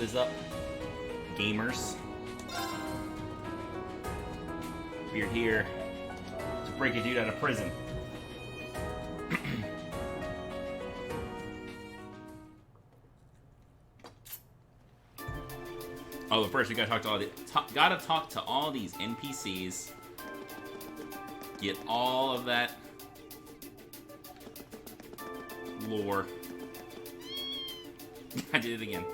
What is up, gamers? We're here to break a dude out of prison. Oh, but first we gotta talk to all these NPCs. Get all of that lore. I did it again.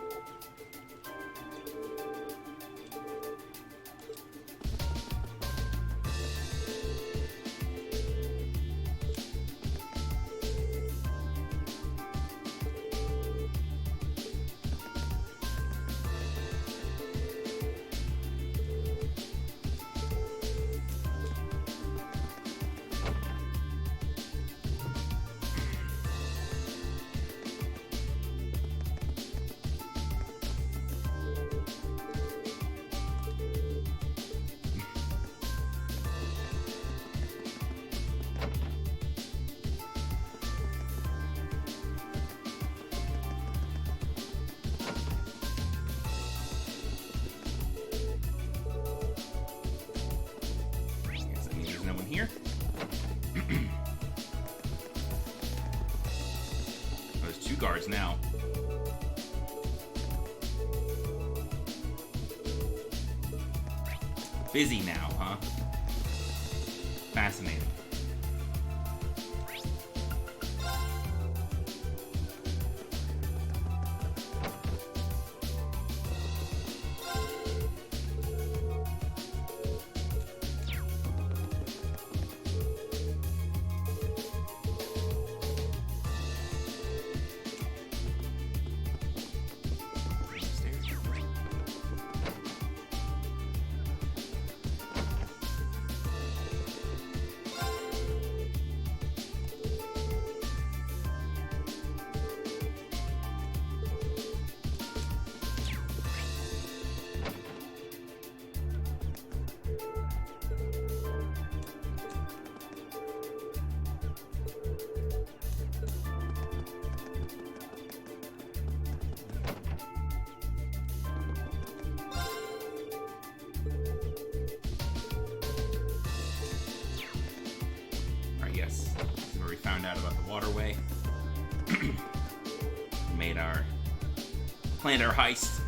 Here. There's 2 guards now. Busy now, huh? Fascinating. Yes, where we found out about the waterway. Planned our heist.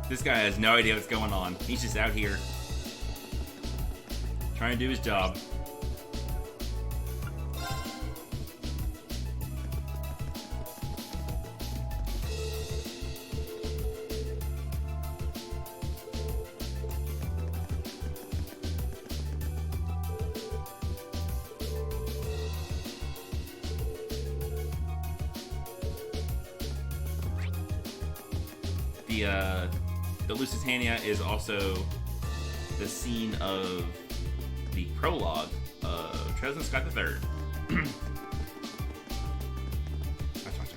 This guy has no idea what's going on. He's just out here trying to do his job. The Lusitania is also the scene of the prologue of Tresden Scott III. That's what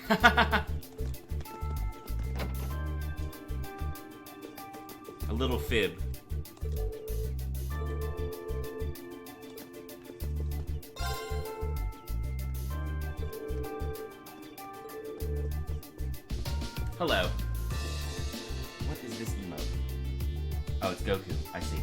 I heard. A little fib. Hello. What is this emote? Oh, it's Goku. I see.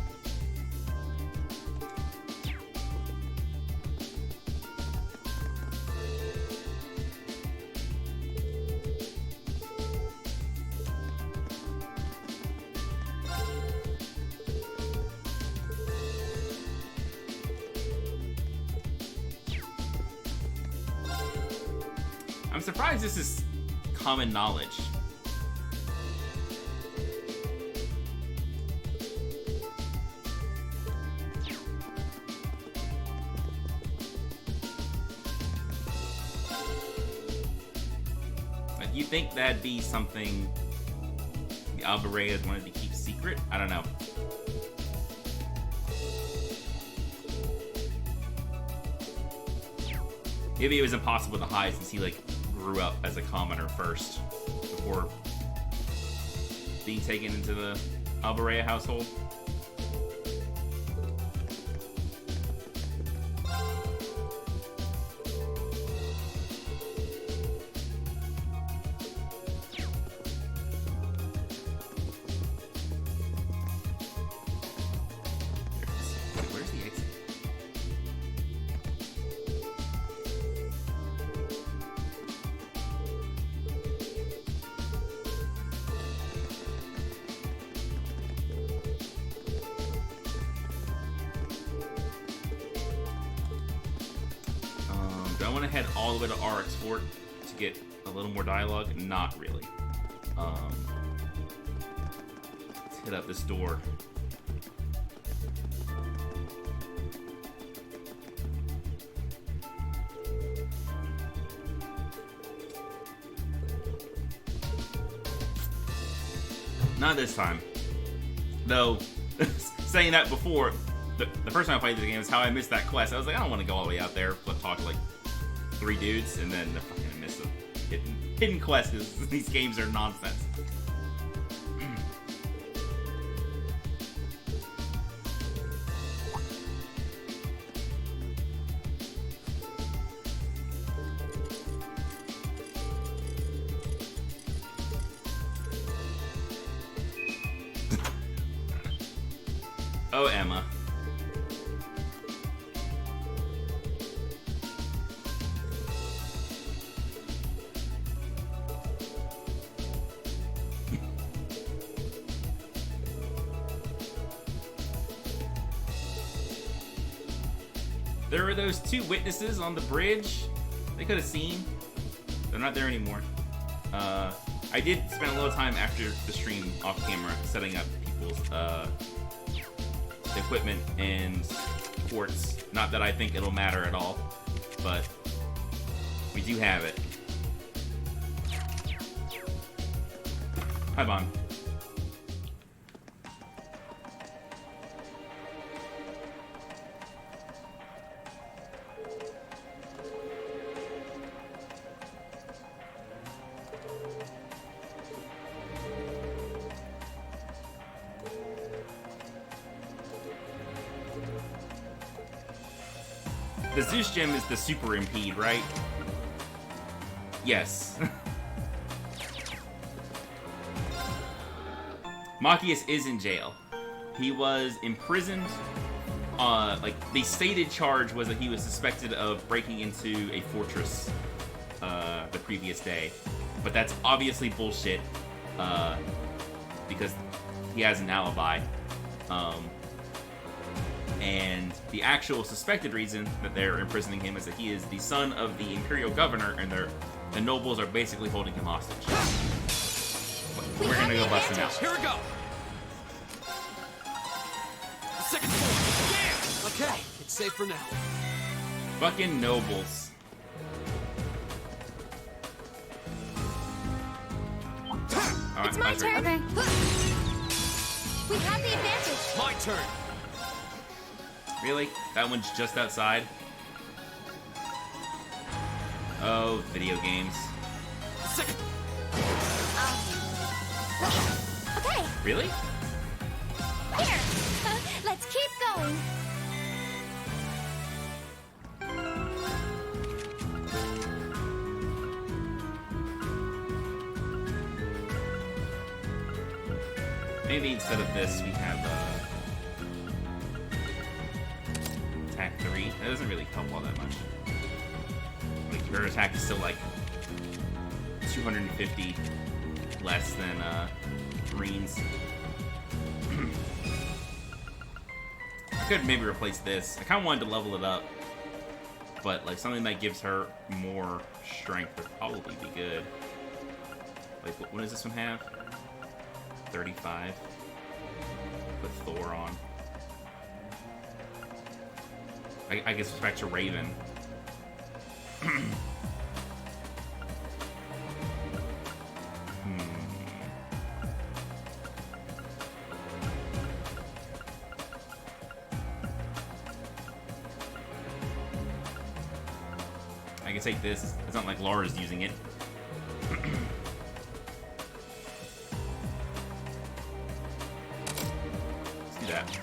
I'm surprised this is common knowledge. Like, you think that'd be something the Albareyas wanted to keep secret? I don't know. Maybe it was impossible to hide since he, like, grew up as a commoner first before being taken into the Albareya household. Where's the exit? Do I want to head all the way to RX Fort to get a little more dialogue? Not really. Let's hit up this door. Not this time. Though, saying that before, the first time I played the game is how I missed that quest. I was like, I don't want to go all the way out there, talk to like 3 dudes, and then I fucking miss a hidden quest because these games are nonsense. Oh, Emma. There were those 2 witnesses on the bridge. They could have seen. They're not there anymore. I did spend a little time after the stream off camera setting up people's equipment and ports. Not that I think it'll matter at all, but we do have it. Hi, Bond. The Zeus gem is the super impede, right? Yes. Machias is in jail. He was imprisoned. Like, the stated charge was that he was suspected of breaking into a fortress the previous day. But that's obviously bullshit, because he has an alibi. And the actual suspected reason that they're imprisoning him is that he is the son of the Imperial Governor, and the nobles are basically holding him hostage. We're gonna go bust him out. Here we go. The second floor. Yeah. Okay, it's safe for now. Fucking nobles. Alright, It's my turn. Okay. We have the advantage. My turn. Really? That one's just outside? Oh, video games. Second. Okay. Really? Here. Let's keep going. Maybe instead of this, we have attack 3. That doesn't really help all that much. Like, her attack is still like 250 less than Green's. I could maybe replace this. I kind of wanted to level it up. but like something that gives her more strength would probably be good. Like, what does this one have? 35. Put Thor on. I guess back to Raven. I can take this. It's not like Laura's using it. Let's do that.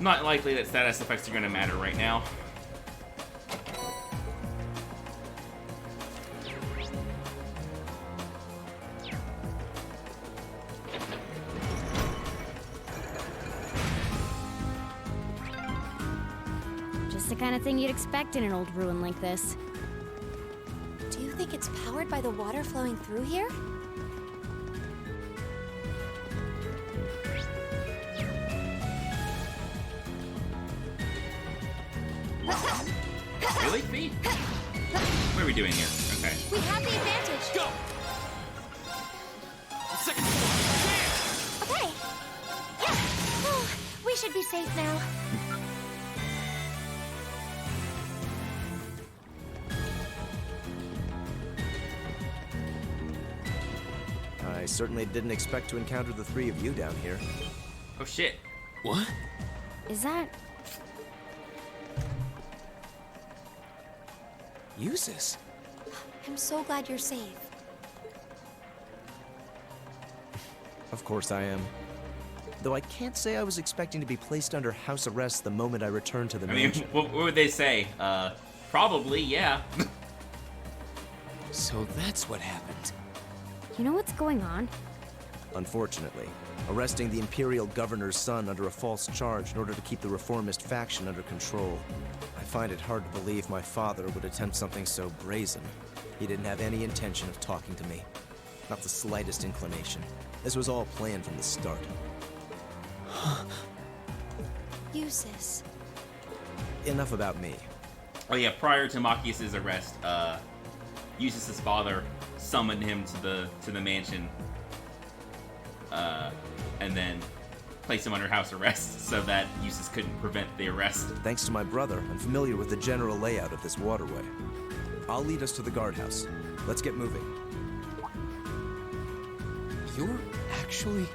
Not likely that status effects are going to matter right now. The kind of thing you'd expect in an old ruin like this. Do you think it's powered by the water flowing through here? Really, Fee? What are we doing here? Okay. We have the advantage. Go! Second floor. Okay. Yeah. Oh, we should be safe now. I certainly didn't expect to encounter the three of you down here. Oh shit. What? Is that... Uses? I'm so glad you're safe. Of course I am. Though I can't say I was expecting to be placed under house arrest the moment I returned to the I mean, mansion. what would they say? Probably, yeah. So that's what happened. You know what's going on? Unfortunately, arresting the Imperial Governor's son under a false charge in order to keep the reformist faction under control. I find it hard to believe my father would attempt something so brazen. He didn't have any intention of talking to me. Not the slightest inclination. This was all planned from the start. Uses. Enough about me. Oh yeah, prior to Machias's arrest, Eustace's father summoned him to the mansion, and then placed him under house arrest so that Eustace couldn't prevent the arrest. Thanks to my brother, I'm familiar with the general layout of this waterway. I'll lead us to the guardhouse. Let's get moving. You're actually...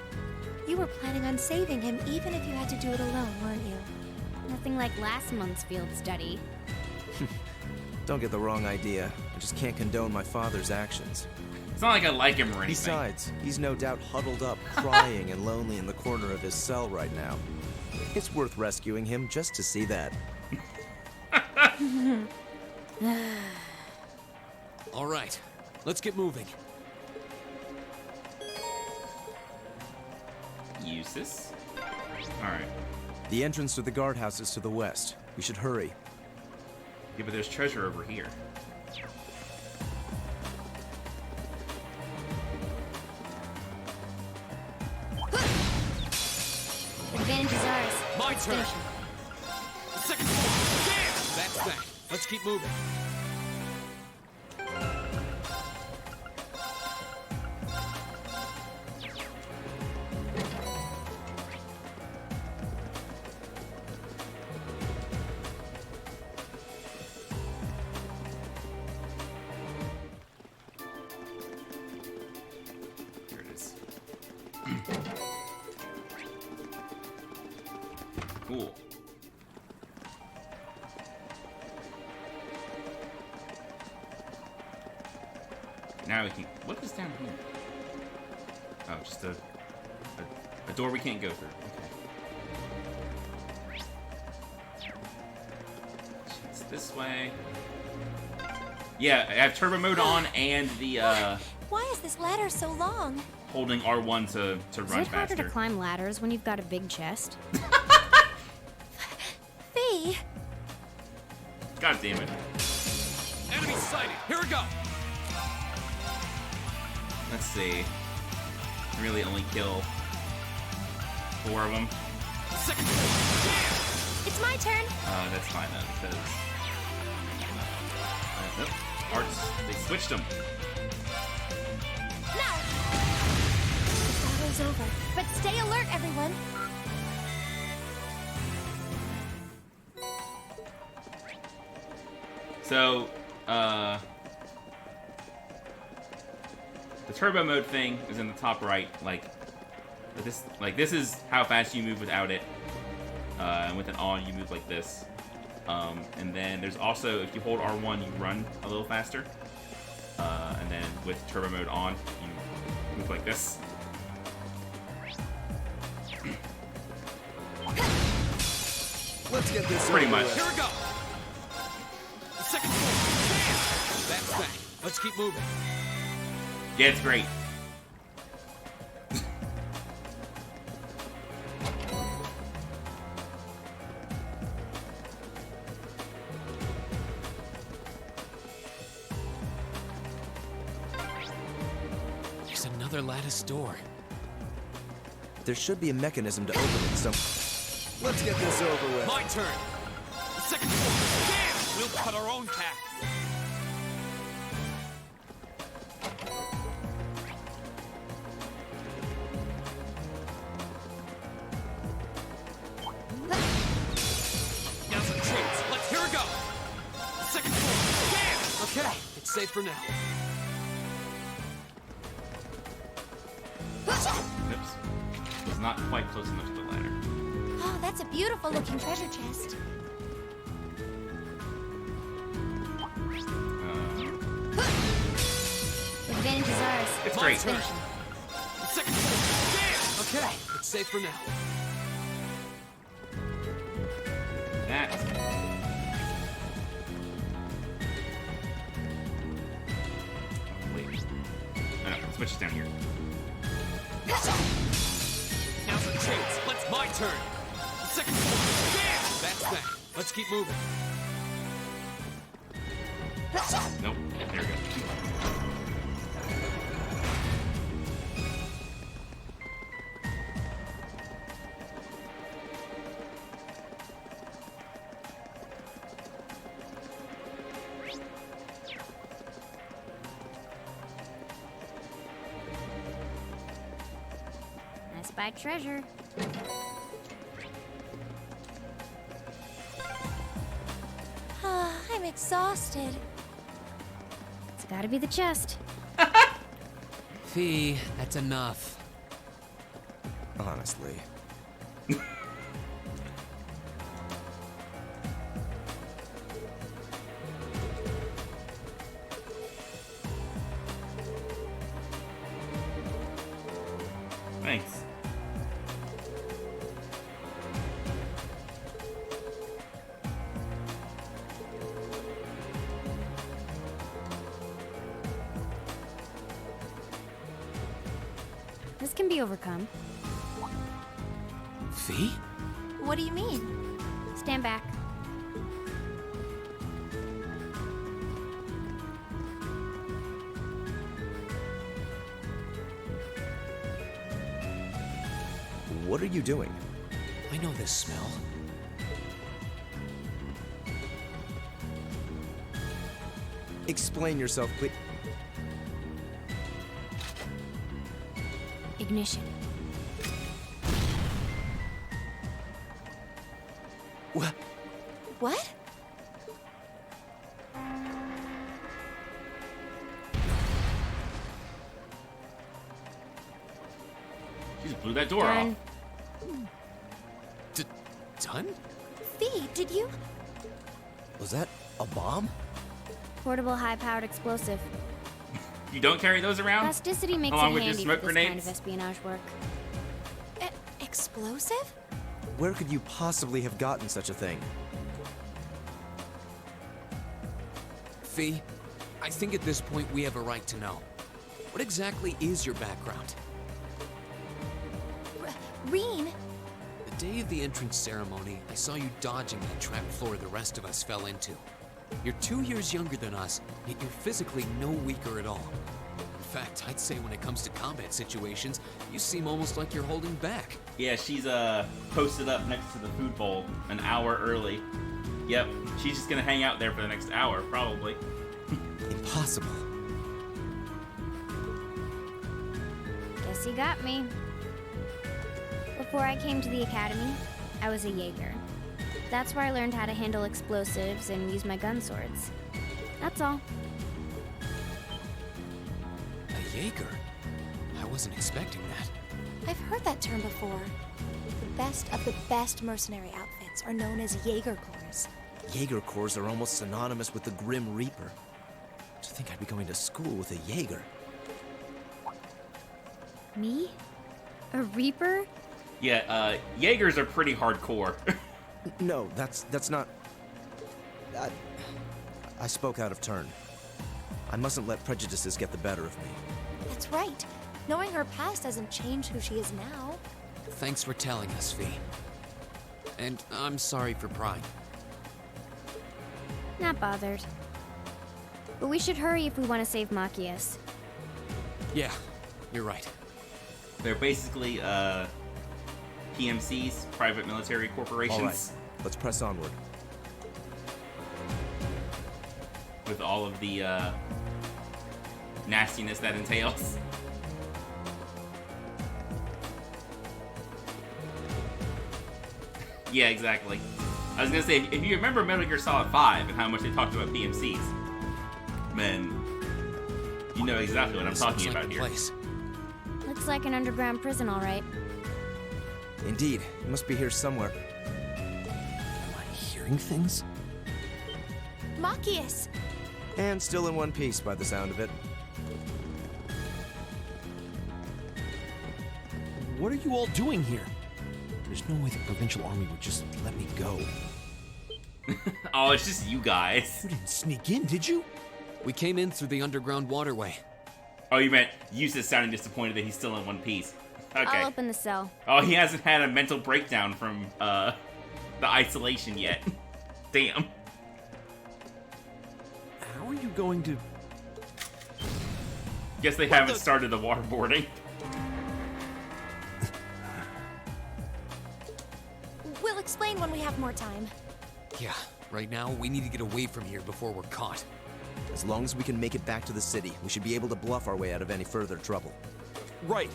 You were planning on saving him even if you had to do it alone, weren't you? Nothing like last month's field study. Don't get the wrong idea. I just can't condone my father's actions. It's not like I like him or anything. Besides, he's no doubt huddled up, crying and lonely in the corner of his cell right now. It's worth rescuing him just to see that. All right, let's get moving. Eustace? Alright. The entrance to the guardhouse is to the west. We should hurry. Yeah, but there's treasure over here. Advantage is ours. My Let's turn. finish him. Second floor. Damn! That's that. Let's keep moving. Here it is. Cool. Now we can... What is down here? Oh, just a door we can't go through. Okay. It's this way. Yeah, I have turbo mode on and the Why is this ladder so long? holding R1 to Is run it harder faster. to climb ladders when you've got a big chest? Fee! God damn it. Enemy sighted. Here we go. Let's see. Really only kill 4 of them. Second floor. It's my turn. That's fine then, because nope. Arts, they switched them. Now. The battle's over, but stay alert, everyone. So, the turbo mode thing is in the top right. This is how fast you move without it. And with it on, you move like this. And then there's also, if you hold R1, you run a little faster. And then with turbo mode on, you move like this. Let's get this Pretty over much. with. Here we go. The second floor. Bam! That's bang. Let's keep moving. Yeah, it's great. There's another lattice door. There should be a mechanism to open it, so... Let's get this over with. My turn. The second floor. Bam! We'll cut our own path. Now's a chance. Here we go. The second floor. Bam! Okay, it's safe for now. Oops. It's not quite close enough to the ladder. Oh, that's a beautiful looking treasure chest. The advantage is ours. It's My great. turn. The second floor. Bam! Okay, it's safe for now. That. Wait. No, switch it down here. Now's a chance. My turn. The second floor. Bam! That's that. Let's keep moving. Nope. There we go. I spied treasure. I'm exhausted. It's gotta be the chest. Fee, that's enough. Honestly. Thanks. This can be overcome. Fee? What do you mean? Stand back. What are you doing? I know this smell. Explain yourself, please. Ignition. What? What? She just blew that door Done. off. Done? Fee, did you? Was that a bomb? Portable high-powered explosive. You don't carry those around? Plasticity makes Along it with your handy smoke for this kind grenades? of espionage work. Explosive? Where could you possibly have gotten such a thing? Fee, I think at this point we have a right to know. What exactly is your background? Reen? The day of the entrance ceremony, I saw you dodging that trap floor the rest of us fell into. You're 2 years younger than us, yet you're physically no weaker at all. fact, I'd say when it comes to combat situations, you seem almost like you're holding back. Yeah, she's posted up next to the food bowl an hour early. Yep, she's just gonna hang out there for the next hour, probably. Impossible. Guess you got me. Before I came to the academy, I was a Jaeger. That's where I learned how to handle explosives and use my gun swords. That's all. A Jaeger? I wasn't expecting that. I've heard that term before. The best of the best mercenary outfits are known as Jaeger Corps. Jaeger Corps are almost synonymous with the Grim Reaper. To think I'd be going to school with a Jaeger. Me? A Reaper? Yeah, Jaegers are pretty hardcore. No, that's not... I spoke out of turn. I mustn't let prejudices get the better of me. That's right. Knowing her past doesn't change who she is now. Thanks for telling us, V. And I'm sorry for prying. Not bothered. But we should hurry if we want to save Machias. Yeah, you're right. They're basically, PMCs, private military corporations. All right, let's press onward. With all of the, nastiness that entails. Yeah, exactly. I was gonna say, if you remember Metal Gear Solid 5 and how much they talked about PMCs, then you know exactly what I'm talking about here. Place. Looks like an underground prison, all right. Indeed, it must be here somewhere. Am I hearing things? Machias! And still in one piece by the sound of it. What are you all doing here? There's no way the Provincial Army would just let me go. Oh, it's just you guys. You didn't sneak in, did you? We came in through the underground waterway. Oh, you meant Eustace sounding disappointed that he's still in one piece. Okay. I'll open the cell. Oh, he hasn't had a mental breakdown from, the isolation yet. Damn. How are you going to... Guess they haven't started the waterboarding. We'll explain when we have more time. Yeah, right now we need to get away from here before we're caught. As long as we can make it back to the city, we should be able to bluff our way out of any further trouble. Right.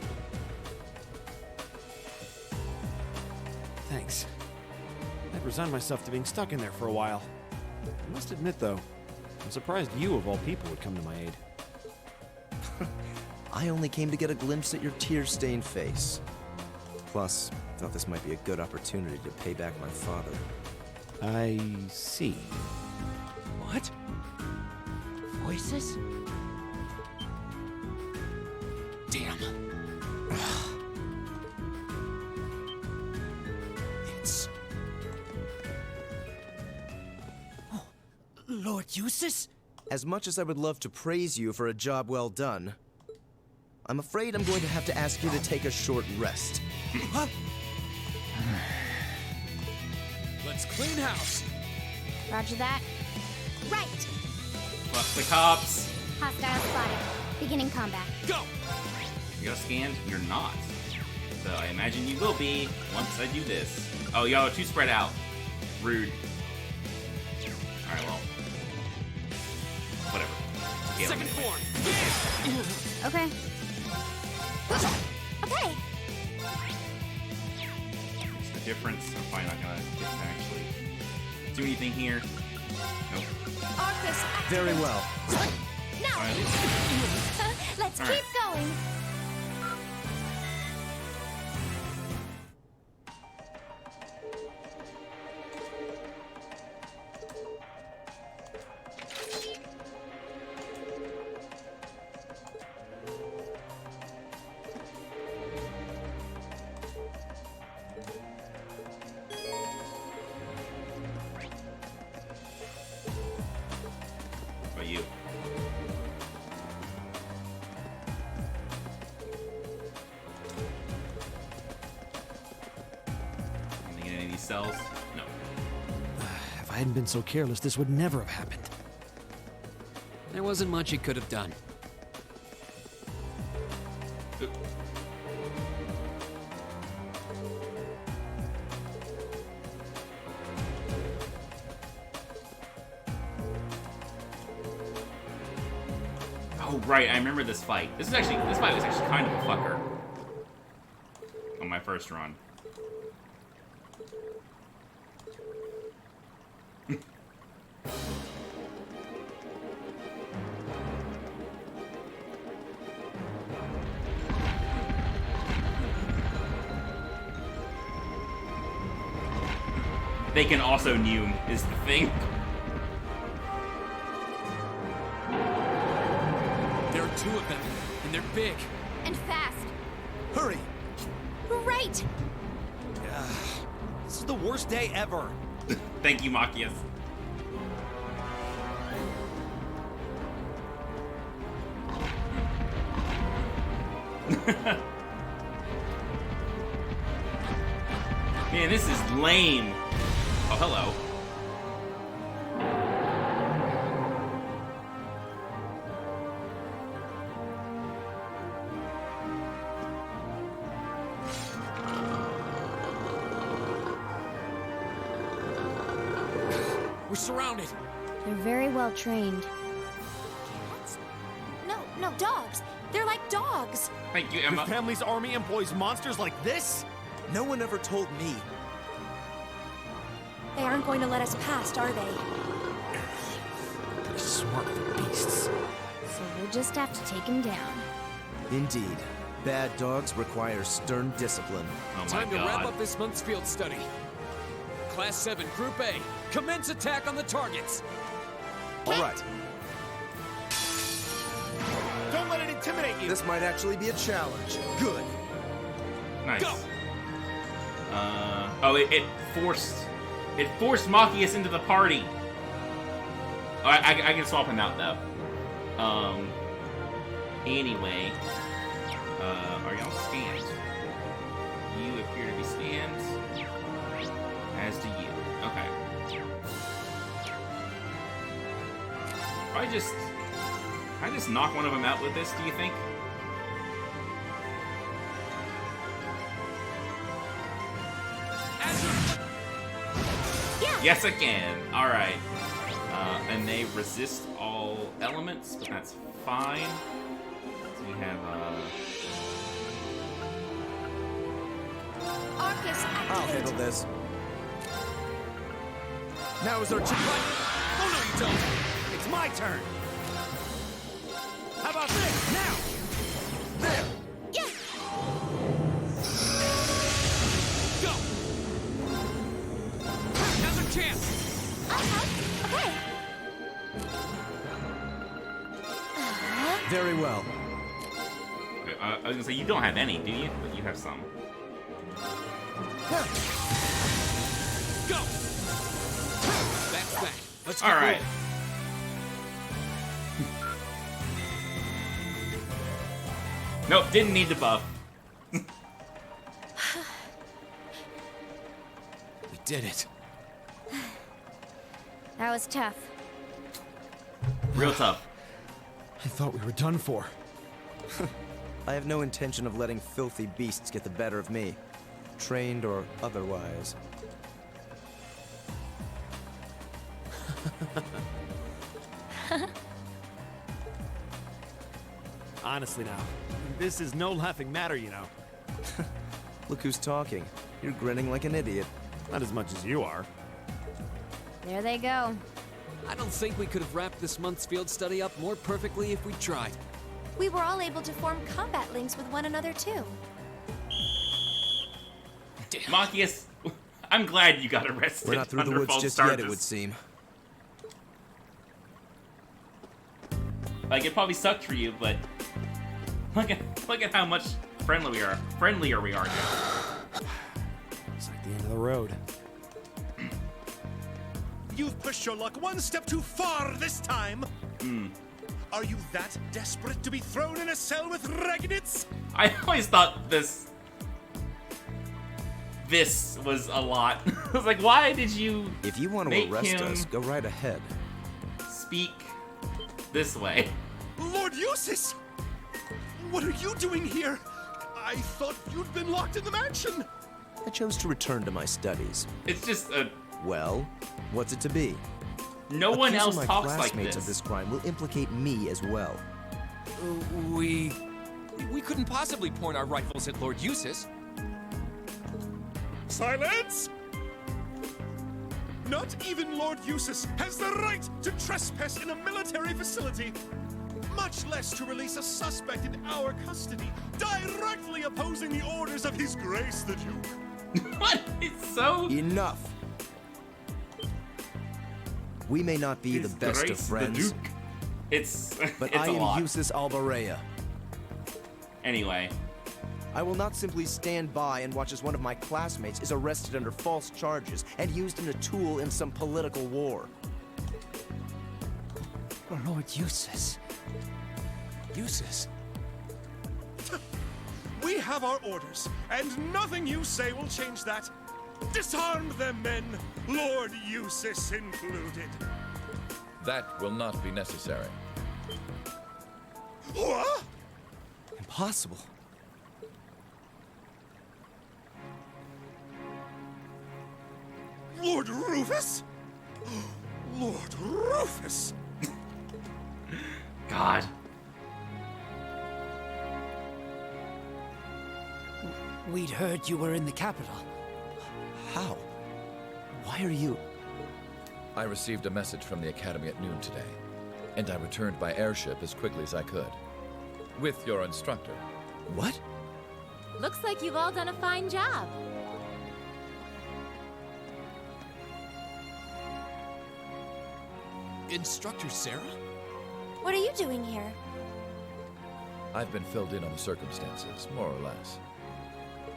Thanks. I'd resigned myself to being stuck in there for a while. I must admit, though, I'm surprised you, of all people, would come to my aid. I only came to get a glimpse at your tear-stained face. Plus, thought this might be a good opportunity to pay back my father. I see. What? Voices? Damn. It's... Oh, Lord Eustace? As much as I would love to praise you for a job well done, I'm afraid I'm going to have to ask you to take a short rest. Huh? Let's clean house. Roger that. Right! Fuck the cops. Hostile spotted. Beginning combat. Go! You're scanned? You're not. So I imagine you will be once I do this. Oh, y'all are too spread out. Rude. Alright, well. Whatever. Okay, Second form. Okay. Okay! What's the difference? I'm probably not gonna get to actually do anything here. Nope. Arcus, Very well. now! Alright. Let's All right. keep going! What about you? Anything in any of these cells? No. If I hadn't been so careless, this would never have happened. There wasn't much he could have done. right, I remember this fight. This fight was actually kind of a fucker on my first run. They can also Noom, is the thing. There are two of them, and they're big. And fast. Hurry! Right! This is the worst day ever. Thank you, Machias. Man, this is lame. Oh, hello. We're surrounded. They're very well trained. Cats? No, dogs. They're like dogs. Thank you, Your Emma. family's army employs monsters like this? No one ever told me. They aren't going to let us past, are they? Pretty smart beasts. So we'll just have to take him down. Indeed. Bad dogs require stern discipline. Oh my Time to wrap god. up this month's field study. Class 7, Group A. Commence attack on the targets. All right. Don't let it intimidate you! This might actually be a challenge. Good. Nice. Go. Oh, it forced Machias into the party. Oh, I can swap him out though. Anyway, are y'all scanned? You appear to be scanned. As do you. Okay. I just knock one of them out with this, do you think? Yeah. Yes, I can. Alright. And they resist all elements, but that's fine. So we have, Arcus I'll activate. handle this. Now is our chance. Oh no, you don't! It's my turn! How about this? Now! There! Yeah. Go! Now's our chance! Okay. Very well. I was gonna say, you don't have any, do you? But you have some. Go! That's that. Let's get Alright. rolling. Nope, didn't need the buff. We did it. That was tough. Real tough. I thought we were done for. I have no intention of letting filthy beasts get the better of me. Trained or otherwise. Honestly now, this is no laughing matter, you know. Look who's talking. You're grinning like an idiot. Not as much as you are. There they go. I don't think we could have wrapped this month's field study up more perfectly if we tried. We were all able to form combat links with one another too. Machias, I'm glad you got arrested. We're not through the under woods false just charges. yet, it would seem. Like, it probably sucked for you, but look at how much friendlier we are now. It's like the end of the road. You've pushed your luck one step too far this time. Are you that desperate to be thrown in a cell with Ragnitz? I always thought this was a lot. I was like, why did you If you want to Make arrest him- us, go right ahead. speak this way? Lord Eustace! What are you doing here? I thought you'd been locked in the mansion. I chose to return to my studies. It's just Well, what's it to be? no one Accusing else my talks like classmates this. of this crime will implicate me as well. We couldn't possibly point our rifles at Lord Eustace. Silence! Not even Lord Eustace has the right to trespass in a military facility, much less to release a suspect in our custody, directly opposing the orders of His Grace the Duke. What? It's so. Enough! We may not be His the best Grace of the friends, Duke. It's. but it's I a am lot. Eustace Albarea. Anyway, I will not simply stand by and watch as one of my classmates is arrested under false charges and used as a tool in some political war. Lord Eustace. Eustace? We have our orders, and nothing you say will change that. Disarm them, men, Lord Eustace included. That will not be necessary. What? Impossible. Lord Rufus? Lord Rufus! God. We'd heard you were in the capital. How? Why are you... I received a message from the Academy at noon today, and I returned by airship as quickly as I could. With your instructor. What? Looks like you've all done a fine job. Instructor Sarah? What are you doing here? I've been filled in on the circumstances, more or less.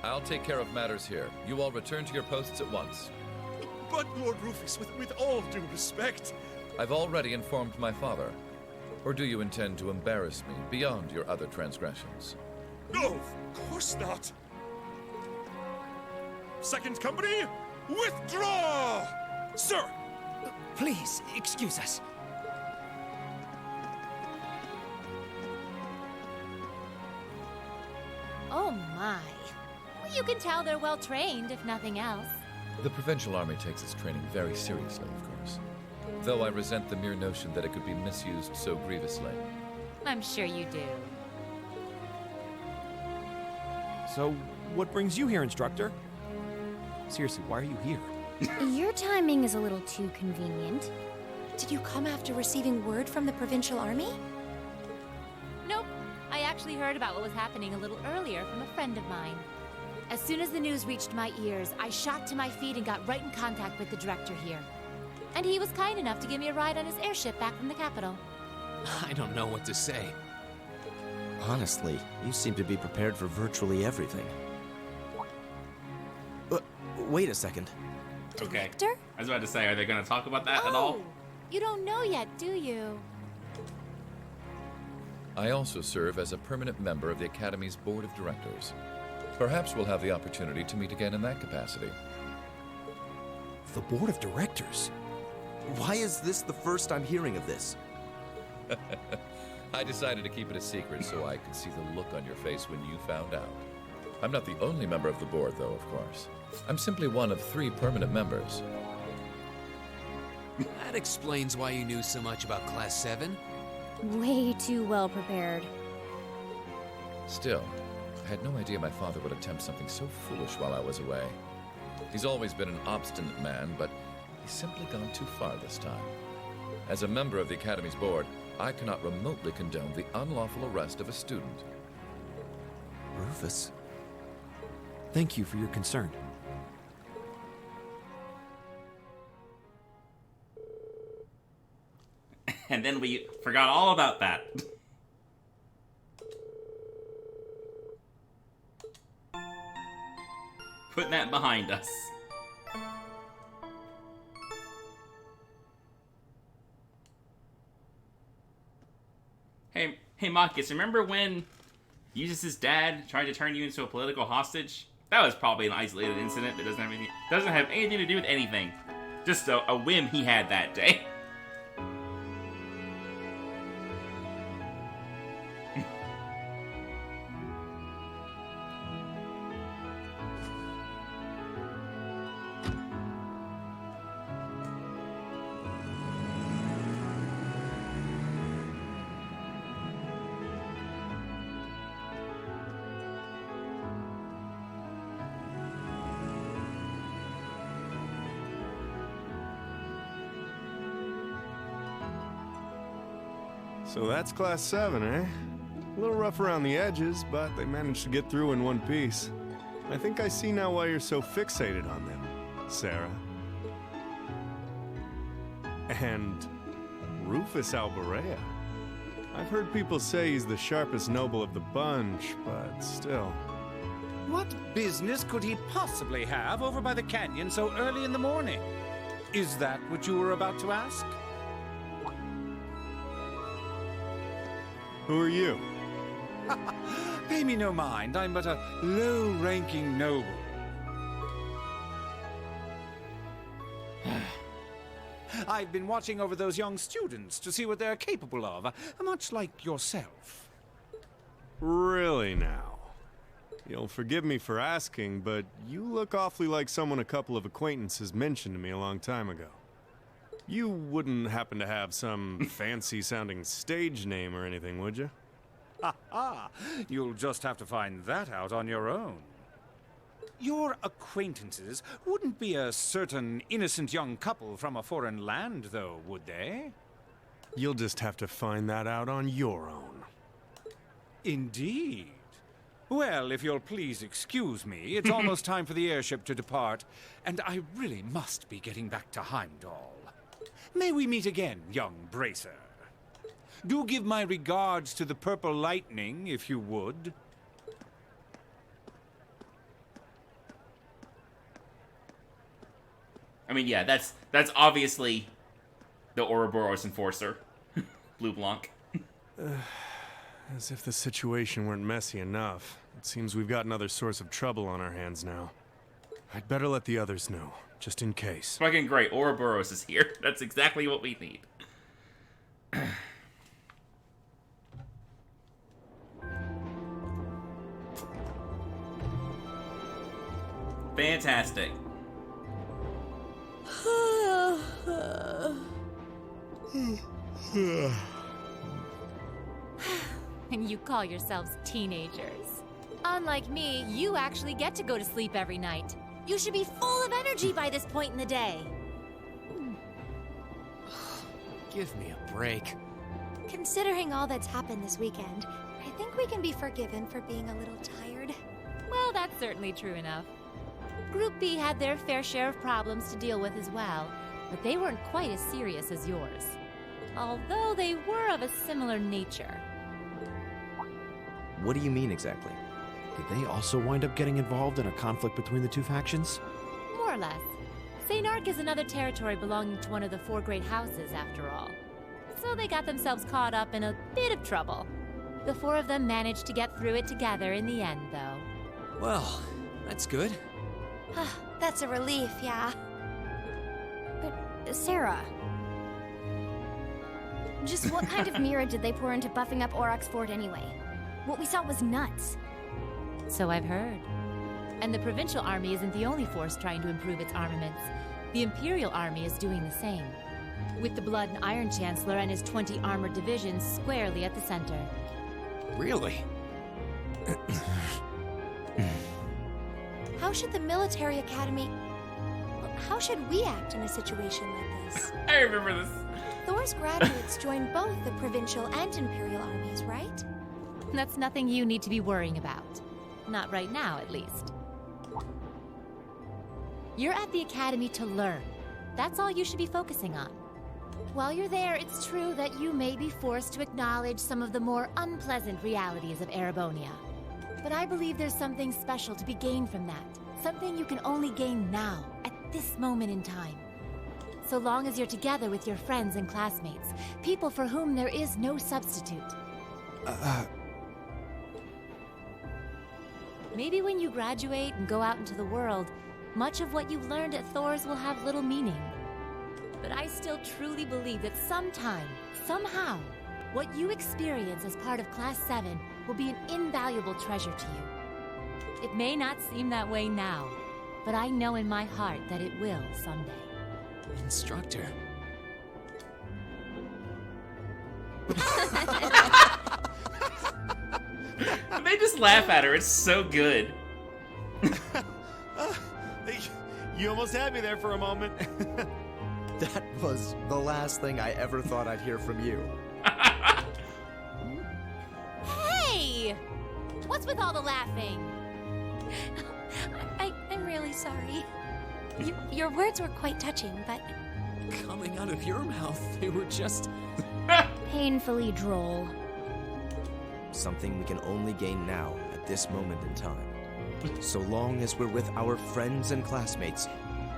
I'll take care of matters here. You all return to your posts at once. But, Lord Rufus, with all due respect... I've already informed my father. Or do you intend to embarrass me beyond your other transgressions? No, of course not. Second company, withdraw! Sir! Please, excuse us. Oh my. Well, you can tell they're well trained, if nothing else. The Provincial Army takes its training very seriously, of course. Though I resent the mere notion that it could be misused so grievously. I'm sure you do. So, what brings you here, Instructor? Seriously, why are you here? Your timing is a little too convenient. Did you come after receiving word from the Provincial Army? Nope. I actually heard about what was happening a little earlier from a friend of mine. As soon as the news reached my ears, I shot to my feet and got right in contact with the director here. And he was kind enough to give me a ride on his airship back from the capital. I don't know what to say. Honestly, you seem to be prepared for virtually everything. Wait a second. Okay. Director? I was about to say, are they going to talk about that at all? You don't know yet, do you? I also serve as a permanent member of the Academy's Board of Directors. Perhaps we'll have the opportunity to meet again in that capacity. The Board of Directors? Why is this the first I'm hearing of this? I decided to keep it a secret so I could see the look on your face when you found out. I'm not the only member of the board, though, of course. I'm simply one of 3 permanent members. That explains why you knew so much about Class 7. Way too well prepared. Still, I had no idea my father would attempt something so foolish while I was away. He's always been an obstinate man, but he's simply gone too far this time. As a member of the Academy's board, I cannot remotely condone the unlawful arrest of a student. Rufus? Thank you for your concern. And then we forgot all about that. Putting that behind us. Hey, Marcus, remember when Eustace's dad tried to turn you into a political hostage? That was probably an isolated incident that doesn't have anything to do with anything. Just a whim he had that day. So that's Class 7, eh? A little rough around the edges, but they managed to get through in one piece. I think I see now why you're so fixated on them, Sarah. And Rufus Alborea. I've heard people say he's the sharpest noble of the bunch, but still. What business could he possibly have over by the canyon so early in the morning? Is that what you were about to ask? Who are you? Pay me no mind. I'm but a low-ranking noble. I've been watching over those young students to see what they're capable of, much like yourself. Really now? You'll forgive me for asking, but you look awfully like someone a couple of acquaintances mentioned to me a long time ago. You wouldn't happen to have some fancy-sounding stage name or anything, would you? Ha! You'll just have to find that out on your own. Your acquaintances wouldn't be a certain innocent young couple from a foreign land, though, would they? You'll just have to find that out on your own. Indeed. Well, if you'll please excuse me, it's almost time for the airship to depart, and I really must be getting back to Heimdall. May we meet again, young Bracer. Do give my regards to the Purple Lightning, if you would. I mean, yeah, that's obviously the Ouroboros enforcer, Blue Blanc. As if the situation weren't messy enough. It seems we've got another source of trouble on our hands now. I'd better let the others know, just in case. Fucking great, Ouroboros is here. That's exactly what we need. Fantastic. And you call yourselves teenagers. Unlike me, you actually get to go to sleep every night. You should be full of energy by this point in the day. Give me a break. Considering all that's happened this weekend, I think we can be forgiven for being a little tired. Well, that's certainly true enough. Group B had their fair share of problems to deal with as well, but they weren't quite as serious as yours. Although they were of a similar nature. What do you mean exactly? Did they also wind up getting involved in a conflict between the two factions? More or less. St. Ark is another territory belonging to one of the four great houses, after all. So they got themselves caught up in a bit of trouble. The four of them managed to get through it together in the end, though. Well, that's good. That's a relief, yeah. But, Sarah... Just what kind of mirror did they pour into buffing up Aurochs Fort anyway? What we saw was nuts. So I've heard. And the Provincial Army isn't the only force trying to improve its armaments. The Imperial Army is doing the same, with the Blood and Iron Chancellor and his 20 armored divisions squarely at the center. Really? How should the military academy... How should we act in a situation like this? I remember this. Thor's graduates join both the Provincial and Imperial armies, right? That's nothing you need to be worrying about. Not right now, at least. You're at the Academy to learn. That's all you should be focusing on. While you're there, it's true that you may be forced to acknowledge some of the more unpleasant realities of Erebonia. But I believe there's something special to be gained from that. Something you can only gain now, at this moment in time. So long as you're together with your friends and classmates, people for whom there is no substitute. Maybe when you graduate and go out into the world, much of what you've learned at Thor's will have little meaning. But I still truly believe that sometime, somehow, what you experience as part of Class 7 will be an invaluable treasure to you. It may not seem that way now, but I know in my heart that it will someday. Instructor. They just laugh at her. It's so good. You almost had me there for a moment. That was the last thing I ever thought I'd hear from you. What's with all the laughing? I'm really sorry. Your words were quite touching, but... Coming out of your mouth, they were just... Painfully droll. Something we can only gain now, at this moment in time. So long as we're with our friends and classmates,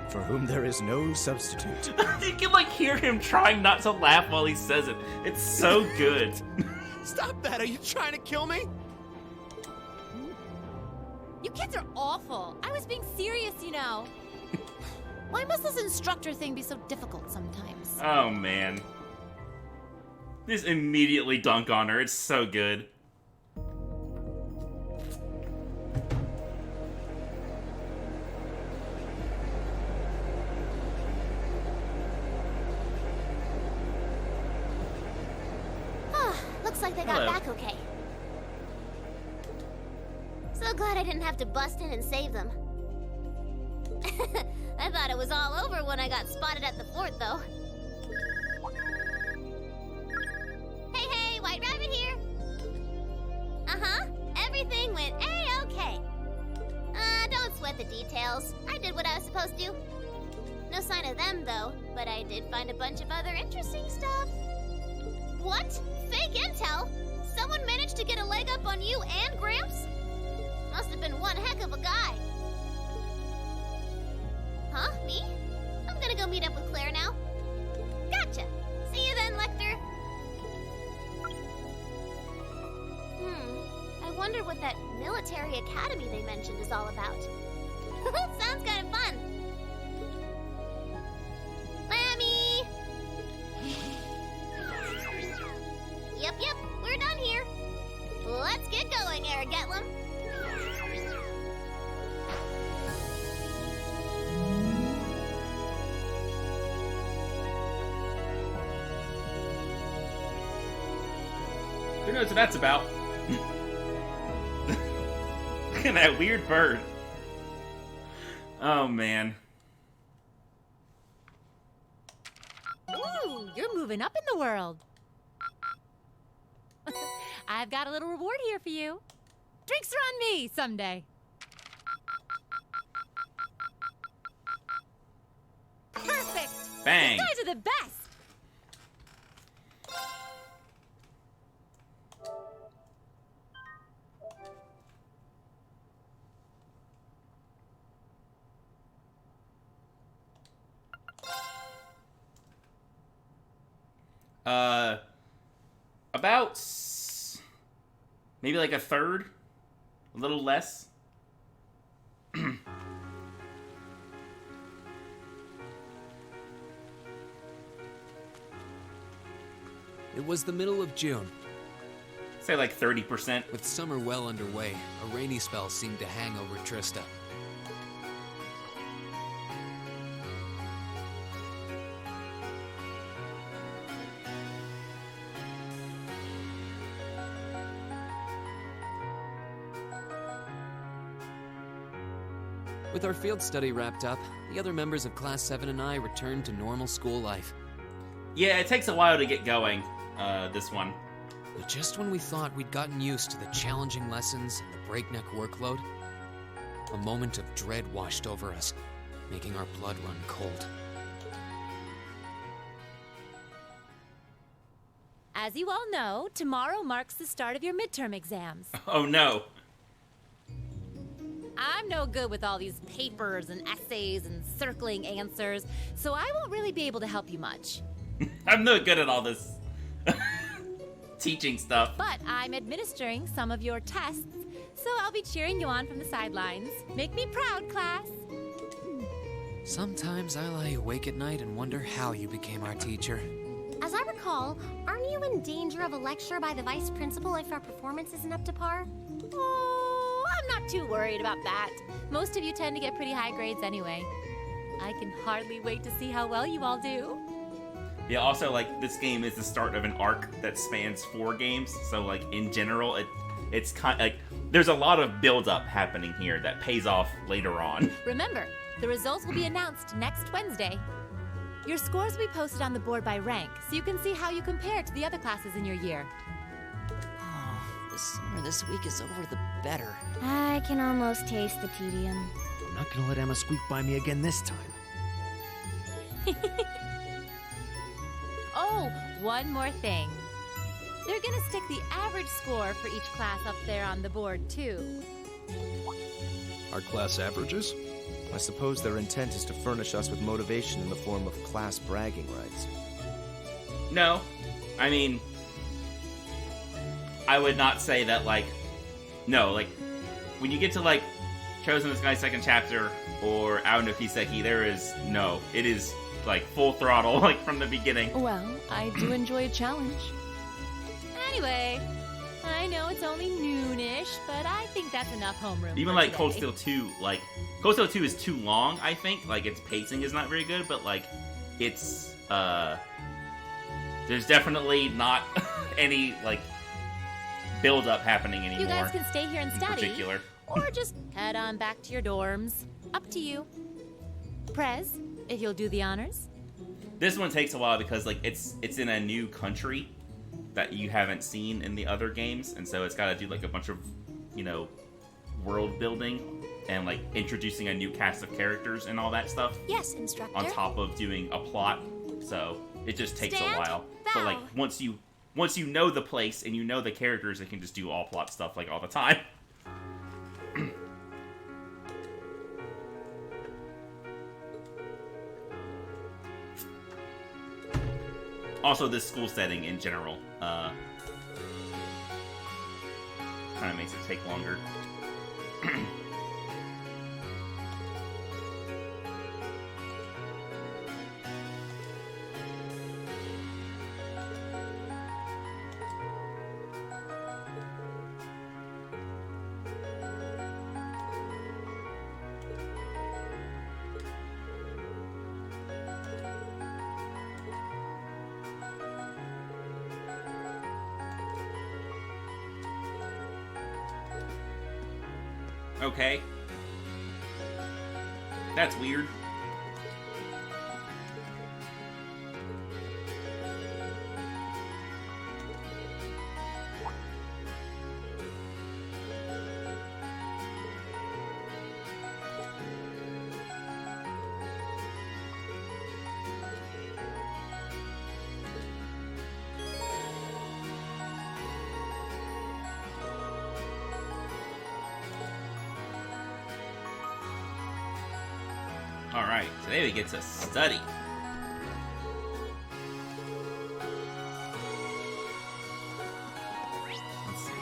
for whom there is no substitute. You can like hear him trying not to laugh while he says it. It's so good. Stop that! Are you trying to kill me? You kids are awful. I was being serious, you know. Why must this instructor thing be so difficult sometimes? Oh man. Just immediately dunk on her. It's so good. Looks like they got Hello. back okay. So glad I didn't have to bust in and save them. I thought it was all over when I got spotted at the fort, though. Hey, White Rabbit here. Uh-huh. Everything went A-okay. Don't sweat the details. I did what I was supposed to. No sign of them, though, but I did find a bunch of other interesting stuff. What? Fake intel? Someone managed to get a leg up on you and Gramps? Must have been one heck of a guy. Huh? Me? I'm gonna go meet up with Claire now. Gotcha. See you then, Lecter. I wonder what that military academy they mentioned is all about. Sounds kind of fun. Lammy! Yep, we're done here. Let's get going, Aragetlum. Who knows what that's about? Look at that weird bird. Oh man. Ooh, you're moving up in the world. I've got a little reward here for you. Drinks are on me someday. Perfect. Bang. You guys are the best. About maybe like a third, a little less. It was the middle of June. Say like 30%. With summer well underway, a rainy spell seemed to hang over Trista. With our field study wrapped up, the other members of Class 7 and I returned to normal school life. Yeah, it takes a while to get going, this one. But just when we thought we'd gotten used to the challenging lessons and the breakneck workload, a moment of dread washed over us, making our blood run cold. As you all know, tomorrow marks the start of your midterm exams. Oh no. I'm no good with all these papers and essays and circling answers, so I won't really be able to help you much. I'm no good at all this teaching stuff. But I'm administering some of your tests, so I'll be cheering you on from the sidelines. Make me proud, class. Sometimes I lie awake at night and wonder how you became our teacher. As I recall, aren't you in danger of a lecture by the vice principal if our performance isn't up to par? Oh, I'm not too worried about that. Most of you tend to get pretty high grades anyway. I can hardly wait to see how well you all do. Yeah, also, like, this game is the start of an arc that spans 4 games, so, like, in general, it's kind of, like, there's a lot of build-up happening here that pays off later on. Remember, the results will be announced next Wednesday. Your scores will be posted on the board by rank, so you can see how you compare to the other classes in your year. The sooner this week is over, the better. I can almost taste the tedium. I'm not gonna let Emma squeak by me again this time. Oh, one more thing. They're gonna stick the average score for each class up there on the board, too. Our class averages? I suppose their intent is to furnish us with motivation in the form of class bragging rights. No. I mean, I would not say that, like, no, like, when you get to, like, Chosen the Sky second chapter or Ao no Kiseki, it is, like, full throttle, like, from the beginning. Well, I do enjoy a challenge. Anyway, I know it's only noonish, but I think that's enough homeroom. Even, for like, today. Cold Steel 2, like, Cold Steel 2 is too long, I think. Like, its pacing is not very good, but, like, it's, there's definitely not any, like, build-up happening anymore. You guys can stay here and in study, particular. or just head on back to your dorms. Up to you. Prez, if you'll do the honors. This one takes a while because, like, it's in a new country that you haven't seen in the other games, and so it's got to do, like, a bunch of, you know, world building and, like, introducing a new cast of characters and all that stuff. Yes, instructor. On top of doing a plot, so it just takes Stand, a while. bow. But, like, once you know the place and you know the characters, it can just do all plot stuff, like, all the time. Also, this school setting in general kind of makes it take longer. Okay. That's weird. Alright, today we get to study. Let's see.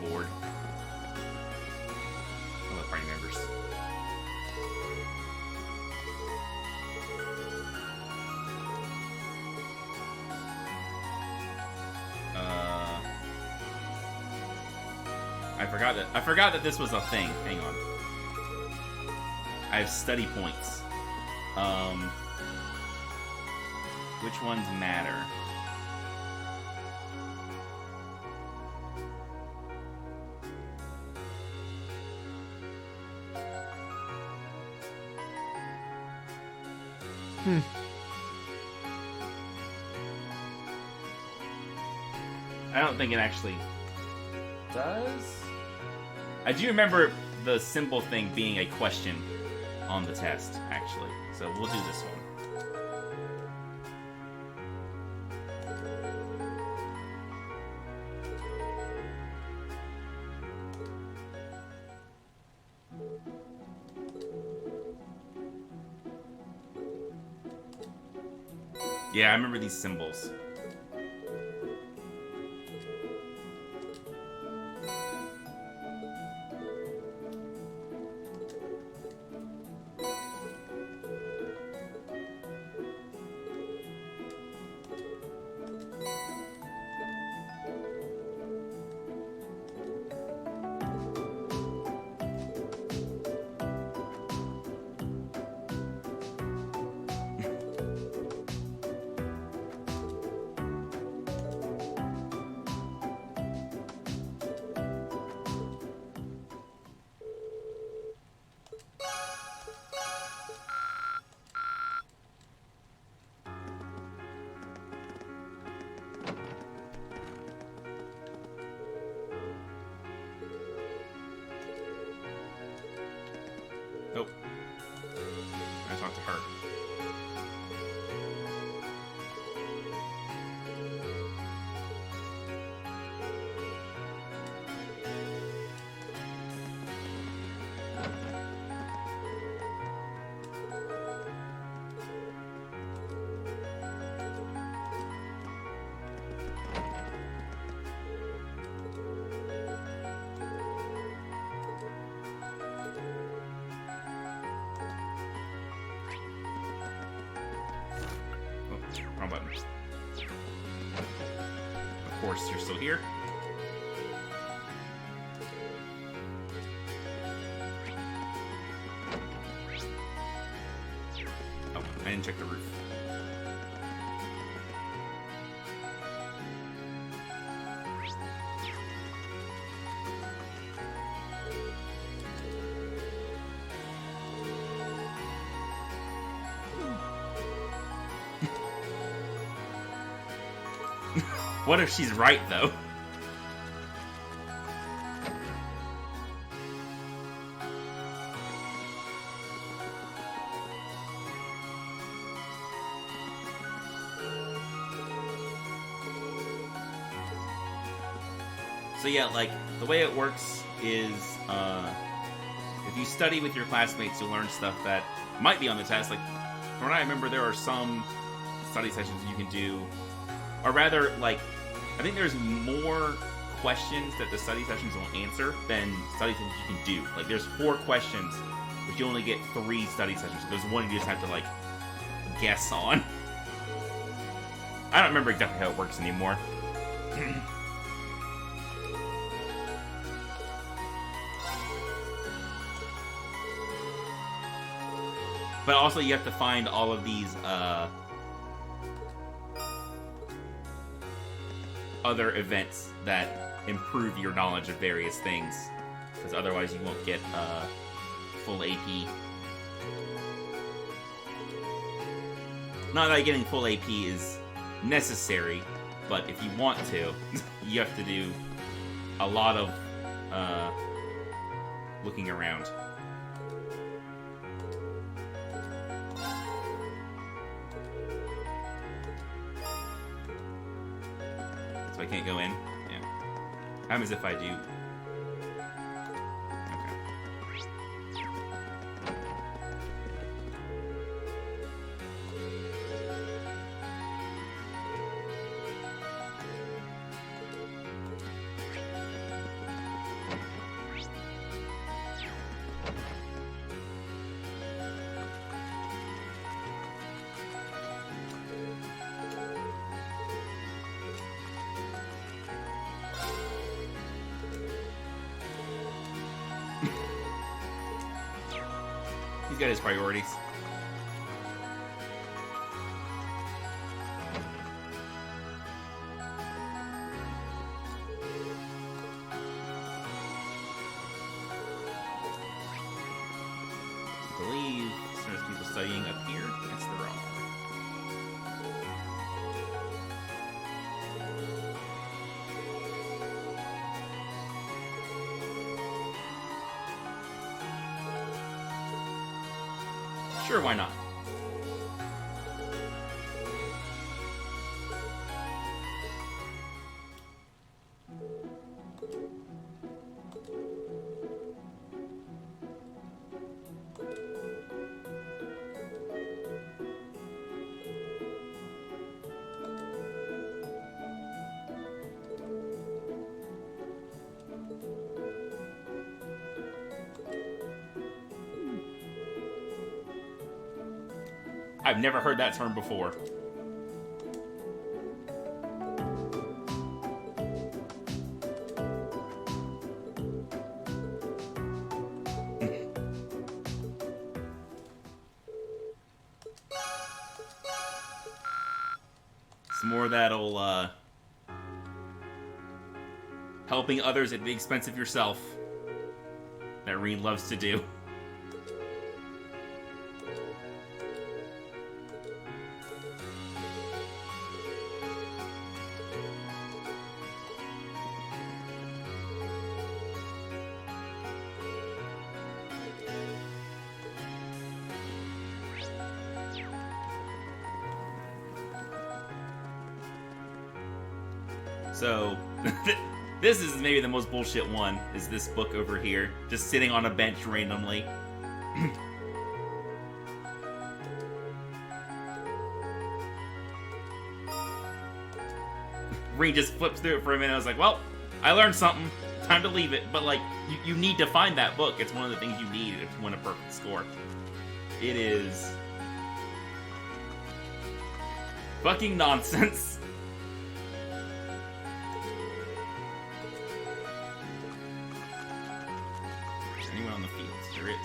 Lord. All the party members. I forgot that this was a thing. Hang on. I have study points. Which ones matter? I don't think it actually does. I do remember the symbol thing being a question on the test, actually. So we'll do this one. Yeah, I remember these symbols. button. Of course, you're still here. Oh, I didn't check the roof. What if she's right, though? So yeah, like, the way it works is, if you study with your classmates, you'll learn stuff that might be on the test. Like, from what I remember, there are some study sessions you can do, or rather, like, I think there's more questions that the study sessions will answer than study sessions you can do. Like, there's 4 questions, but you only get 3 study sessions. So there's one you just have to, like, guess on. I don't remember exactly how it works anymore. But also you have to find all of these, other events that improve your knowledge of various things, because otherwise you won't get full AP. Not that getting full AP is necessary, but if you want to, you have to do a lot of looking around. So I can't go in? Yeah. How happens if I do? He's got his priorities. I believe there's people studying up here. Yes, there are. Sure, why not? I've never heard that term before. Some more of that'll, helping others at the expense of yourself. That Rean loves to do. So, this is maybe the most bullshit one, is this book over here. Just sitting on a bench randomly. Rean just flips through it for a minute. I was like, well, I learned something. Time to leave it. But, like, you need to find that book. It's one of the things you need if you want a perfect score. It is... Fucking nonsense. Is anyone on the field? There is.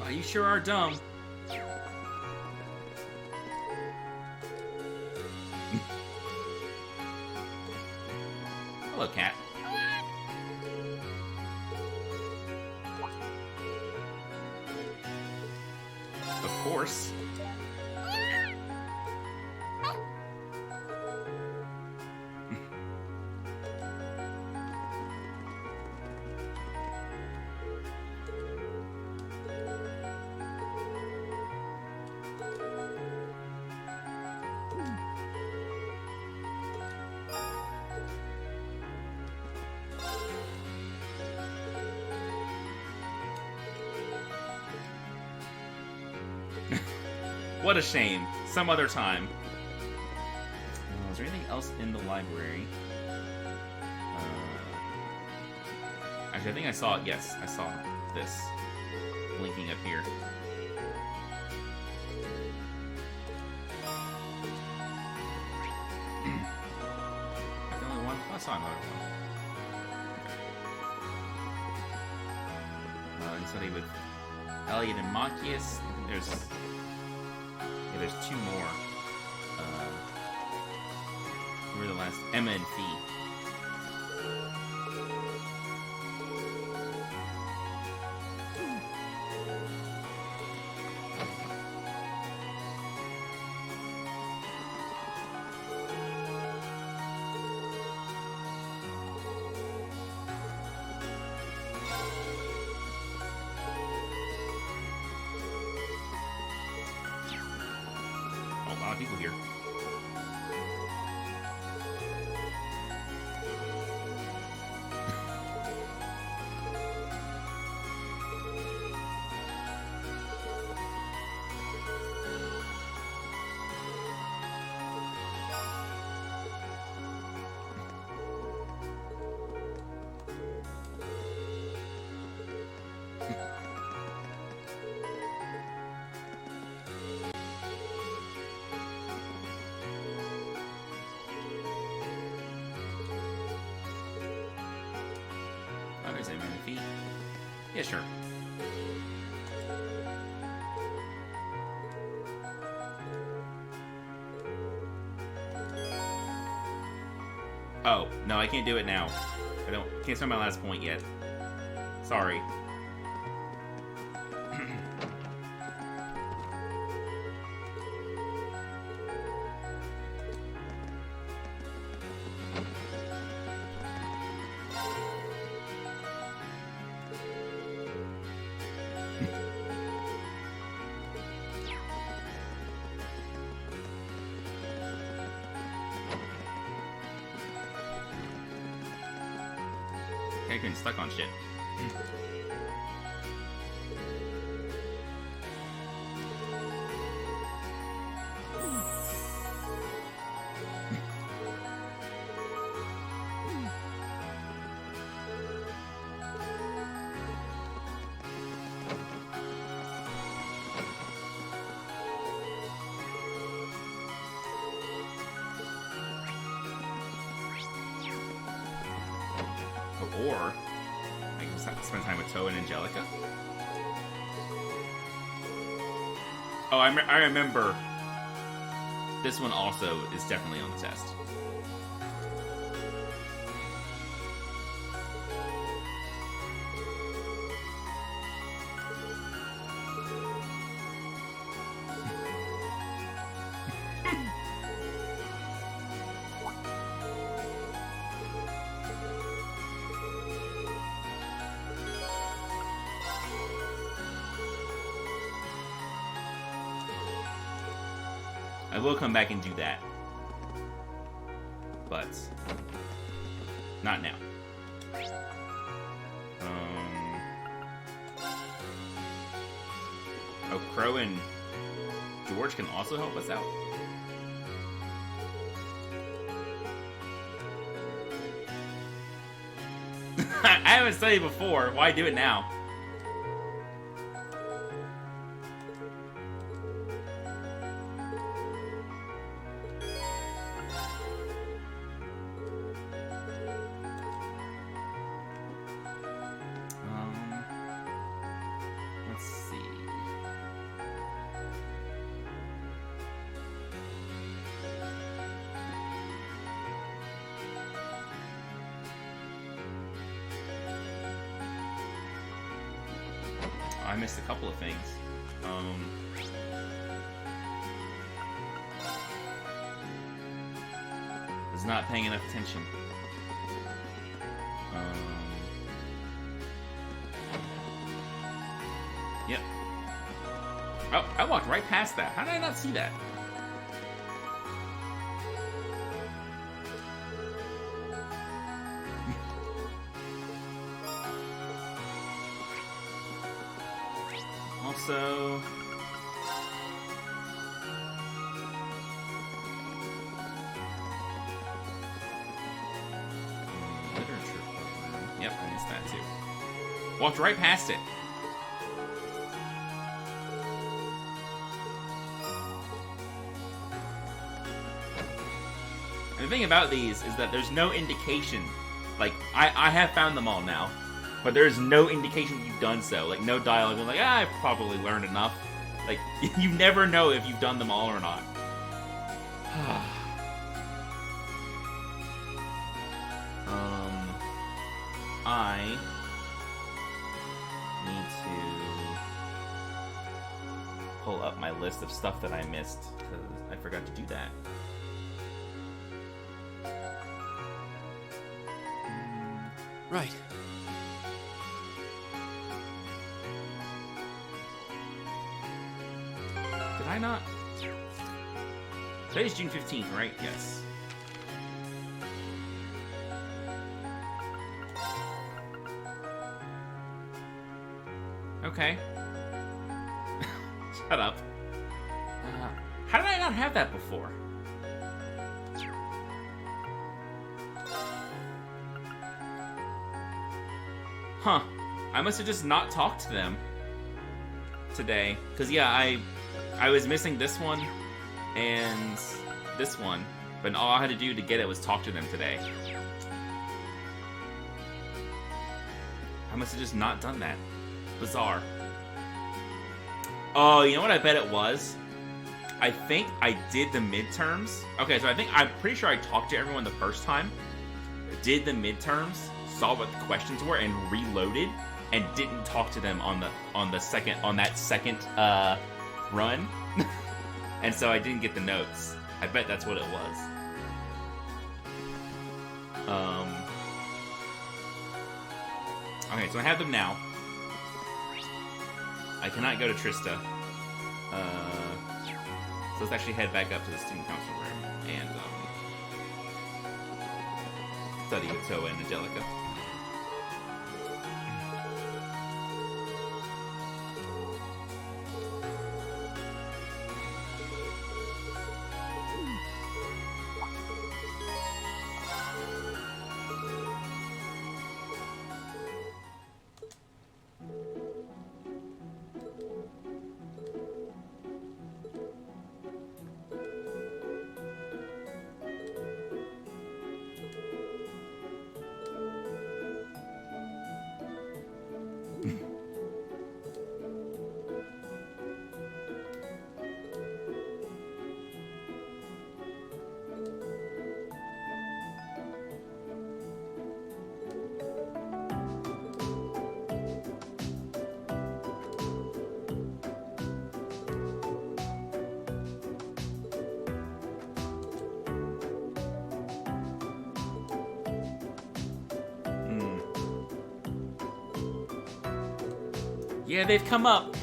Oh, you sure are dumb. Hello, cat. Of course. What a shame. Some other time. Is there anything else in the library? Actually, I think I saw it. Yes, I saw this blinking up here. That's the only one? I saw another one. And somebody with Elliot and Machias. There's two more. Who were the last? Emma and Fee. A lot of people here. There's Emma and Fee. Yeah, sure. Oh, no, I can't do it now. Can't spend my last point yet. Sorry. I'm getting stuck on shit. Or I can spend time with Toa and Angelica. Oh, I remember. This one also is definitely on the test. I will come back and do that. But not now. Oh, Crow and George can also help us out. I haven't studied before. Why do it now? Let's see. I missed a couple of things. Was not paying enough attention. Yep. Oh, I walked right past that. How did I not see that? Also, literature program. Yep, I missed that too. Walked right past it. And the thing about these is that there's no indication. Like, I have found them all now, but there's no indication you've done so. Like, no dialogue. Like, I've probably learned enough. Like, you never know if you've done them all or not. I need to pull up my list of stuff that I missed, because I forgot to do that. Right. Did I not? Today's June 15th, right? Yes. Okay. Shut up. How did I not have that before? Huh. I must have just not talked to them today. Because, yeah, I was missing this one and this one. But all I had to do to get it was talk to them today. I must have just not done that. Bizarre. Oh, you know what I bet it was? I think I did the midterms. Okay, so I'm pretty sure I talked to everyone the first time. Did the midterms, saw what the questions were, and reloaded, and didn't talk to them on that second run. And so I didn't get the notes. I bet that's what it was. Okay, so I have them now. I cannot go to Trista. So let's actually head back up to the student council room and study with Toa and Angelica. Yeah, they've come up.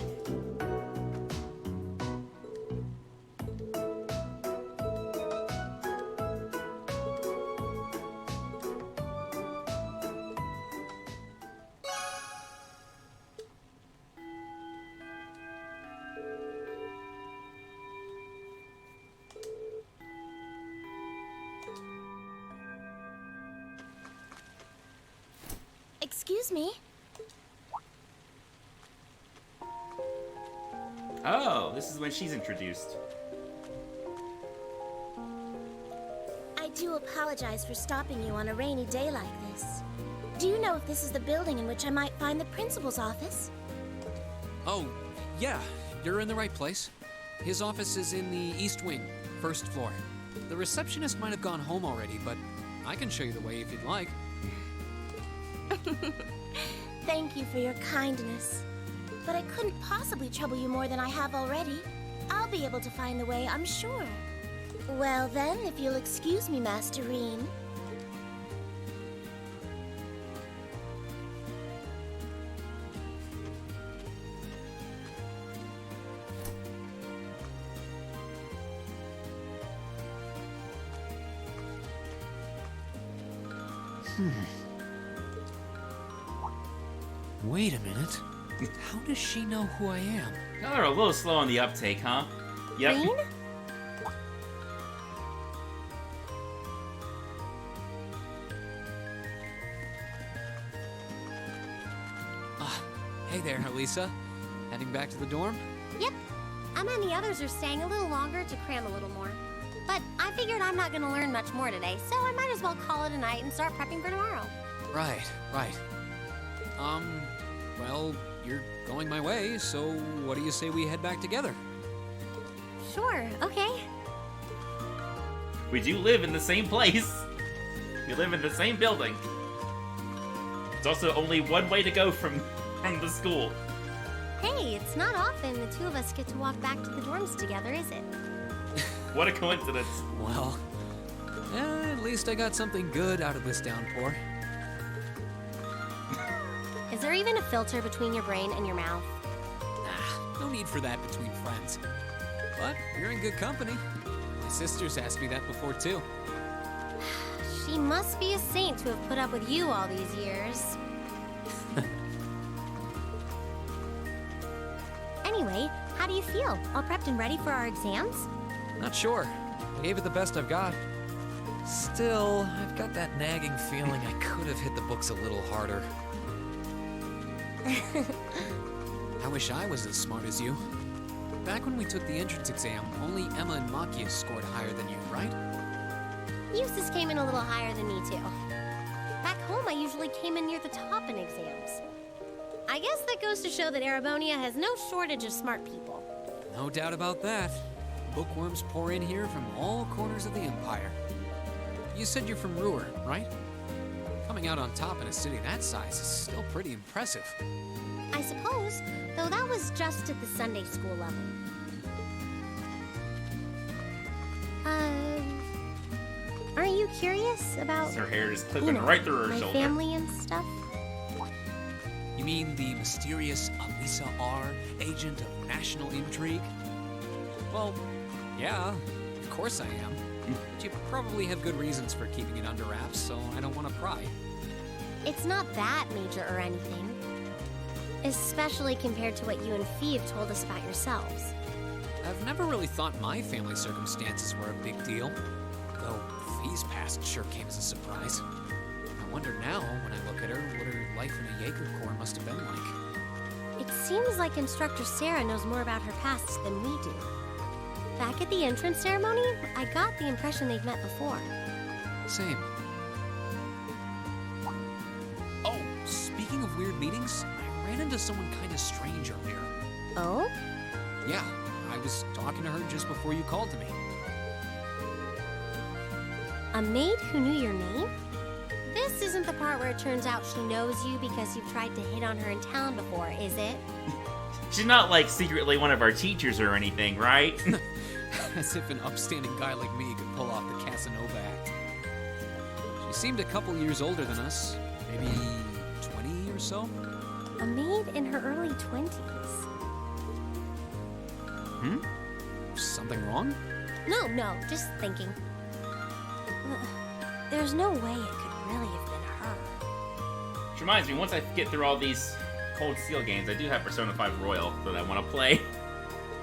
Excuse me. Oh, this is when she's introduced. I do apologize for stopping you on a rainy day like this. Do you know if this is the building in which I might find the principal's office? Oh, yeah, you're in the right place. His office is in the East Wing, first floor. The receptionist might have gone home already, but I can show you the way if you'd like. Thank you for your kindness. But I couldn't possibly trouble you more than I have already. I'll be able to find the way, I'm sure. Well then, if you'll excuse me, Master Rean. Wait a minute. How does she know who I am? Y'all are a little slow on the uptake, huh? Yep. Rean? Hey there, Elisa. Heading back to the dorm? Yep. Emma and the others are staying a little longer to cram a little more. But I figured I'm not going to learn much more today, so I might as well call it a night and start prepping for tomorrow. Right. Well, you're going my way, so what do you say we head back together? Sure, okay. We do live in the same place. We live in the same building. It's also only one way to go from the school. Hey, it's not often the two of us get to walk back to the dorms together, is it? What a coincidence. Well, at least I got something good out of this downpour. Is there even a filter between your brain and your mouth? No need for that between friends. But you're in good company. My sister's asked me that before, too. She must be a saint to have put up with you all these years. Anyway, how do you feel? All prepped and ready for our exams? Not sure. I gave it the best I've got. Still, I've got that nagging feeling I could have hit the books a little harder. I wish I was as smart as you. Back when we took the entrance exam, only Emma and Makia scored higher than you, right? Eustace came in a little higher than me, too. Back home, I usually came in near the top in exams. I guess that goes to show that Erebonia has no shortage of smart people. No doubt about that. Bookworms pour in here from all corners of the Empire. You said you're from Ruhr, right? Coming out on top in a city that size is still pretty impressive. I suppose, though that was just at the Sunday school level. Aren't you curious about... Her hair is clipping right through her my shoulder. family and stuff? You mean the mysterious Elisa R., agent of national intrigue? Well, yeah, of course I am. But you probably have good reasons for keeping it under wraps, so I don't want to pry. It's not that major or anything. Especially compared to what you and Fee have told us about yourselves. I've never really thought my family circumstances were a big deal. Though Fee's past sure came as a surprise. I wonder now, when I look at her, what her life in a Jaeger Corps must have been like. It seems like Instructor Sarah knows more about her past than we do. Back at the entrance ceremony, I got the impression they'd met before. Same. Oh, speaking of weird meetings, I ran into someone kind of strange earlier. Oh? Yeah, I was talking to her just before you called to me. A maid who knew your name? This isn't the part where it turns out she knows you because you've tried to hit on her in town before, is it? She's not like secretly one of our teachers or anything, right? As if an upstanding guy like me could pull off the Casanova act. She seemed a couple years older than us, maybe 20 or so. A maid in her early 20s. Something wrong? No, just thinking. There's no way it could really have been her. Which reminds me, once I get through all these Cold Steel games, I do have Persona 5 Royal that I want to play.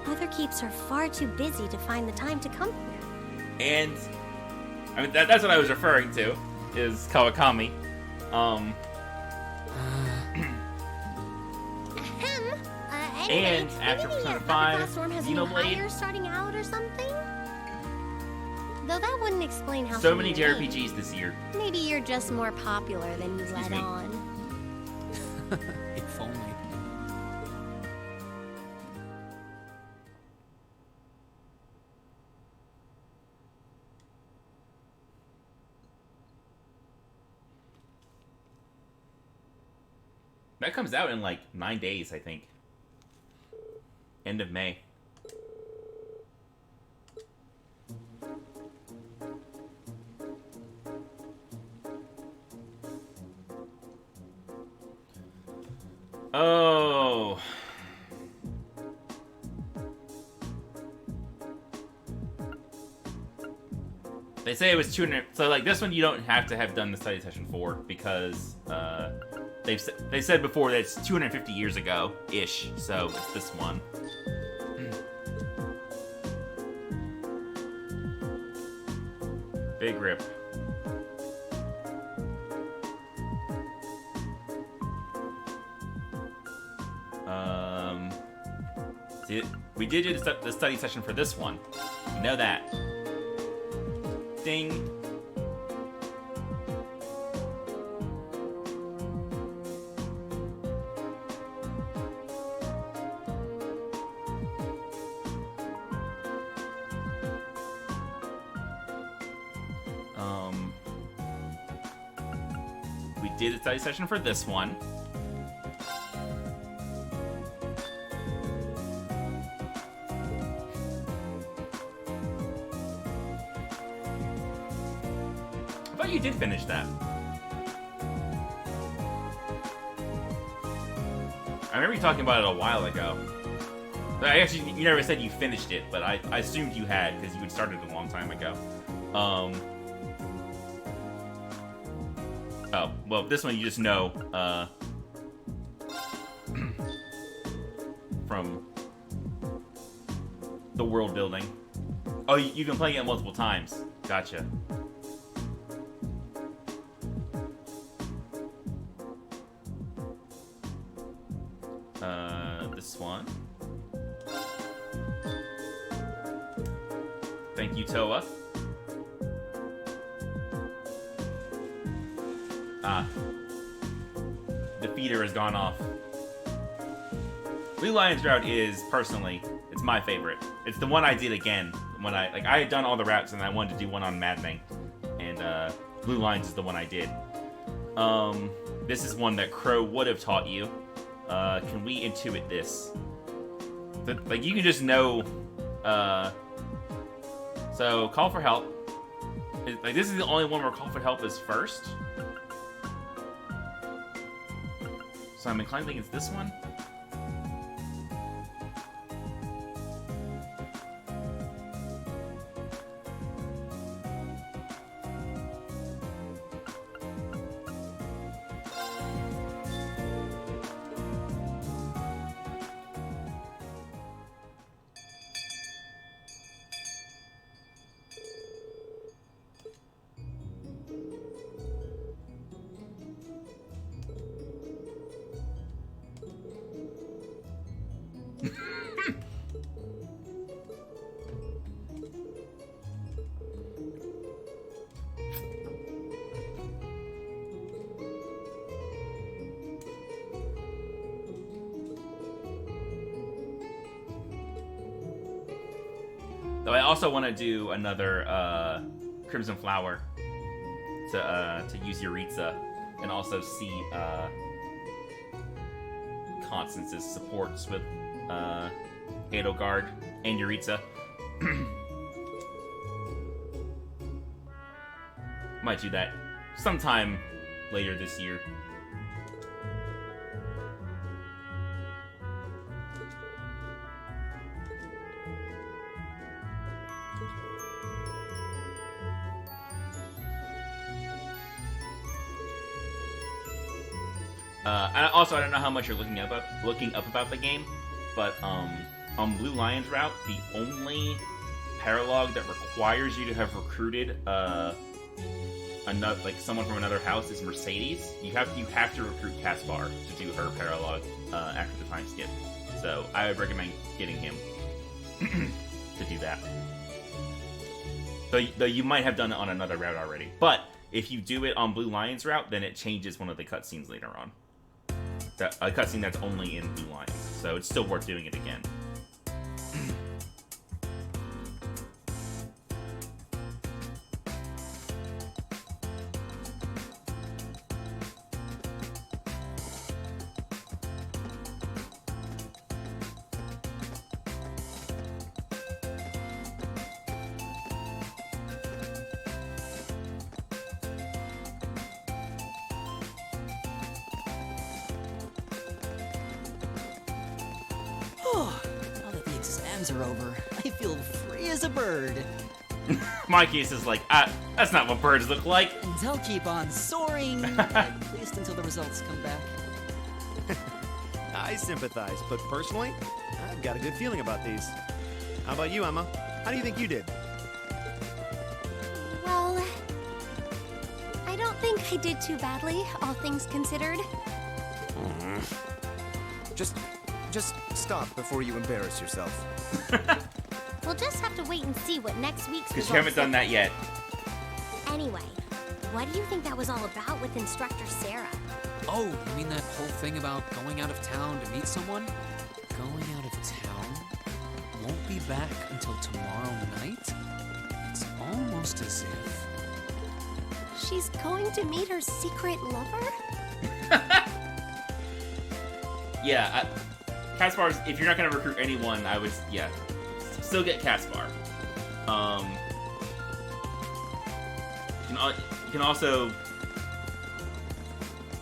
Mother keeps her far too busy to find the time to come here. And I mean that's what I was referring to, is Kawakami. Anyway, And after maybe Persona Upper 5, Class Storm has a new Xenoblade. hire starting out or something? Though that wouldn't explain how So many familiar- JRPGs this year. Maybe you're just more popular than you Excuse let me. on. If only. That comes out in like 9 days, I think. End of May. Oh. They say it was 200. So like this one, you don't have to have done the study session for because they said before that it's 250 years ago ish. So it's this one. Big rip. See, we did do the study session for this one. We know that. Ding. We did a study session for this one. I thought you did finish that. I remember you talking about it a while ago. Actually, you never said you finished it, but I assumed you had because you had started a long time ago. Oh, well, this one you just know from the world building. Oh, you've been playing it multiple times. Gotcha. This one. Thank you, Toa. The feeder has gone off. Blue Lion's route is, personally, it's my favorite. It's the one I did again when I had done all the routes and I wanted to do one on Maddening, and Blue Lines is the one I did. This is one that Crow would have taught you. Can we intuit this? Like you can just know. So call for help. Like this is the only one where call for help is first. So I'm inclined to think it's this one. Though I also want to do another Crimson Flower to use Yuritsa and also see Constance's supports with Edelgard and Yuritsa. Might do that sometime later this year. I don't know how much you're looking up about the game, but on Blue Lion's route, the only paralog that requires you to have recruited someone from another house is Mercedes. You have to recruit Caspar to do her paralog after the time skip. So I would recommend getting him to do that. Though you might have done it on another route already. But if you do it on Blue Lion's route, then it changes one of the cutscenes later on. A cutscene that's only in Blue Lions. So it's still worth doing it again. Now that the exams are over, I feel free as a bird. My case is like, that's not what birds look like. And I'll keep on soaring, at least until the results come back. I sympathize, but personally, I've got a good feeling about these. How about you, Emma? How do you think you did? Well, I don't think I did too badly, all things considered. Just stop before you embarrass yourself. We'll just have to wait and see what next week's Because you haven't done that yet. Anyway, what do you think that was all about with Instructor Sarah? Oh, you mean that whole thing about going out of town to meet someone? Going out of town? Won't be back until tomorrow night? It's almost as if... She's going to meet her secret lover? Yeah, Caspar's, if you're not going to recruit anyone, I would, still get Caspar. You can also,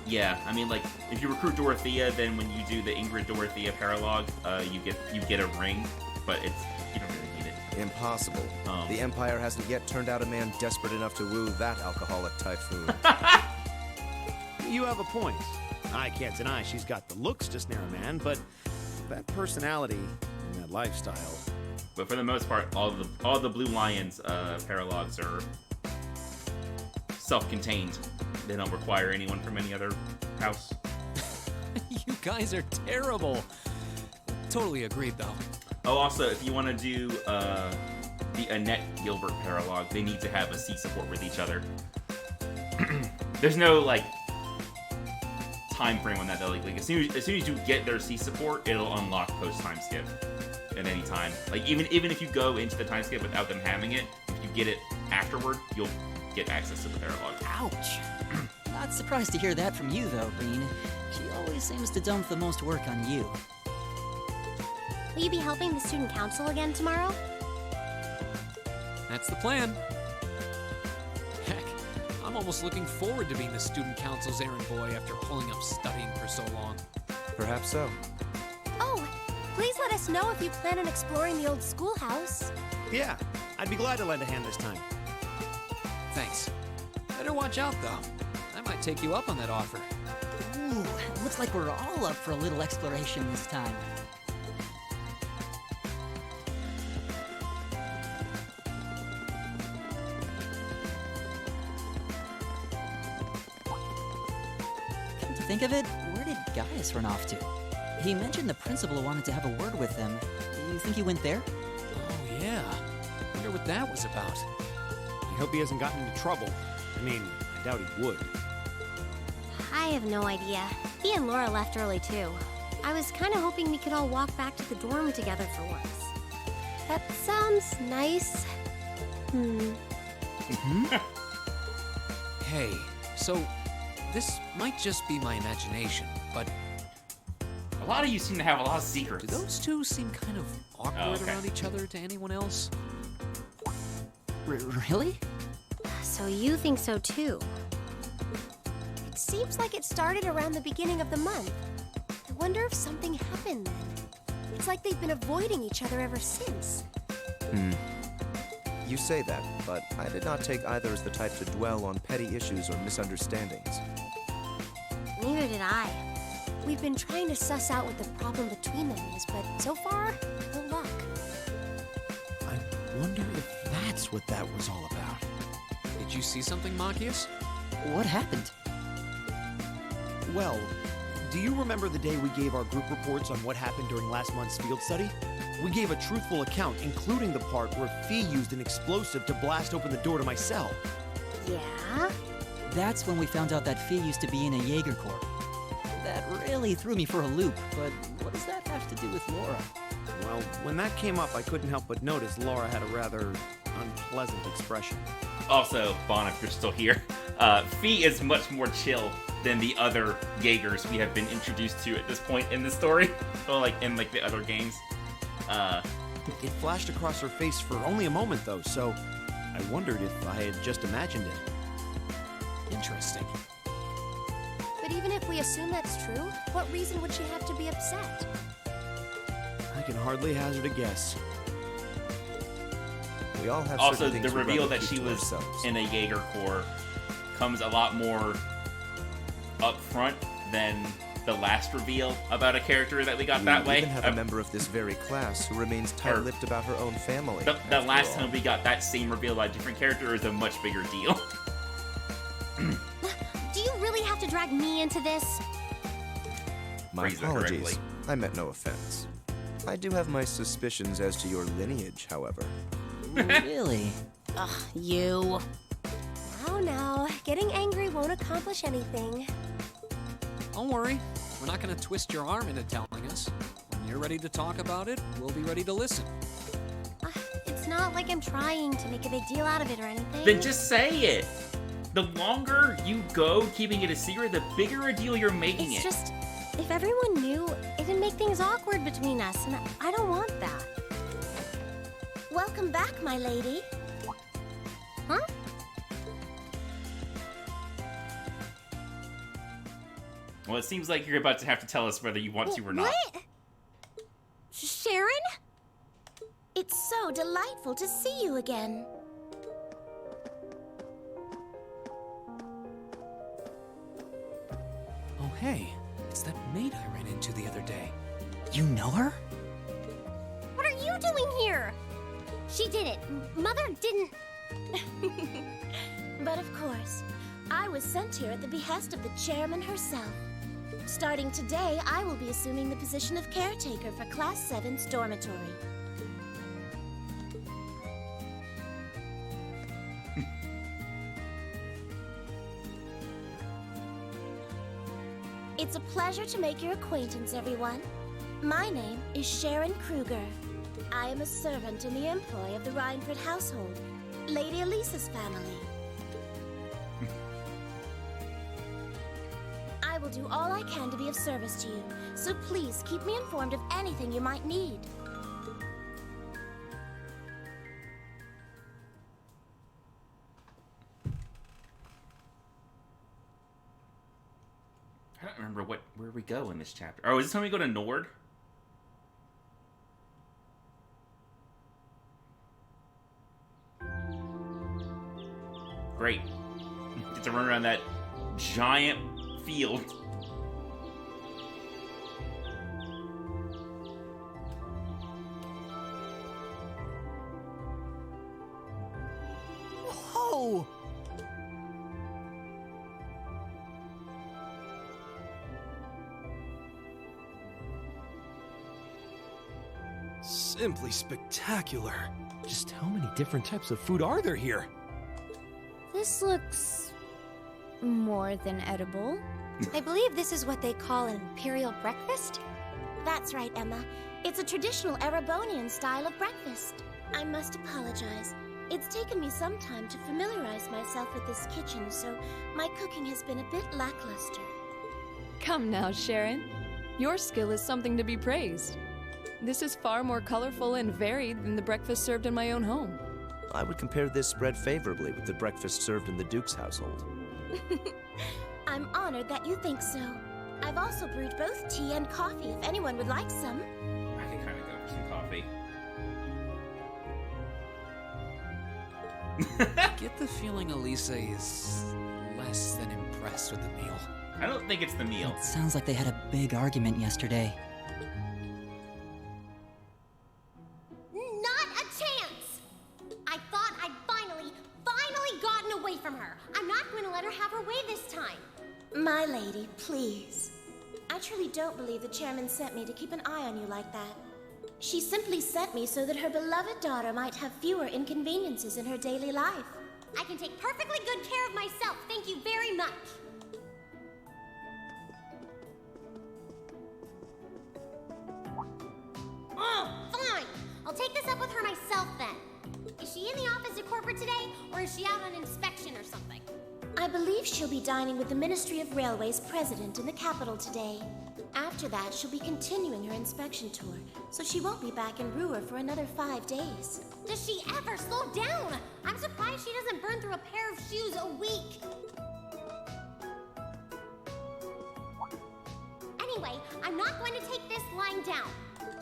I mean, like, if you recruit Dorothea, then when you do the Ingrid Dorothea paralog, you get a ring, but you don't really need it. Impossible. The Empire hasn't yet turned out a man desperate enough to woo that alcoholic typhoon. You have a point. I can't deny she's got the looks to snare a man, but that personality and that lifestyle. But for the most part, all the Blue Lions paralogs are self-contained. They don't require anyone from any other house. You guys are terrible. Totally agreed, though. Oh, also, if you want to do the Annette Gilbert paralog, they need to have a C support with each other. There's no, like, time frame on that, though. Like as soon as you get their C support, it'll unlock post time skip at any time. Like even if you go into the time skip without them having it, if you get it afterward, you'll get access to the paralog. Ouch. Not surprised to hear that from you, though, Breen. She always seems to dump the most work on you. Will you be helping the student council again tomorrow? That's the plan. Heck, I'm almost looking forward to being the student council's errand boy after pulling up studying for so long. Perhaps so. Oh, please let us know if you plan on exploring the old schoolhouse. Yeah, I'd be glad to lend a hand this time. Thanks. Better watch out, though. I might take you up on that offer. Ooh, looks like we're all up for a little exploration this time. Come to think of it, where did Gaius run off to? He mentioned the principal wanted to have a word with him. Do you think he went there? Oh, yeah. Wonder what that was about. I hope he hasn't gotten into trouble. I mean, I doubt he would. I have no idea. He and Laura left early, too. I was kind of hoping we could all walk back to the dorm together for once. That sounds nice. Hey, so this might just be my imagination, but a lot of you seem to have a lot of secrets. Do those two seem kind of awkward around each other to anyone else? Really? So you think so, too? It seems like it started around the beginning of the month. I wonder if something happened then. It's like they've been avoiding each other ever since. You say that, but I did not take either as the type to dwell on petty issues or misunderstandings. Neither did I. We've been trying to suss out what the problem between them is, but so far, no luck. I wonder if that's what that was all about. Did you see something, Machias? What happened? Well, do you remember the day we gave our group reports on what happened during last month's field study? We gave a truthful account, including the part where Fee used an explosive to blast open the door to my cell. Yeah? That's when we found out that Fee used to be in a Jaeger Corps. That really threw me for a loop, but what does that have to do with Laura? Well, when that came up, I couldn't help but notice Laura had a rather unpleasant expression. Also, Bon, if you're still here, Fee is much more chill than the other Jaegers we have been introduced to at this point in the story, or like in like the other games. It flashed across her face for only a moment, though, so I wondered if I had just imagined it. Interesting. But even if we assume that's true, what reason would she have to be upset? I can hardly hazard a guess. We all have Also, certain the things we'd reveal rather that keep she to was ourselves. in a Jaeger Corps comes a lot more up front than the last reveal about a character that we got that way. We even have a member of this very class who remains tight-lipped about her own family. The last time we got that same reveal by a different character is a much bigger deal. Do you really have to drag me into this? My Phrase it apologies. correctly. I meant no offense. I do have my suspicions as to your lineage, however. Really? Ugh, you. Now, getting angry won't accomplish anything. Don't worry. We're not going to twist your arm into telling us. When you're ready to talk about it, we'll be ready to listen. It's not like I'm trying to make a big deal out of it or anything. Then just say it. The longer you go keeping it a secret, the bigger a deal you're making It's it. just, if everyone knew, it'd make things awkward between us, and I don't want that. Welcome back, my lady. Huh? Well, it seems like you're about to have to tell us whether you want to or not. What? Sharon? It's so delightful to see you again. Oh, hey. It's that maid I ran into the other day. You know her? What are you doing here? She did it. Mother didn't... But of course, I was sent here at the behest of the chairman herself. Starting today, I will be assuming the position of caretaker for Class 7's dormitory. It's a pleasure to make your acquaintance, everyone. My name is Sharon Kruger. I am a servant in the employ of the Rhineford household, Lady Elisa's family. I will do all I can to be of service to you, so please keep me informed of anything you might need. I don't remember where we go in this chapter. Oh, is this when we go to Nord? Great. Get to run around that giant field. Whoa! Simply spectacular. Just how many different types of food are there here? This looks more than edible. I believe this is what they call an imperial breakfast? That's right, Emma. It's a traditional Erebonian style of breakfast. I must apologize. It's taken me some time to familiarize myself with this kitchen, so my cooking has been a bit lackluster. Come now, Sharon. Your skill is something to be praised. This is far more colorful and varied than the breakfast served in my own home. I would compare this spread favorably with the breakfast served in the Duke's household. I'm honored that you think so. I've also brewed both tea and coffee if anyone would like some. I can kind of go for some coffee. Get the feeling Elisa is less than impressed with the meal. I don't think it's the meal. It sounds like they had a big argument yesterday. Not a chance! I thought I'd finally gotten away from her. I'm not going to let her have her way this time. My lady, please. I truly don't believe the chairman sent me to keep an eye on you like that. She simply sent me so that her beloved daughter might have fewer inconveniences in her daily life. I can take perfectly good care of myself, thank you very much. Oh, fine. I'll take this up with her myself then. Is she in the office at corporate today, or is she out on inspection or something? I believe she'll be dining with the Ministry of Railways president in the capital today. After that, she'll be continuing her inspection tour, so she won't be back in Ruhr for another 5 days. Does she ever slow down? I'm surprised she doesn't burn through a pair of shoes a week. Anyway, I'm not going to take this lying down.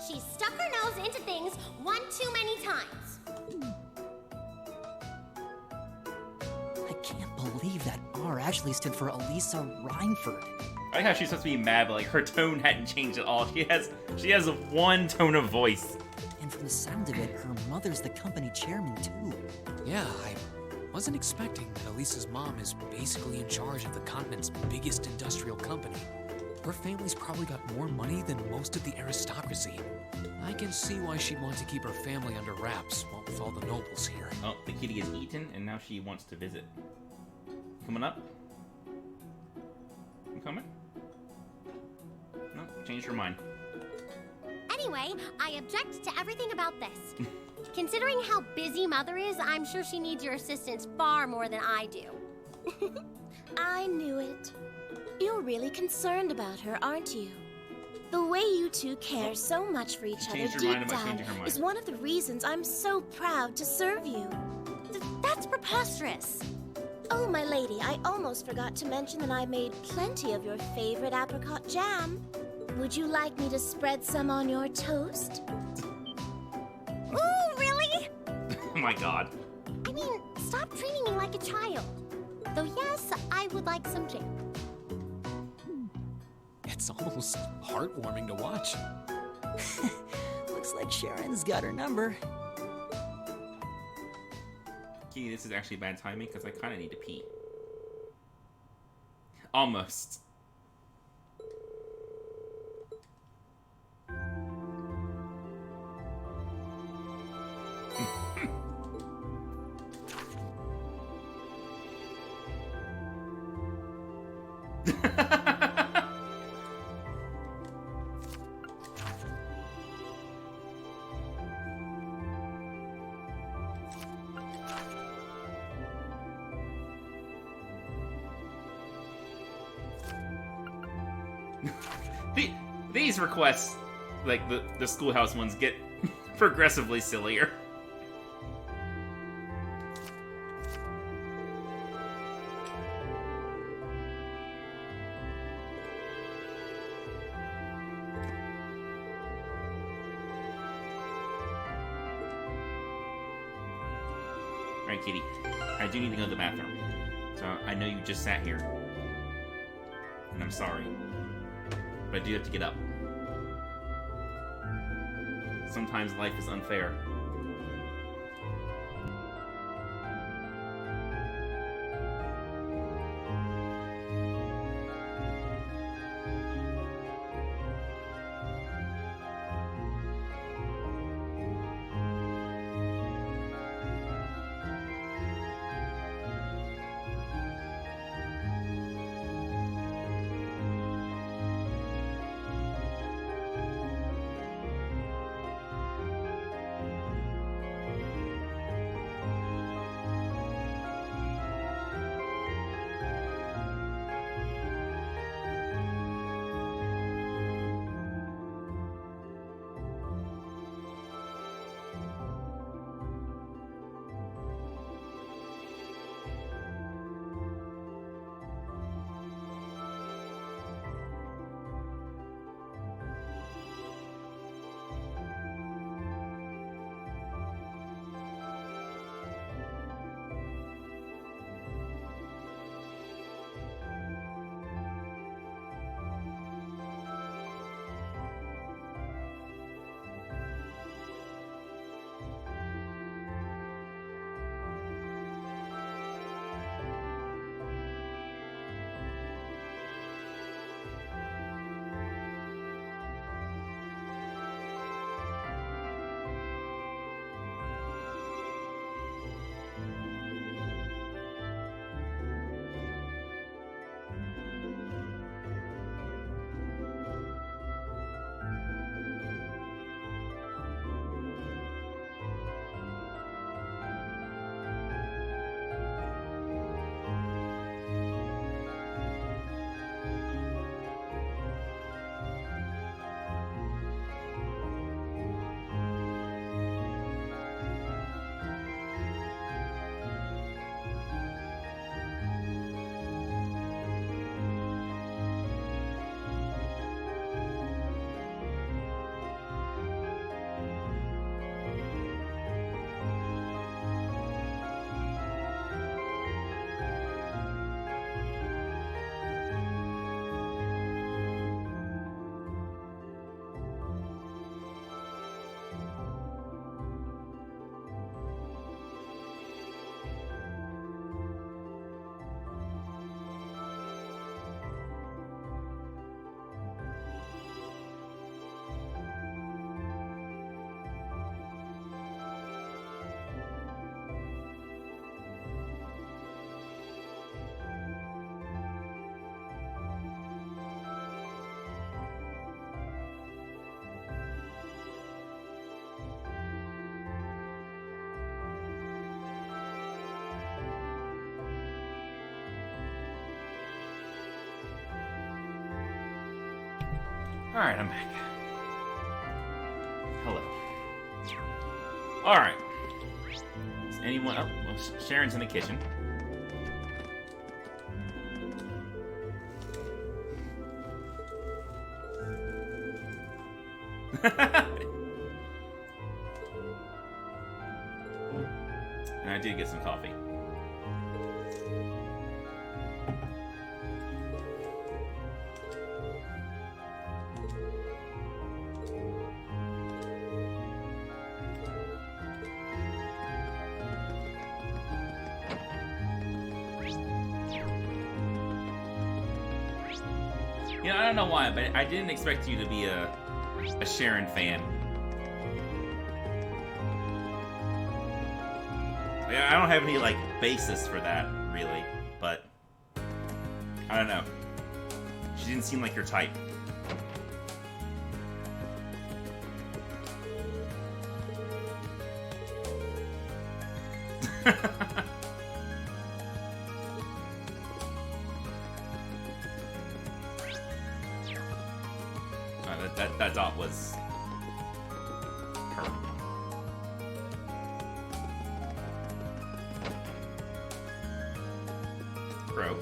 She's stuck her nose into things one too many times. I can't believe that R actually stood for Elisa Reinford. I like how she's supposed to be mad, but like her tone hadn't changed at all. She has a one tone of voice. And from the sound of it, her mother's the company chairman too. Yeah, I wasn't expecting that Elisa's mom is basically in charge of the continent's biggest industrial company. Her family's probably got more money than most of the aristocracy. I can see why she'd want to keep her family under wraps, what with all the nobles here. Oh, the kitty is eaten, and now she wants to visit. Coming up? You coming? No, changed her mind. Anyway, I object to everything about this. Considering how busy Mother is, I'm sure she needs your assistance far more than I do. I knew it. You're really concerned about her, aren't you? The way you two care so much for each other deep down is one of the reasons I'm so proud to serve you. That's preposterous. Oh, my lady, I almost forgot to mention that I made plenty of your favorite apricot jam. Would you like me to spread some on your toast? Ooh, really? Oh my god. I mean, stop treating me like a child. Though yes, I would like some jam. It's almost heartwarming to watch. Looks like Sharon's got her number. Kitty, this is actually bad timing because I kind of need to pee. Almost. These requests, like the schoolhouse ones, get progressively sillier. Alright, Kitty. I do need to go to the bathroom. So I know you just sat here. And I'm sorry. But I do have to get up. Sometimes life is unfair. Alright, I'm back. Hello. Alright. Is anyone... Oh, well, Sharon's in the kitchen. And I did get some coffee. You know, I don't know why, but I didn't expect you to be a Sharon fan. I don't have any, like, basis for that, really, but I don't know. She didn't seem like your type. That dot was her. Bro.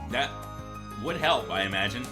That would help, I imagine.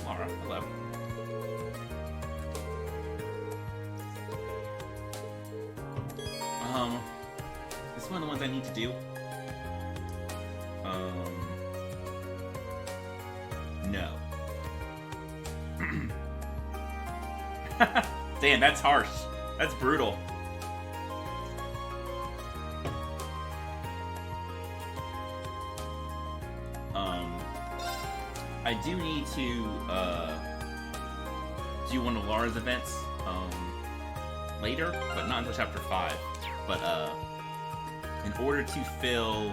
Laura, hello. This is one of the ones I need to do. No. Damn, that's harsh. That's brutal. I do need to do one of Laura's events later, but not until chapter 5. But in order to fill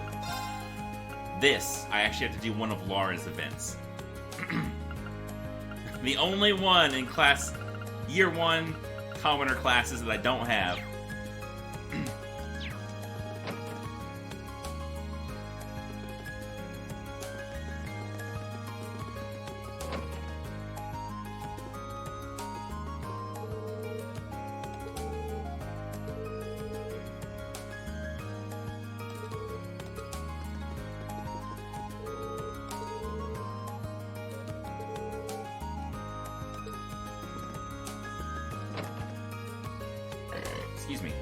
this, I actually have to do one of Laura's events. The only one in class year 1 commoner classes that I don't have. Excuse me.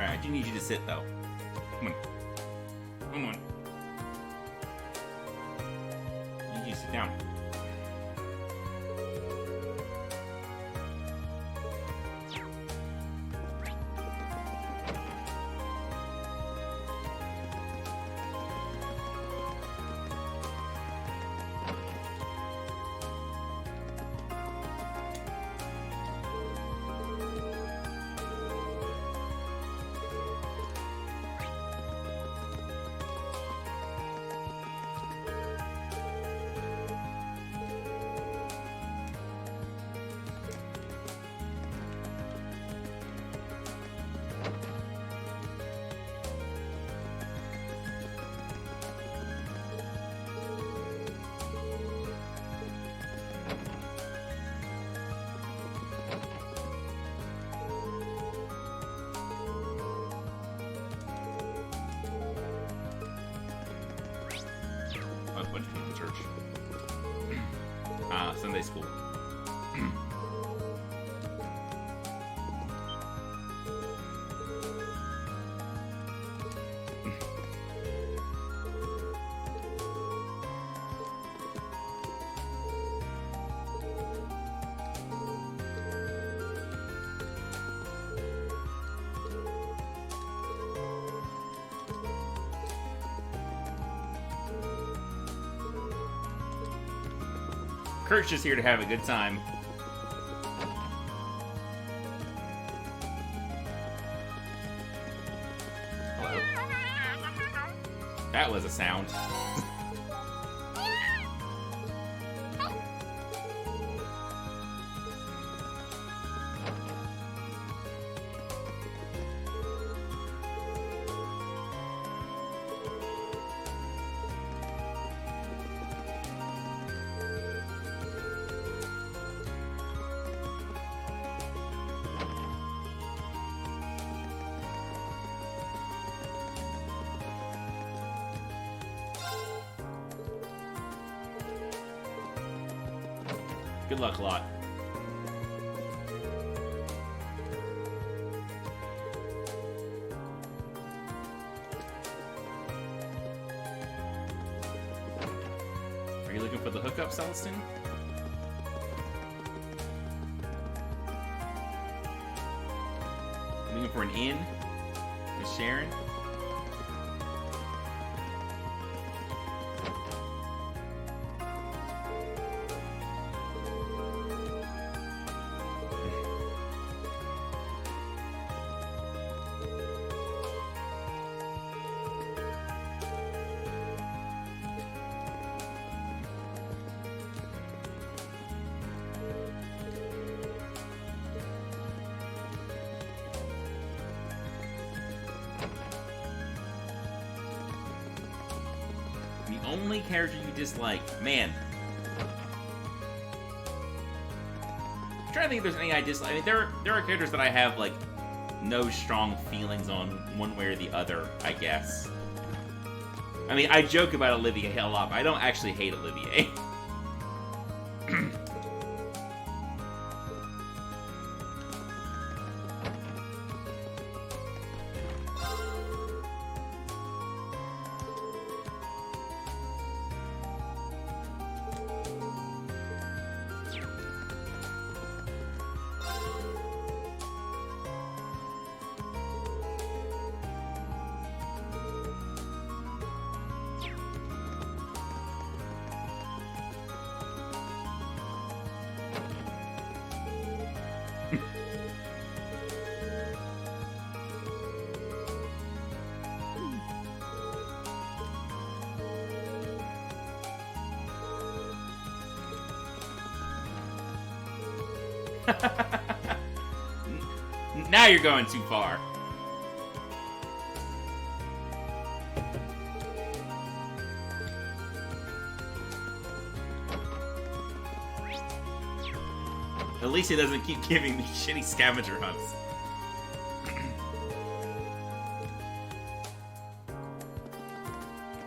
Alright, I do need you to sit, though. Come on. Come on. I need you to sit down. A bunch of people in church. Sunday school. Kurt's just here to have a good time. Hello? That was a sound. Good luck, Lot. Are you looking for the hookup, Celestine? Looking for an inn, Miss Sharon? The only character you dislike, man. I'm trying to think if there's any I dislike. I mean, there are characters that I have like no strong feelings on one way or the other, I guess. I mean, I joke about Olivier a lot, but I don't actually hate Olivier. Now you're going too far. At least he doesn't keep giving me shitty scavenger hunts.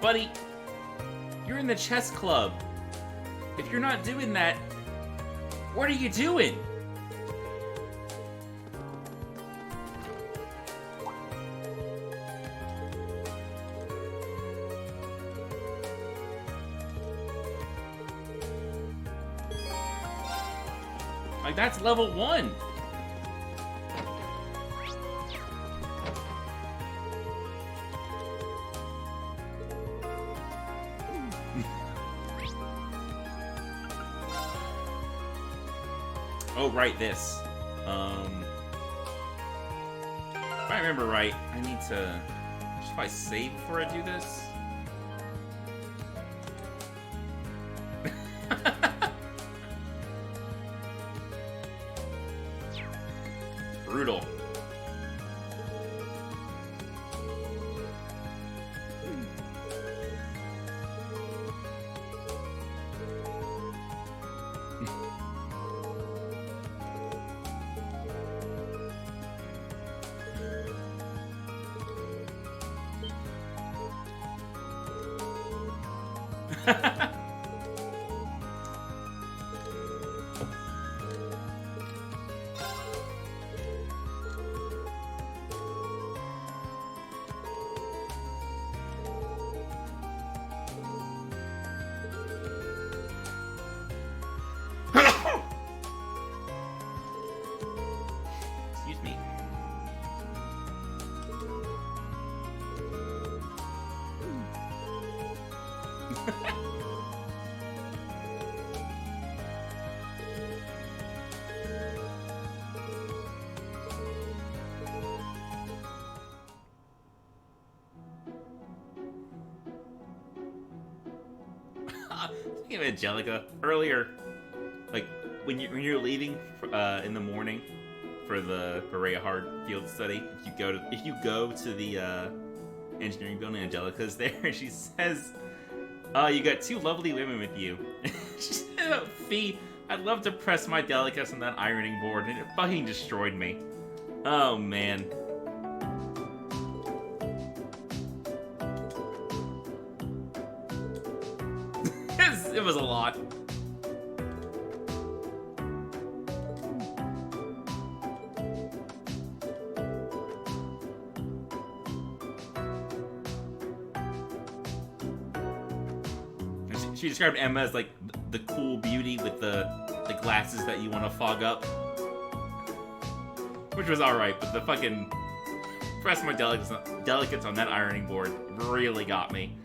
Buddy, you're in the chess club. If you're not doing that, what are you doing? Like, that's level 1. Oh, right, this. If I remember right, I need to... Should I save before I do this? Brutal. Excuse me. Speaking of Angelica, earlier, like when you're leaving in the morning for the Berea Hard field study, if you go to the engineering building, Angelica's there, and she says, "You got 2 lovely women with you." She said, "Fee, I'd love to press my delicates on that ironing board," and it fucking destroyed me. Oh man. It was a lot. She described Emma as like the cool beauty with the glasses that you want to fog up, which was alright, but the fucking press my delicates on that ironing board really got me.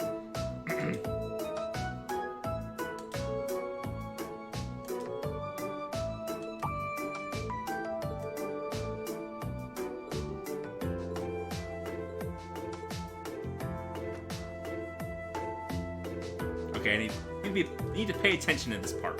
Okay, I need to pay attention to this part.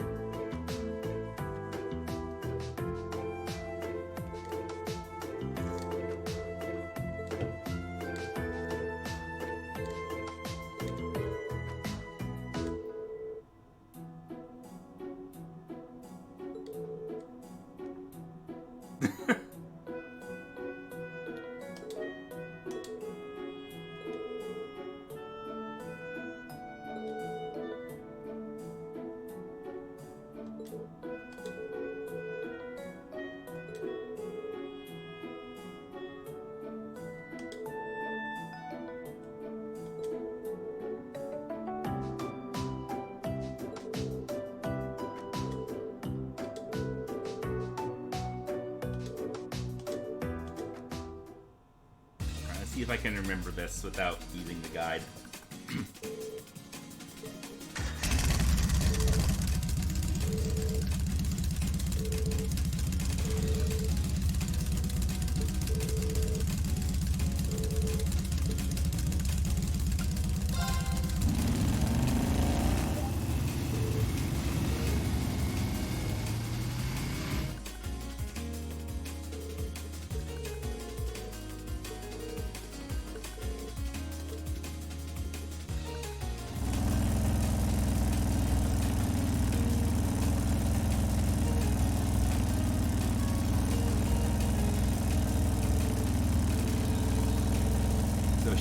See if I can remember this without using the guide.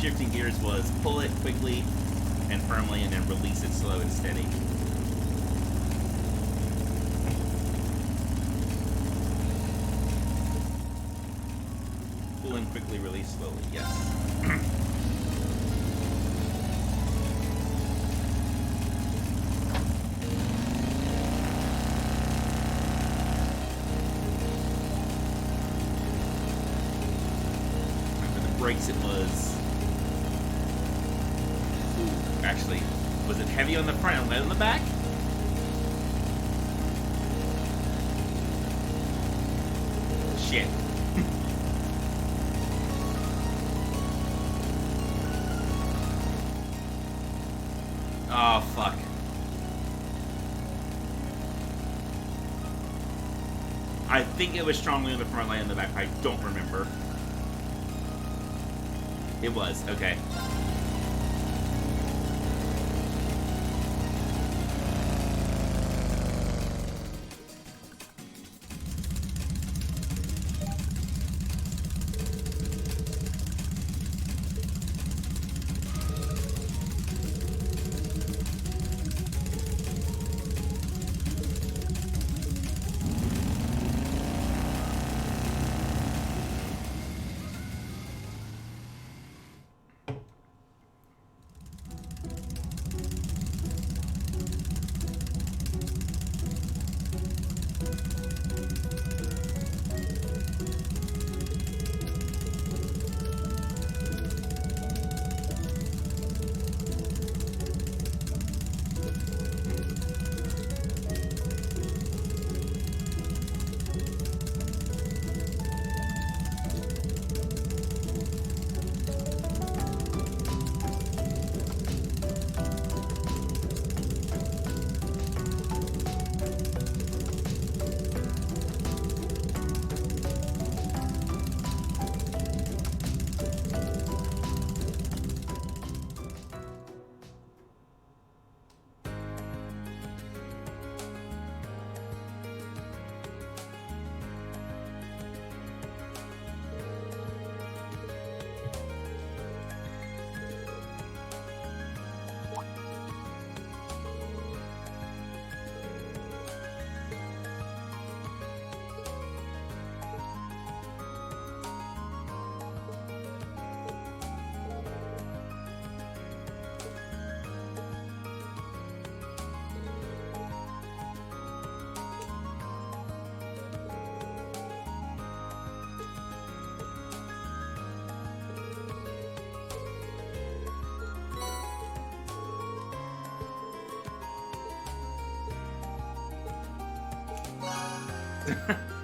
Shifting gears was pull it quickly and firmly and then release it slow and steady. Pull in quickly, release slowly, yes. brakes it was... Ooh, actually, was it heavy on the front and light on the back? Shit. Oh, fuck. I think it was strongly on the front, light on the back. I don't remember. It was, okay.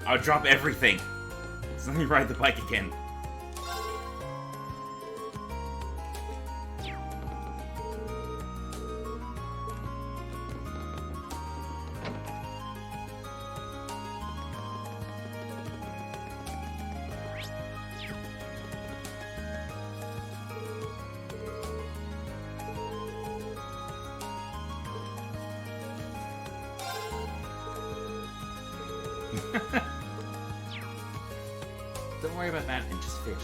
I'll drop everything. So let me ride the bike again. Don't worry about that and just fish.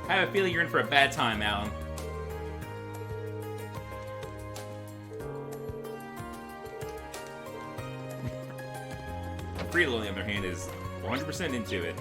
I have a feeling you're in for a bad time, Alan. Friedel, on the other hand, is 100% into it.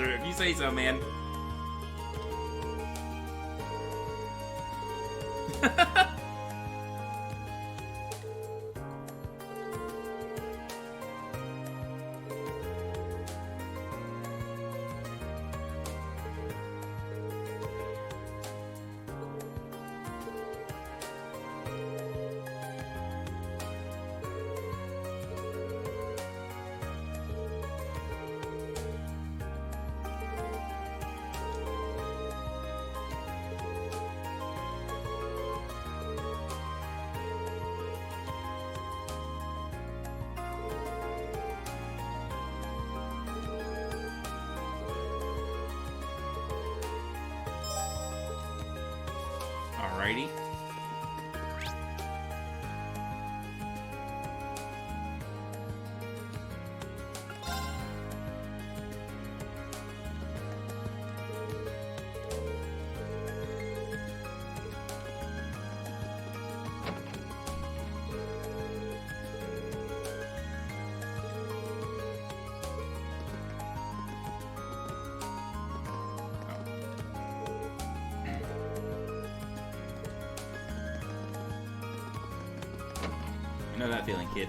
Sure, if you say so, man. Alrighty. I know that feeling, kid.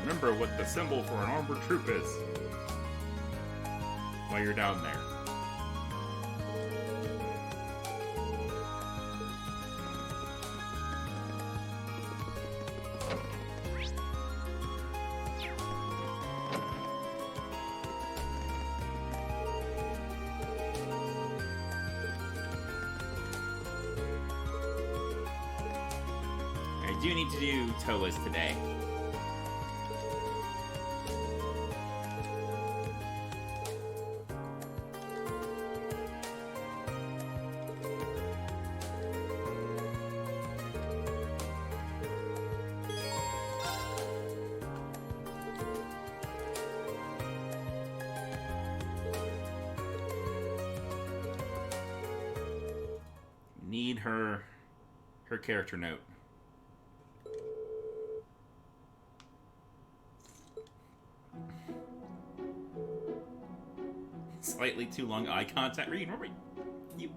Remember what the symbol for an armored troop is while you're down there. I do need to do Toa's today. Need her character note. Slightly too long eye contact. Reed, remember you.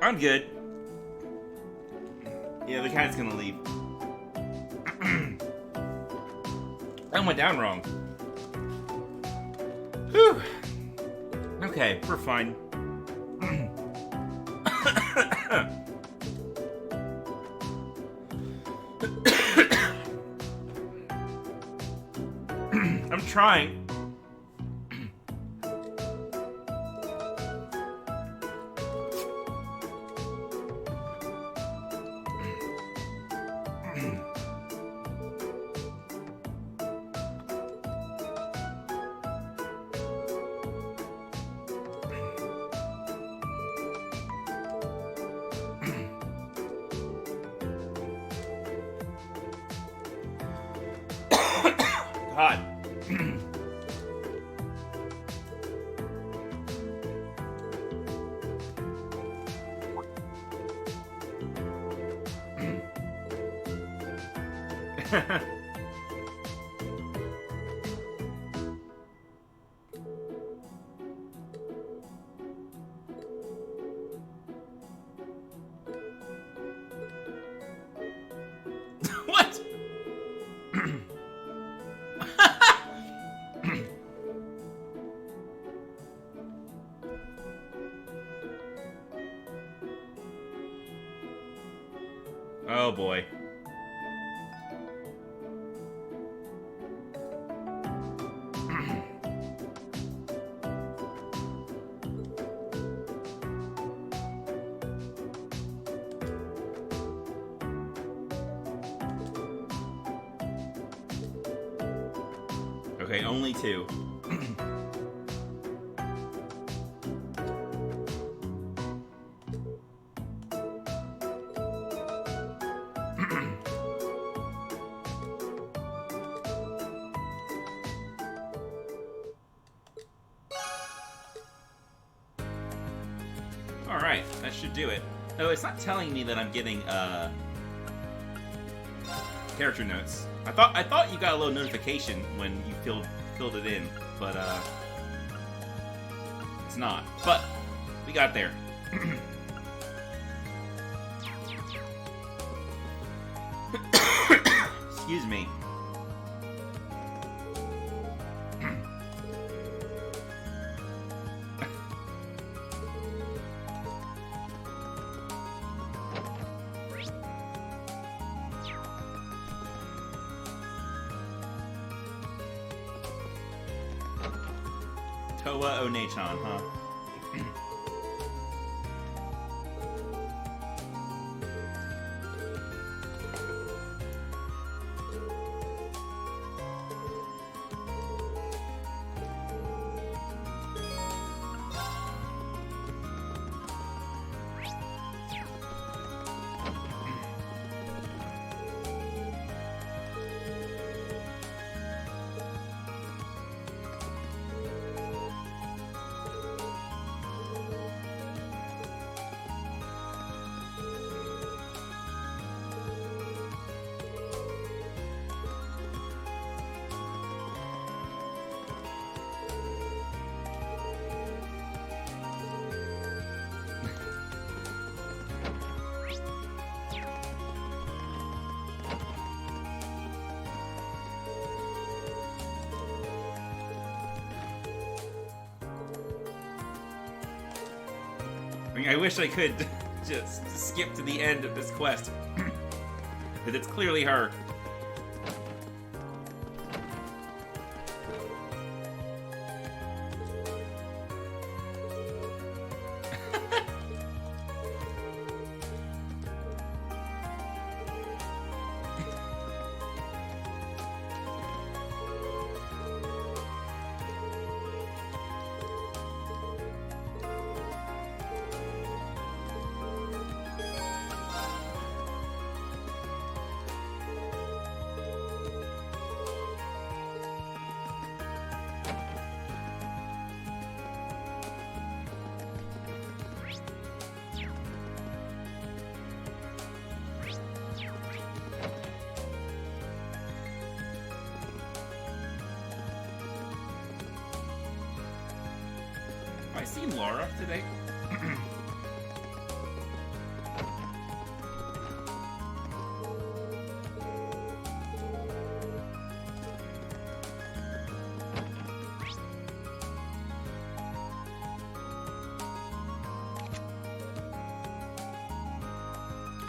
I'm good. Yeah, the cat's gonna leave. I went down wrong. Whew. Okay, we're fine. I'm trying. God. What? Oh boy. Okay, only two. Alright, that should do it. Oh, it's not telling me that I'm getting character notes. I thought you got a little notification when you filled it in, but it's not. But we got there. Excuse me. Toa Onechan, huh? I wish I could just skip to the end of this quest. But it's clearly her. Have I seen Laura today?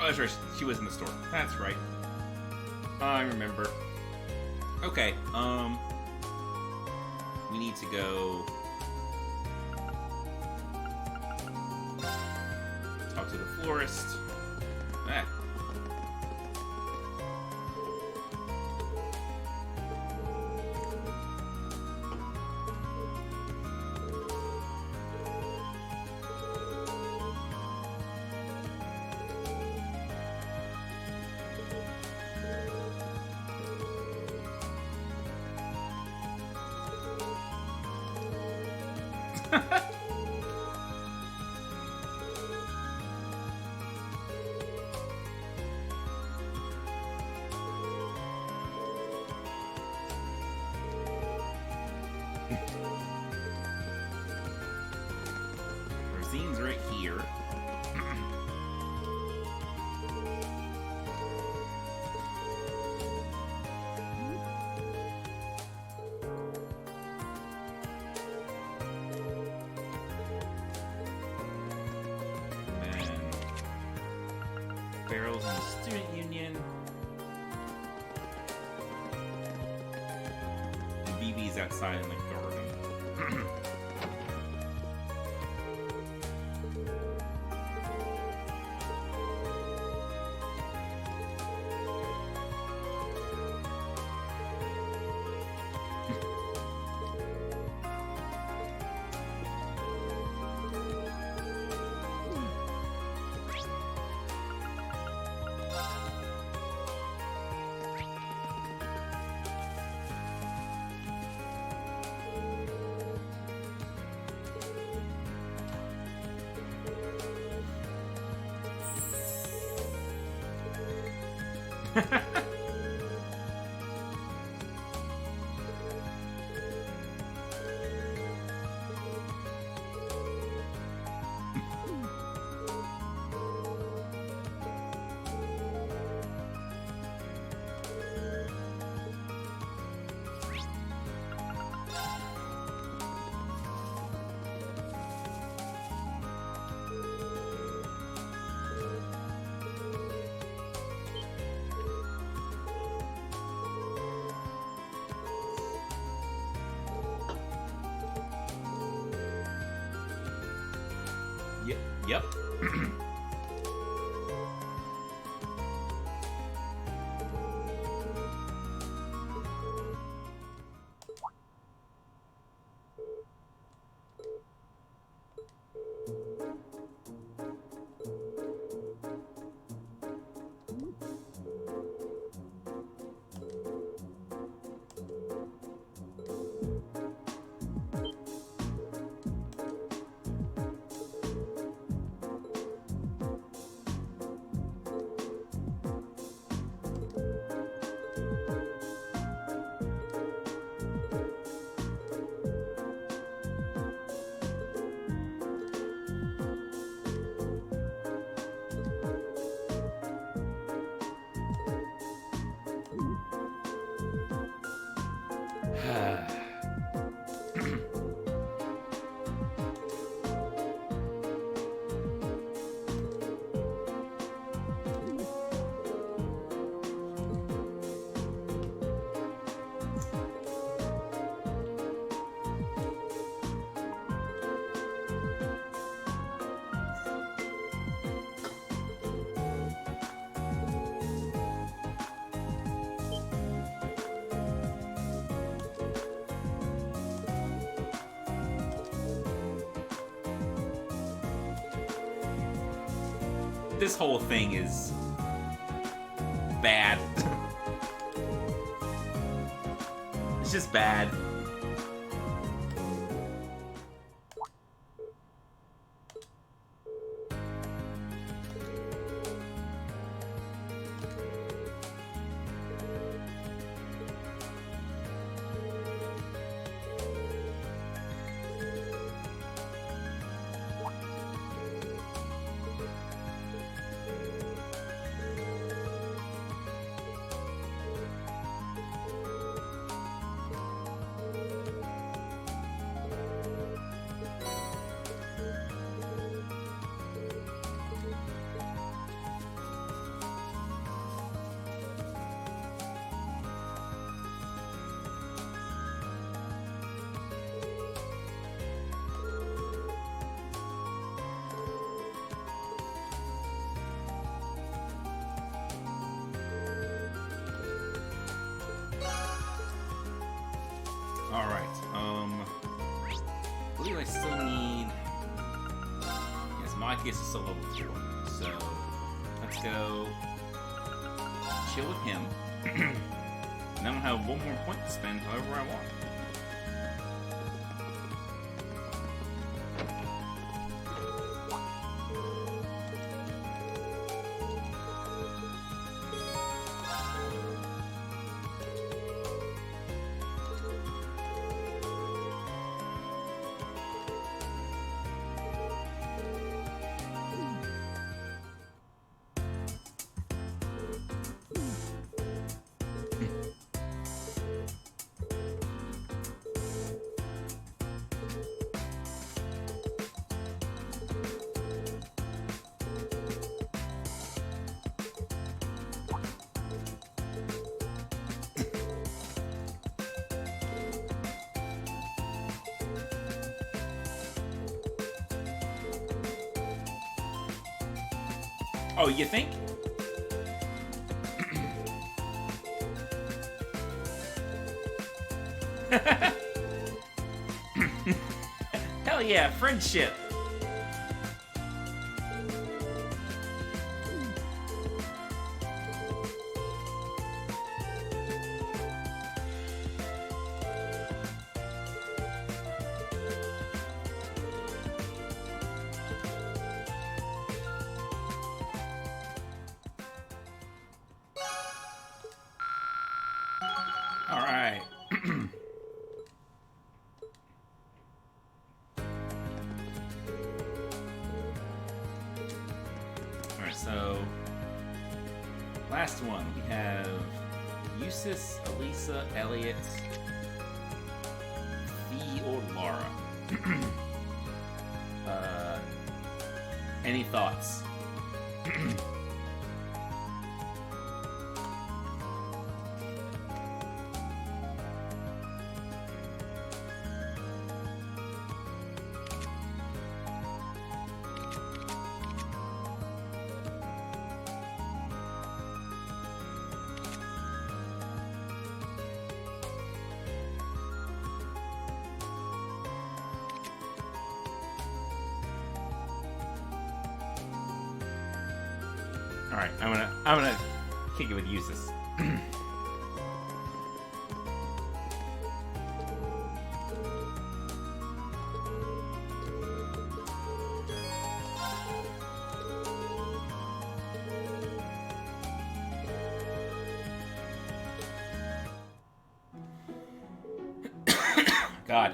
Oh, that's right. She was in the store. That's right. I remember. Okay, we need to go talk to the florist. Ah. Rosene's right here. barrels in the student union. And BB's outside in the garden. Yep. This whole thing is bad. It's just bad. Alright, I believe I still need... Yes, my case is still level 4, so let's go chill with him. And then I'll have one more point to spend however I want. Oh, you think? Hell yeah, friendship. All right. All right, so last one we have Eustace, Elisa, Elliot, Fee, or Laura. Any thoughts? All right, I'm gonna kick it with Eustace. God.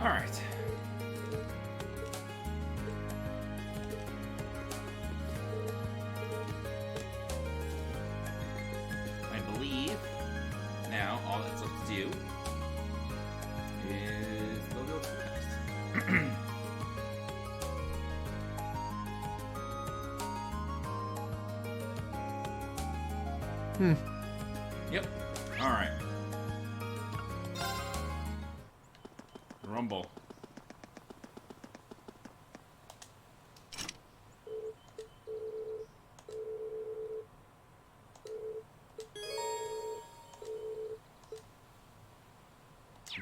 All right. I believe now all that's left to do is go to next. Yep. All right. Rumble.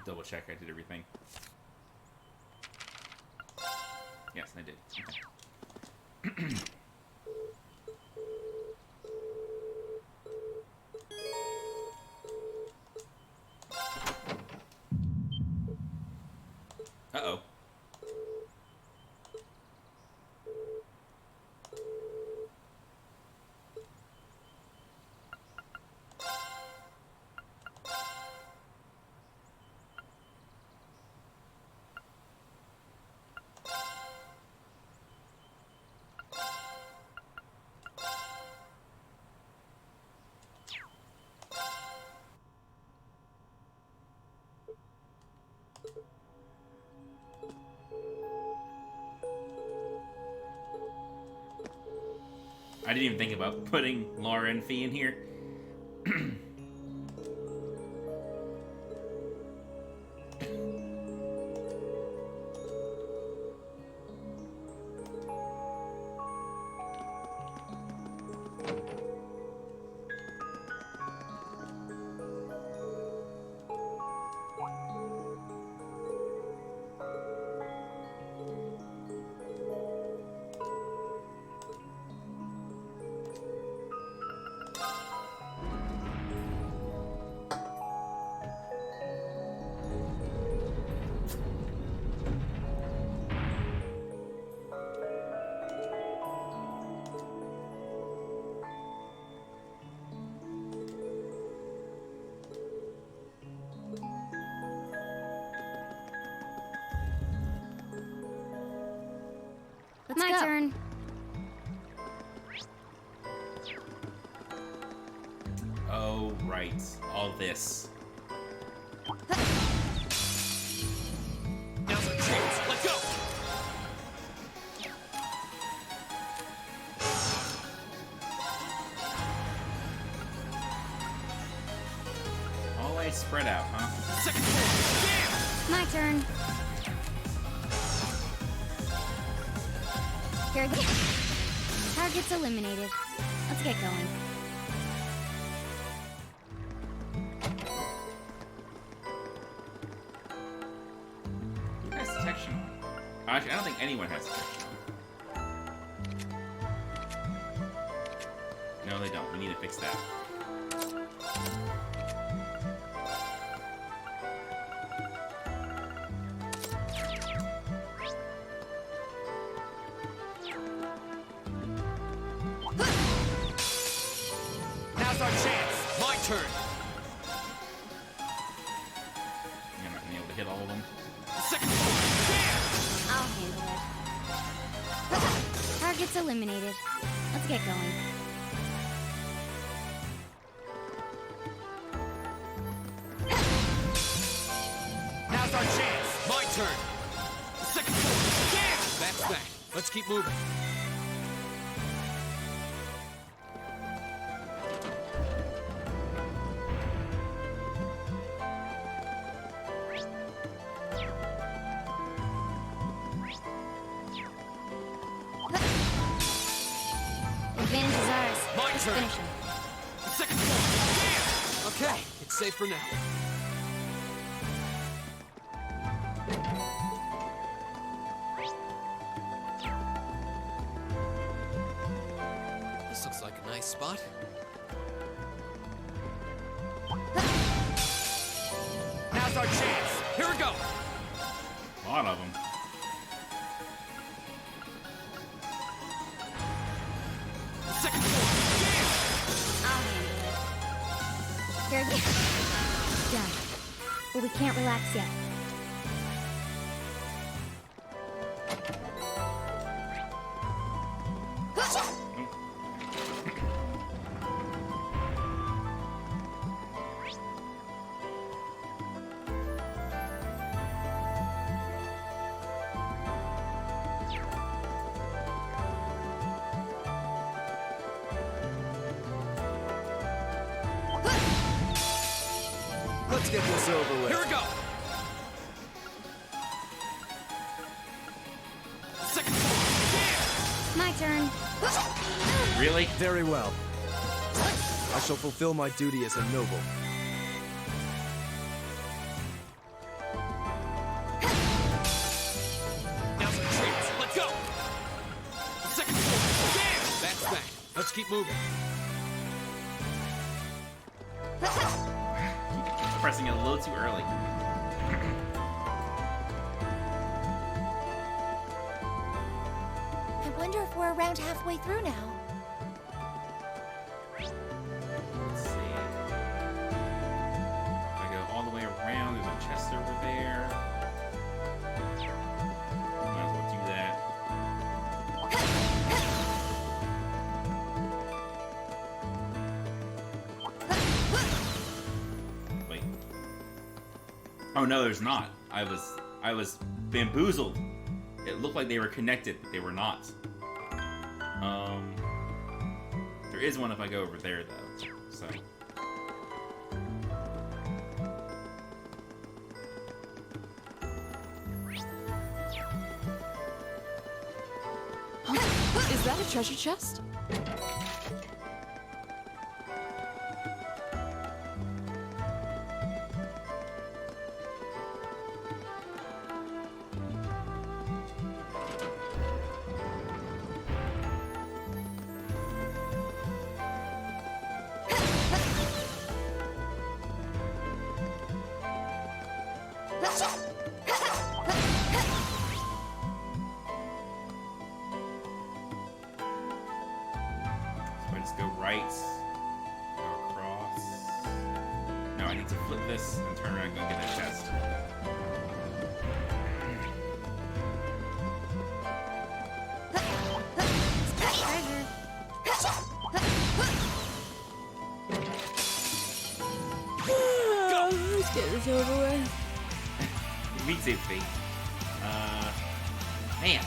Double check I did everything. Yes, I did. Okay. Uh-oh. I didn't even think about putting Laura and Fee in here. My turn. Oh, right. All this. Now's our chance. Let's go. Always spread out, huh? Second floor. My turn. Here I go. Target's eliminated. Let's get going. Who has detection on? Actually, I don't think anyone has detection on. No, they don't. We need to fix that. Now's our chance. My turn. You're not gonna be able to hit all of them. Second floor. I'll handle it. Target's eliminated. Let's get going. Now's our chance. My turn. Second floor. That's that. Let's keep moving. Advantage is ours. My Let's turn. finish him. Second floor. Okay, it's safe for now. This looks like a nice spot. Now's our chance. Here we go. A lot of them. Second floor. I'll handle it. Here I go. Done. But we can't relax yet. Let's get this over with. Here we go. Second floor. My turn. Really? Very well. I shall fulfill my duty as a noble. Now's our chance. Let's go. Second floor. That's that. Let's keep moving. Pressing it a little too early. I wonder if we're around halfway through now. Let's see. If I go all the way around, there's a chest over there. Might as well do that. Wait. Oh no, there's not. I was bamboozled. It looked like they were connected, but they were not. There is one if I go over there though. So. Is that a treasure chest? So I just go right, go across. No, I need to flip this and turn around and go get that chest. just get this over with. Me too, Fee. Man.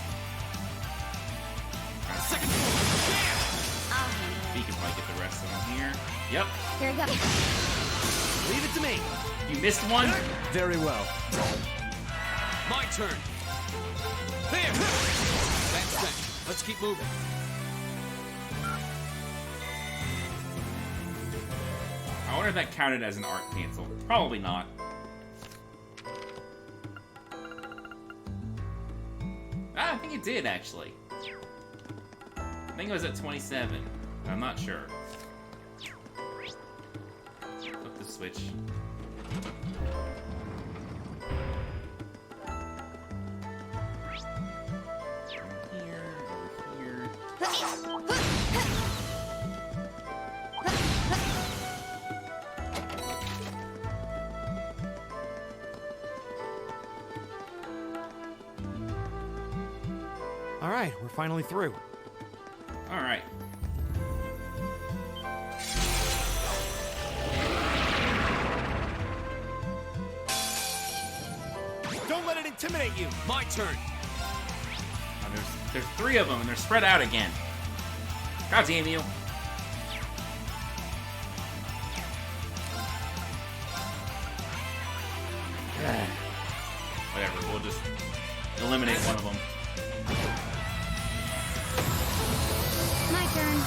Second Fee can probably get the rest of them here. Yep. Here we go. Leave it to me. You missed one? Very well. My turn. There. That's that. Let's keep moving. I wonder if that counted as an art cancel. Probably not. I think it did, actually. I think it was at 27. I'm not sure. Flip the switch. All right, we're finally through. All right. Don't let it intimidate you. My turn. There's 3 of them, and they're spread out again. God damn you. Whatever, we'll just eliminate one of them. My turn.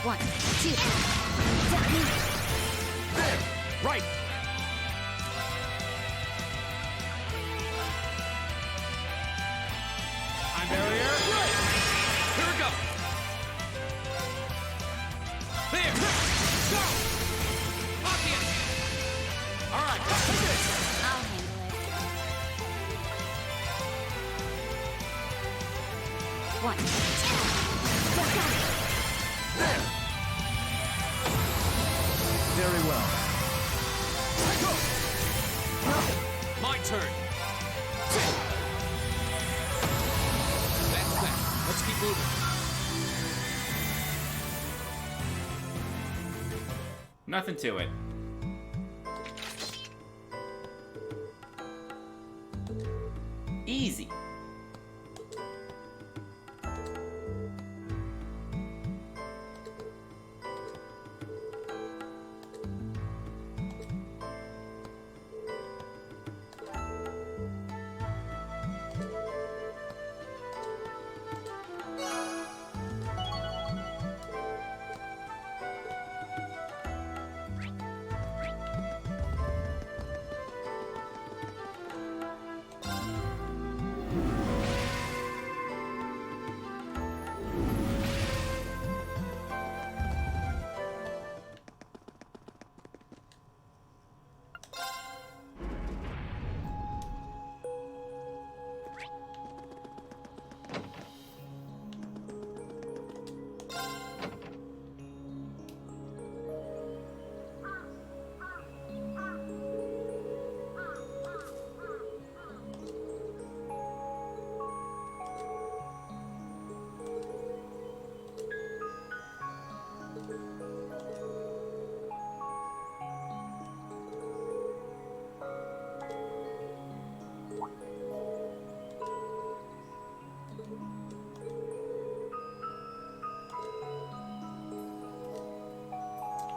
One, two. There. Right. I'm barrier. Right. Here we go. There. Go. Lock in. All right. Take this. I'll handle it. One. There. Very well. Go. My turn. That's that. Let's keep moving. Nothing to it. Easy.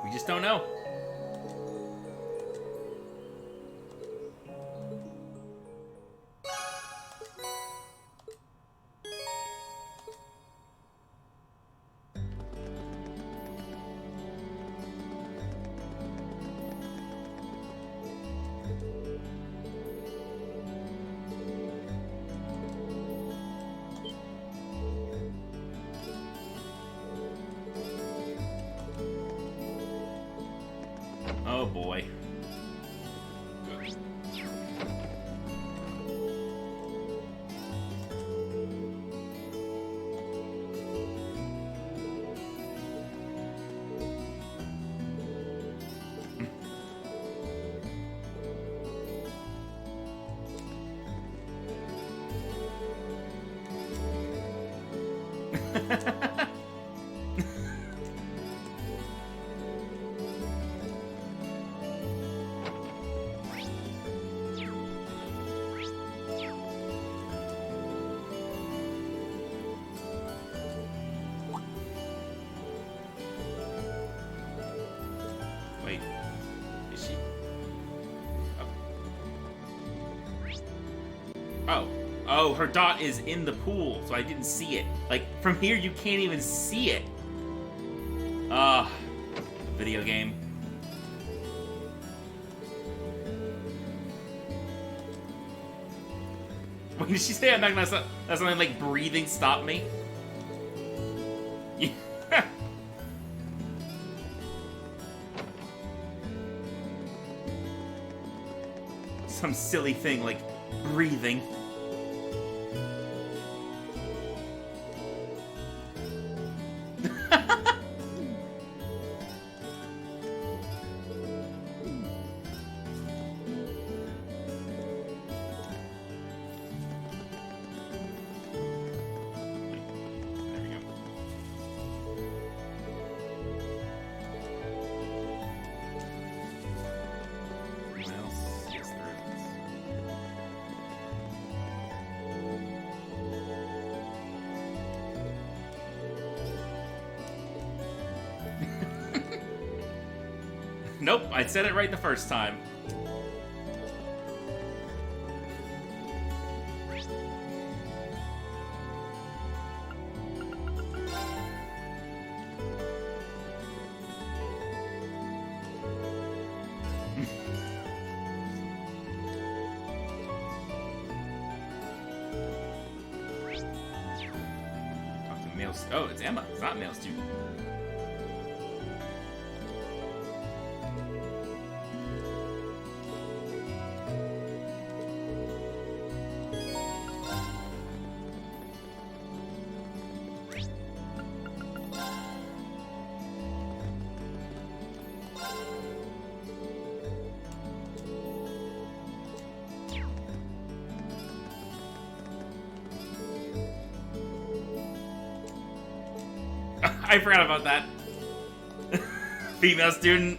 We just don't know. Oh boy. Wait, is she? Oh. Oh, her dot is in the pool, so I didn't see it. Like, from here, you can't even see it. Video game. Wait, did she say I'm not gonna stop? That's something like breathing stop me? Yeah. Some silly thing like breathing. Nope, I said it right the first time. Oh, it's Emma. It's not male student. I forgot about that. Female student.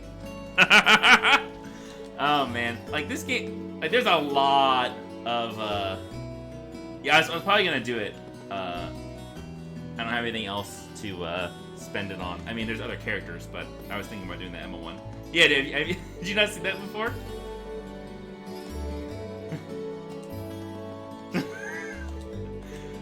Oh man, like this game, like there's a lot of yeah, I was probably gonna do it. I don't have anything else to spend it on. I mean, there's other characters, but I was thinking about doing the Emma one. Yeah, did you not see that before?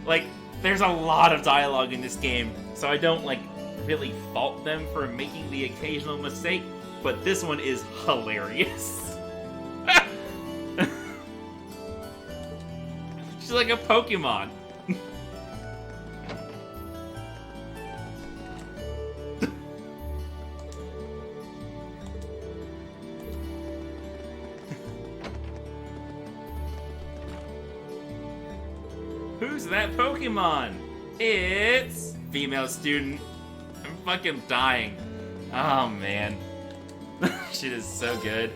Like, there's a lot of dialogue in this game, so I don't like really fault them for making the occasional mistake, but this one is hilarious. She's like a Pokemon. Who's that Pokemon? It's female student. I'm fucking dying. Oh man. Shit is so good.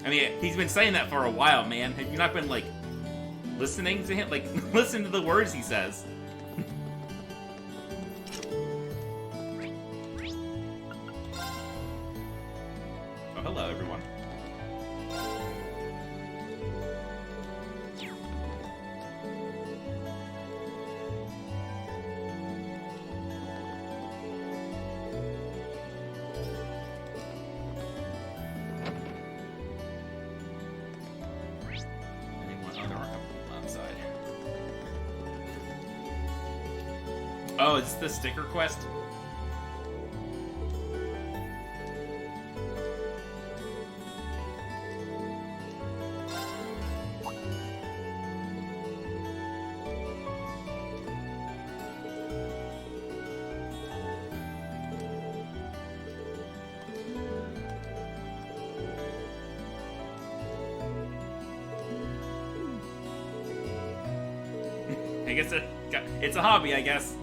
I mean, he's been saying that for a while, man. Have you not been, like, listening to him? Like, listen to the words he says. Oh, hello, everyone. Oh, is this the sticker quest? I guess it's a hobby, I guess.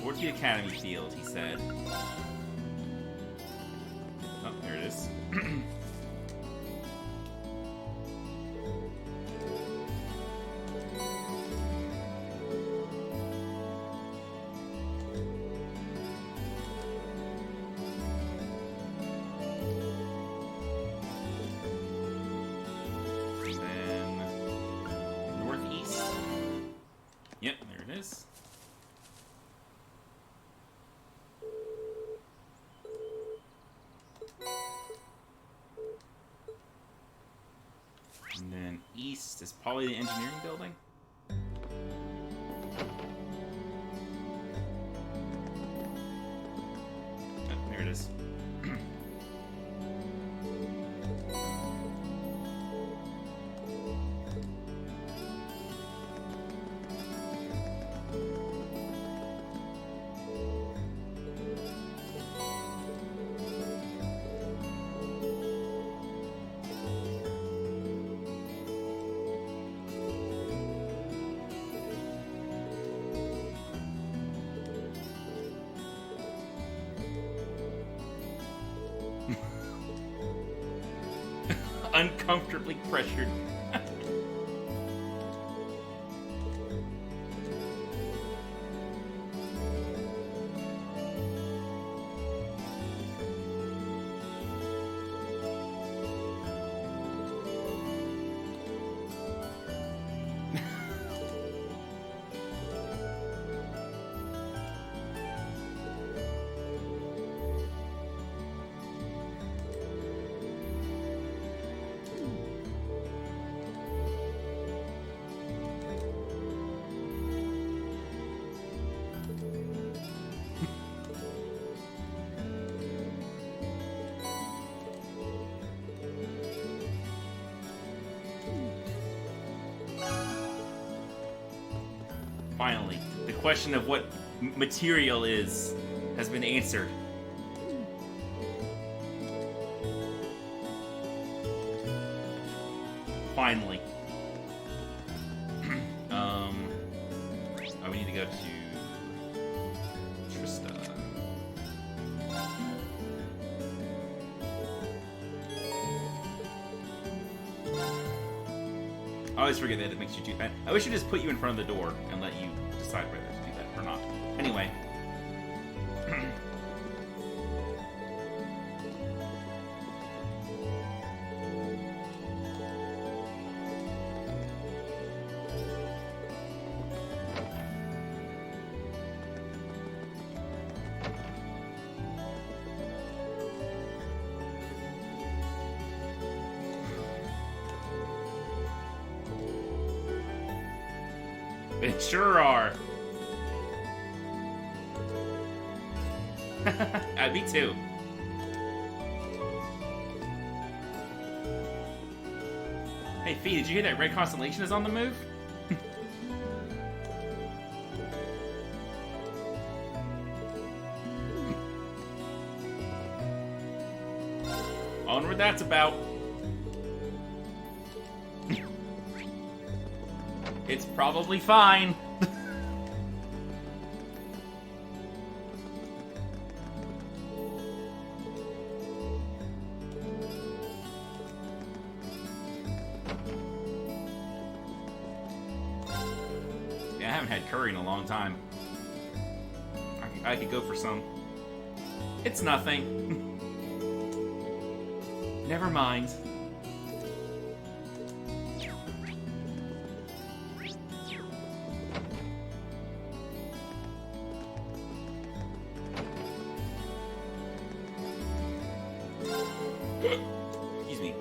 Towards the academy field, he said. Oh, there it is. Then northeast. Yep, there it is. And then east is probably the engineering building. Oh, there it is. Uncomfortably pressured. Finally, the question of what material is has been answered. Finally. Oh, we need to go to Trista. I always forget that it makes you do that. I wish it just put you in front of the door and let you decide whether to do that or not. Anyway. They sure are. Me too. Hey, Fee, did you hear that Red Constellation is on the move? I wonder what that's about. It's probably fine. Yeah, I haven't had curry in a long time. I could go for some. It's nothing. Never mind. Excuse me.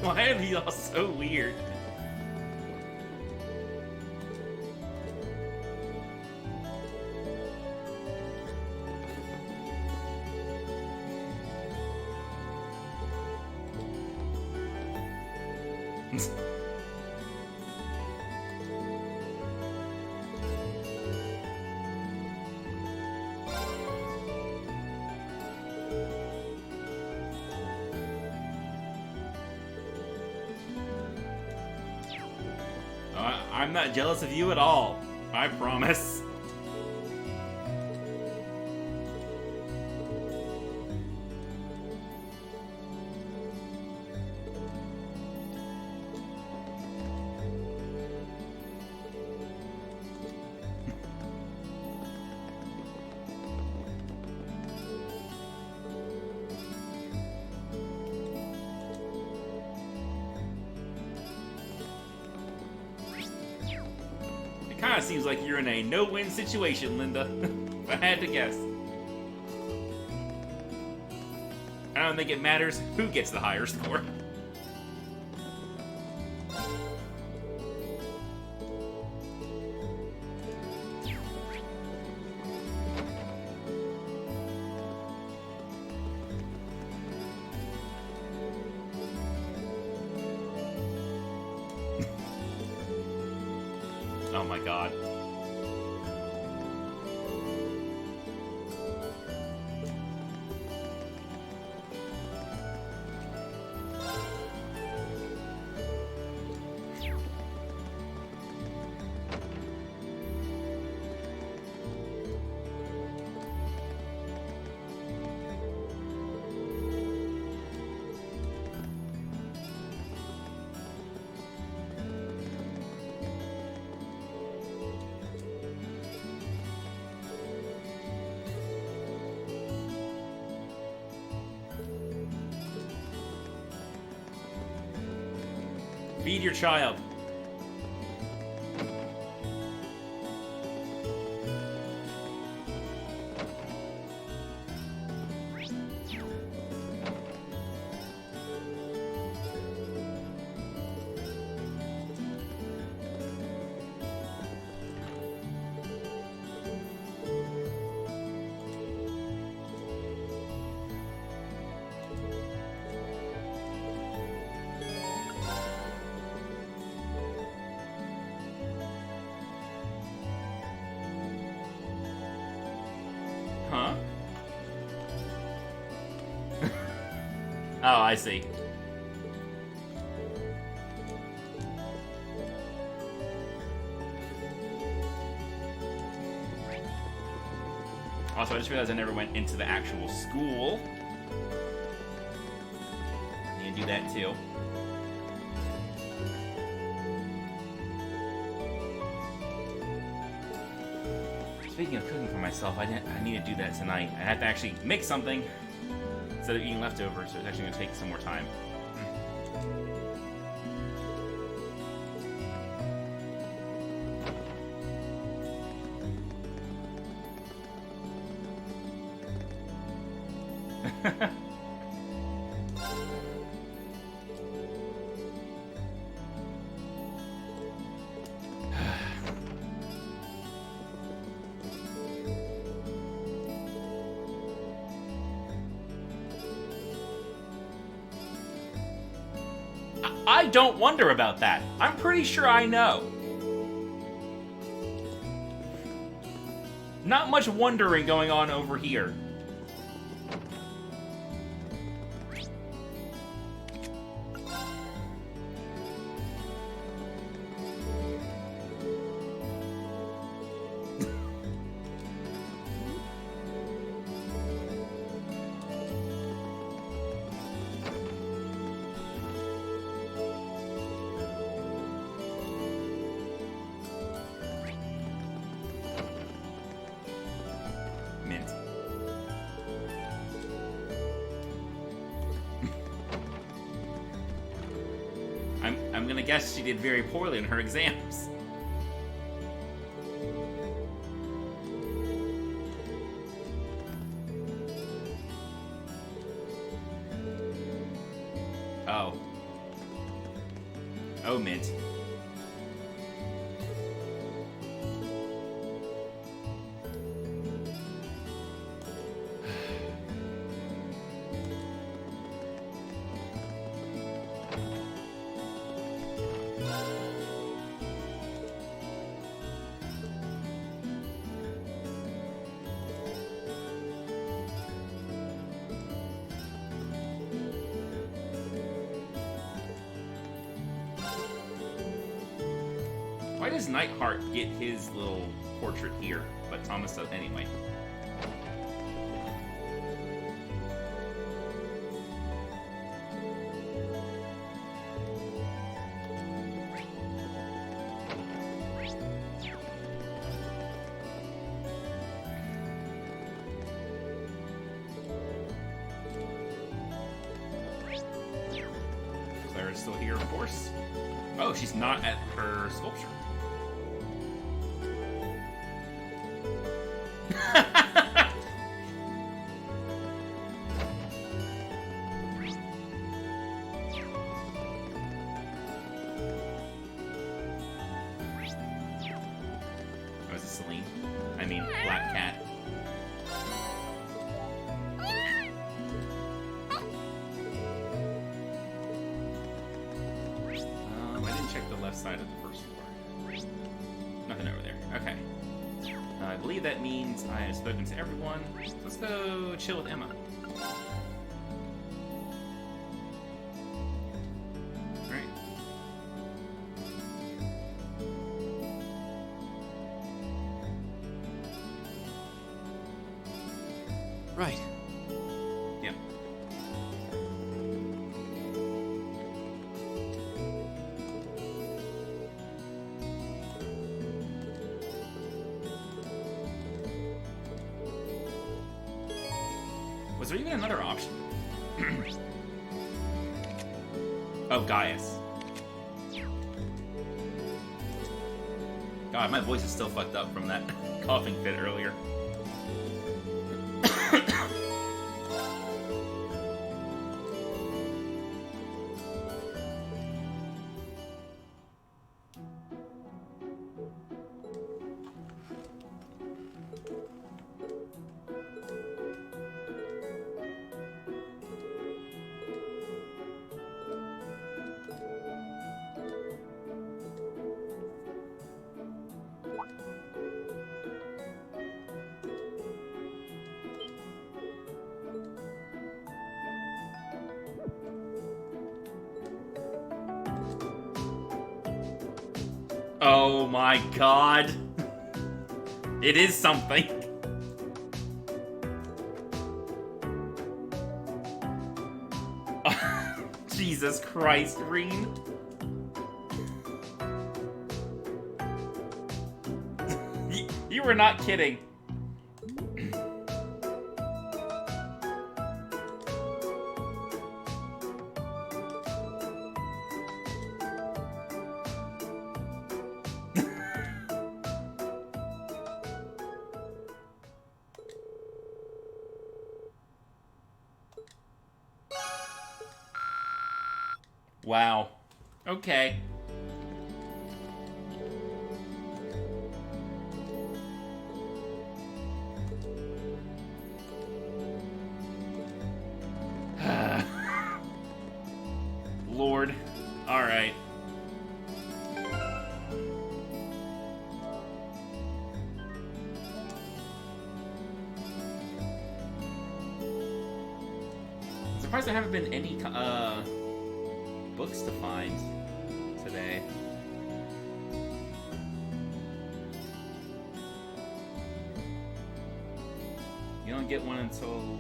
Why are these all so weird? I'm not jealous of you at all. I promise. Kinda seems like you're in a no-win situation, Linda. If I had to guess. I don't think it matters who gets the higher score. Oh my god. Feed your child. Huh? Oh, I see. Also, I just realized I never went into the actual school. You can do that too. Speaking of cooking for myself, I need to do that tonight. I have to actually make something instead of eating leftovers, so it's actually going to take some more time. I don't wonder about that. I'm pretty sure I know. Not much wondering going on over here. Mint. I'm gonna guess she did very poorly in her exams. Oh. Oh, mint. Why does Nightheart get his little portrait here, but Thomas does anyway? Clara's still here, of course. Oh, she's not at her sculpture. Oh, is it Celine? I mean, Black Cat. I didn't check the left side of the first floor. Nothing over there. Okay. I believe that means I have spoken to everyone. Let's go chill with Emma. Alright. Right. Yep. Was there even another option? Oh, Gaius. God, my voice is still fucked up from that coughing fit earlier. Oh my god. It is something. Jesus Christ, Reen. You were not kidding. Wow. Okay. Lord. All right. I'm surprised there haven't been any books to find today. You don't get one until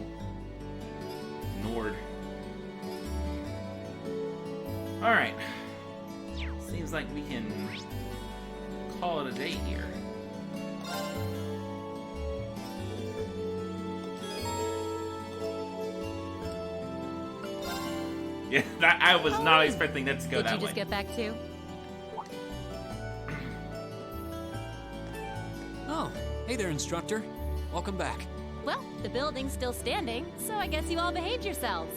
Nord. Alright. Seems like we can call it a day here. Yeah, that, I was not expecting that to go that way. Did you just get back too? Oh, hey there, instructor. Welcome back. Well, the building's still standing, so I guess you all behaved yourselves.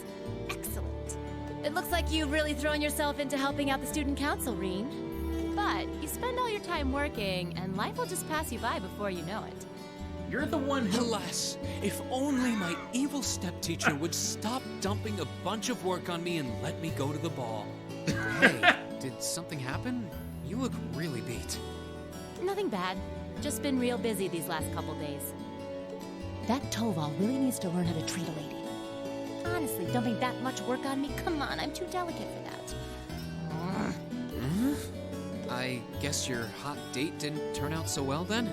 Excellent. It looks like you've really thrown yourself into helping out the student council, Reen. But you spend all your time working, and life will just pass you by before you know it. You're the one who... Alas, if only my evil stepteacher would stop dumping a bunch of work on me and let me go to the ball. Hey, did something happen? You look really beat. Nothing bad. Just been real busy these last couple days. That Toval really needs to learn how to treat a lady. Honestly, dumping that much work on me? Come on, I'm too delicate for that. I guess your hot date didn't turn out so well then?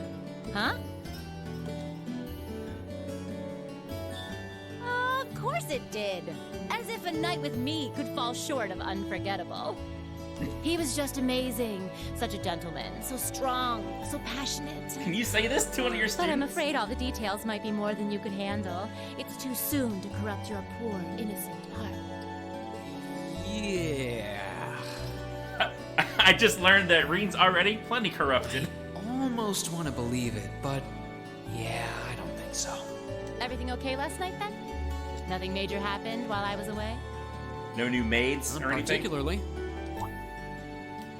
Huh? Of course it did. As if a night with me could fall short of unforgettable. He was just amazing. Such a gentleman. So strong. So passionate. Can you say this to one of your students? But I'm afraid all the details might be more than you could handle. It's too soon to corrupt your poor, innocent heart. Yeah. I just learned that Reen's already plenty corrupted. Almost want to believe it, but yeah, I don't think so. Everything okay last night then? Nothing major happened while I was away? No new maids or anything? Particularly.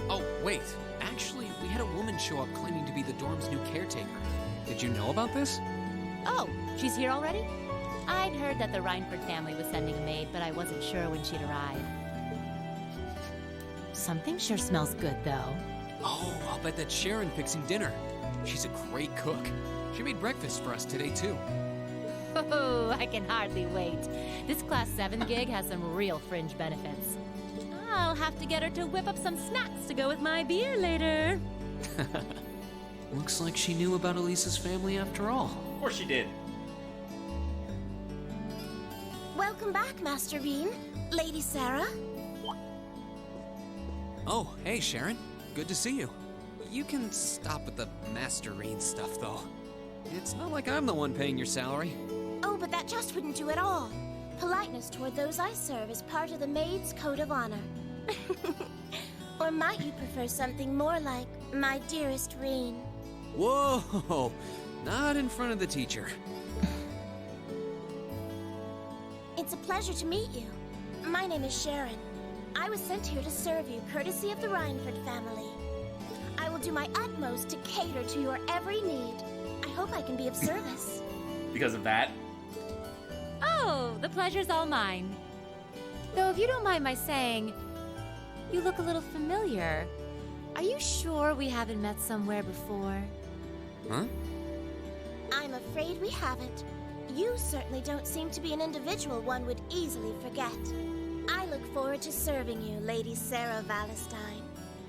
Oh, wait. Actually, we had a woman show up claiming to be the dorm's new caretaker. Did you know about this? Oh, she's here already? I'd heard that the Reinford family was sending a maid, but I wasn't sure when she'd arrive. Something sure smells good, though. Oh, I'll bet that's Sharon fixing dinner. She's a great cook. She made breakfast for us today, too. Oh, I can hardly wait. This Class 7 gig has some real fringe benefits. I'll have to get her to whip up some snacks to go with my beer later. Looks like she knew about Elisa's family after all. Of course she did. Welcome back, Master Reen. Lady Sarah. Oh, hey, Sharon. Good to see you. You can stop with the Master Reen stuff, though. It's not like I'm the one paying your salary. Oh, but that just wouldn't do at all. Politeness toward those I serve is part of the maid's code of honor. Or might you prefer something more like, my dearest Reen? Whoa! Not in front of the teacher. It's a pleasure to meet you. My name is Sharon. I was sent here to serve you, courtesy of the Reinford family. I will do my utmost to cater to your every need. I hope I can be of service. Because of that? Oh, the pleasure's all mine. Though if you don't mind my saying, you look a little familiar. Are you sure we haven't met somewhere before? Huh? I'm afraid we haven't. You certainly don't seem to be an individual one would easily forget. I look forward to serving you, Lady Sarah Valentine.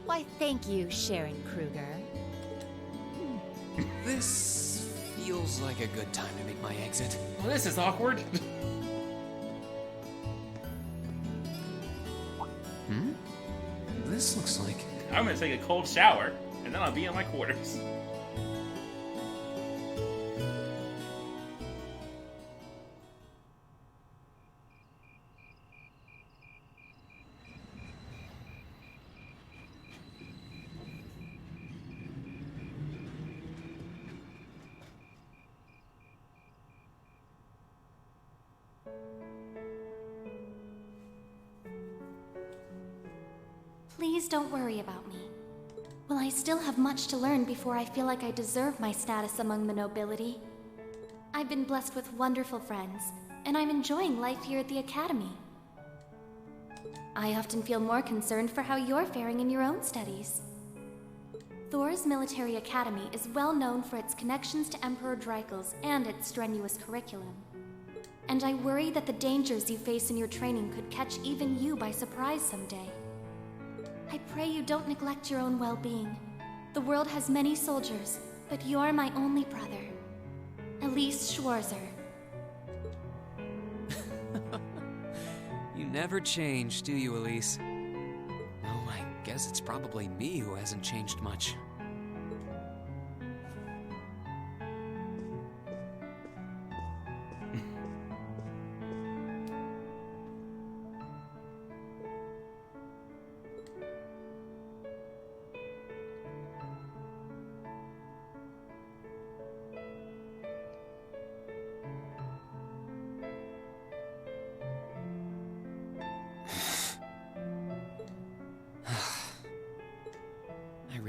Why, thank you, Sharon Kruger. This feels like a good time to make my exit. Well, this is awkward. This looks like... I'm gonna take a cold shower, and then I'll be in my quarters. Please don't worry about me. Well, I still have much to learn before I feel like I deserve my status among the nobility. I've been blessed with wonderful friends, and I'm enjoying life here at the Academy. I often feel more concerned for how you're faring in your own studies. Thor's Military Academy is well known for its connections to Emperor Dreikel's and its strenuous curriculum. And I worry that the dangers you face in your training could catch even you by surprise someday. I pray you don't neglect your own well-being. The world has many soldiers, but you're my only brother. Elise Schwarzer. You never change, do you, Elise? Oh, I guess it's probably me who hasn't changed much.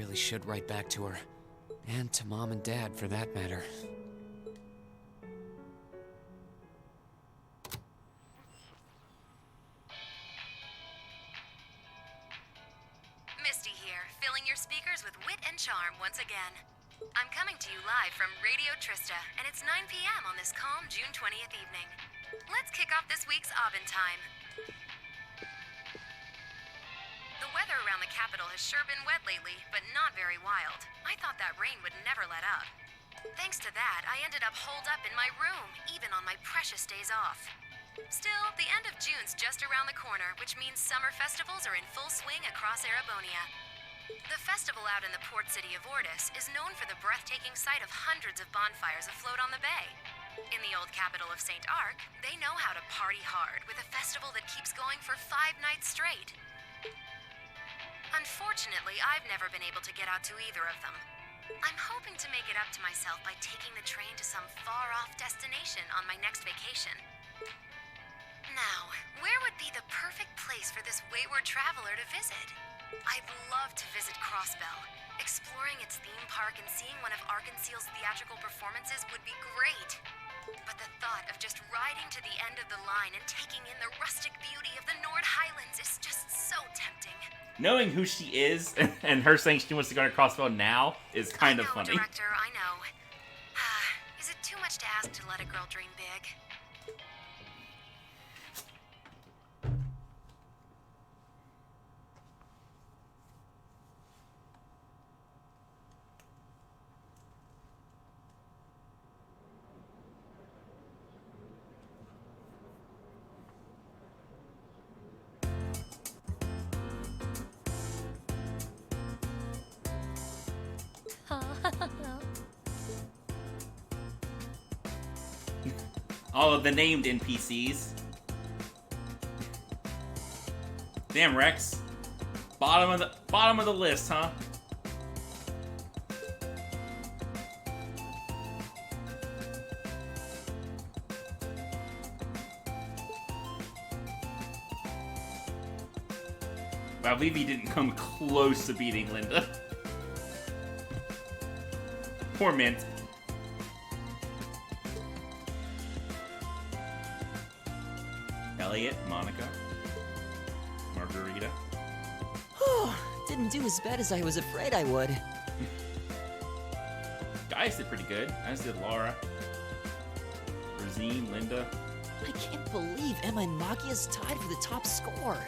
really should write back to her. And to Mom and Dad, for that matter. Misty here, filling your speakers with wit and charm once again. I'm coming to you live from Radio Trista, and it's 9 p.m. on this calm June 20th evening. Let's kick off this week's Aubin time. The weather around the capital has sure been wet lately, but not very wild. I thought that rain would never let up. Thanks to that, I ended up holed up in my room, even on my precious days off. Still, the end of June's just around the corner, which means summer festivals are in full swing across Erebonia. The festival out in the port city of Ordis is known for the breathtaking sight of hundreds of bonfires afloat on the bay. In the old capital of St. Arc, they know how to party hard with a festival that keeps going for 5 nights straight. Unfortunately, I've never been able to get out to either of them. I'm hoping to make it up to myself by taking the train to some far-off destination on my next vacation. Now, where would be the perfect place for this wayward traveler to visit? I'd love to visit Crossbell. Exploring its theme park and seeing one of Arkansas's theatrical performances would be great. But the thought of just riding to the end of the line and taking in the rustic beauty of the Nord Highlands is just so tempting. Knowing who she is and her saying she wants to go to Crossbell now is kind of funny. Director, I know. Is it too much to ask to let a girl dream big? All of the named NPCs. Damn, Rex. Bottom of the list, huh? Wow, Vivi didn't come close to beating Linda. Poor Mint. Elliot, Monica, Margarita. Didn't do as bad as I was afraid I would. Guys did pretty good, as did Laura. Rosine, Linda. I can't believe Emma and Machias tied for the top score.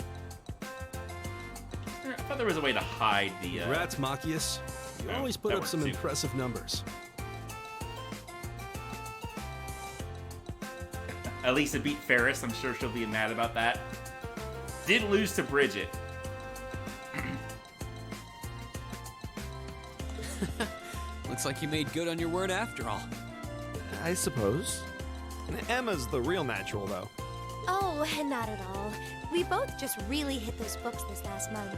I thought there was a way to hide the. Congrats, Machias. You always put up some impressive numbers. Elisa beat Ferris. I'm sure she'll be mad about that. Did lose to Bridget. Looks like you made good on your word after all. I suppose. Emma's the real natural, though. Oh, not at all. We both just really hit those books this last month.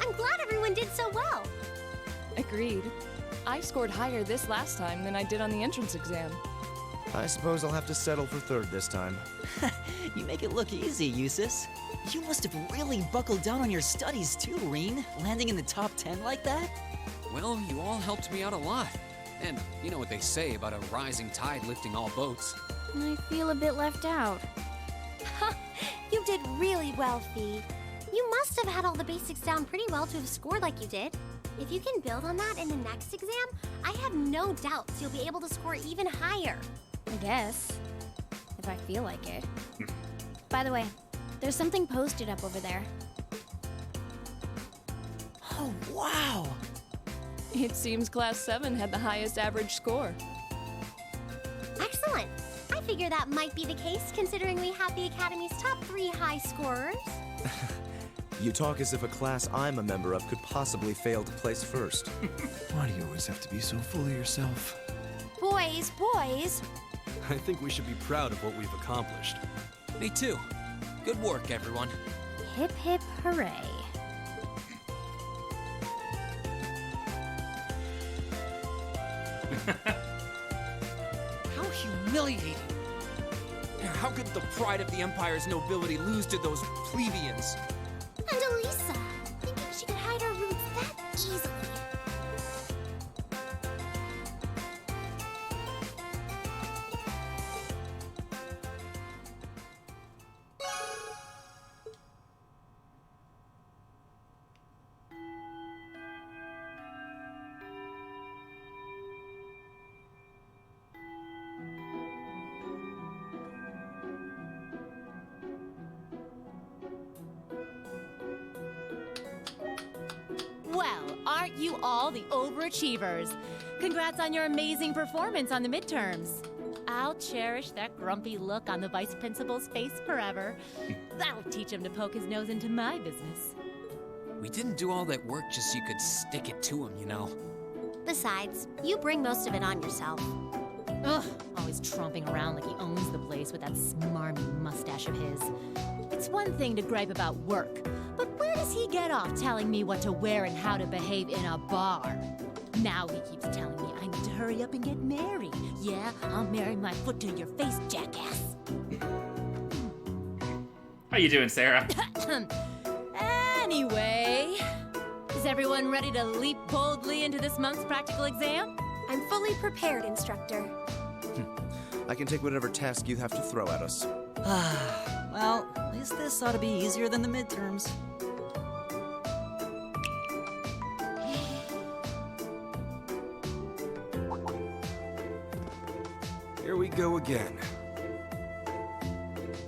I'm glad everyone did so well. Agreed. I scored higher this last time than I did on the entrance exam. I suppose I'll have to settle for third this time. You make it look easy, Eustace. You must have really buckled down on your studies too, Reen, landing in the top 10 like that. Well, you all helped me out a lot. And you know what they say about a rising tide lifting all boats. I feel a bit left out. You did really well, Fee. You must have had all the basics down pretty well to have scored like you did. If you can build on that in the next exam, I have no doubts you'll be able to score even higher. I guess. If I feel like it. By the way, there's something posted up over there. Oh, wow! It seems Class 7 had the highest average score. Excellent. I figure that might be the case considering we have the Academy's top 3 high scorers. You talk as if a class I'm a member of could possibly fail to place first. Why do you always have to be so full of yourself? Boys. I think we should be proud of what we've accomplished. Me too. Good work, everyone. Hip hip hooray. How humiliating! How could the pride of the Empire's nobility lose to those plebeians? And Elisa, thinking she could hide her roots that easily. Aren't you all the overachievers? Congrats on your amazing performance on the midterms. I'll cherish that grumpy look on the vice principal's face forever. That'll teach him to poke his nose into my business. We didn't do all that work just so you could stick it to him, you know. Besides, you bring most of it on yourself. Ugh, always tromping around like he owns the place with that smarmy mustache of his. It's one thing to gripe about work, but where does he get off telling me what to wear and how to behave in a bar? Now he keeps telling me I need to hurry up and get married. Yeah, I'll marry my foot to your face, jackass. How you doing, Sarah? Anyway, is everyone ready to leap boldly into this month's practical exam? I'm fully prepared, Instructor. I can take whatever task you have to throw at us. Well, at least this ought to be easier than the midterms. Here we go again.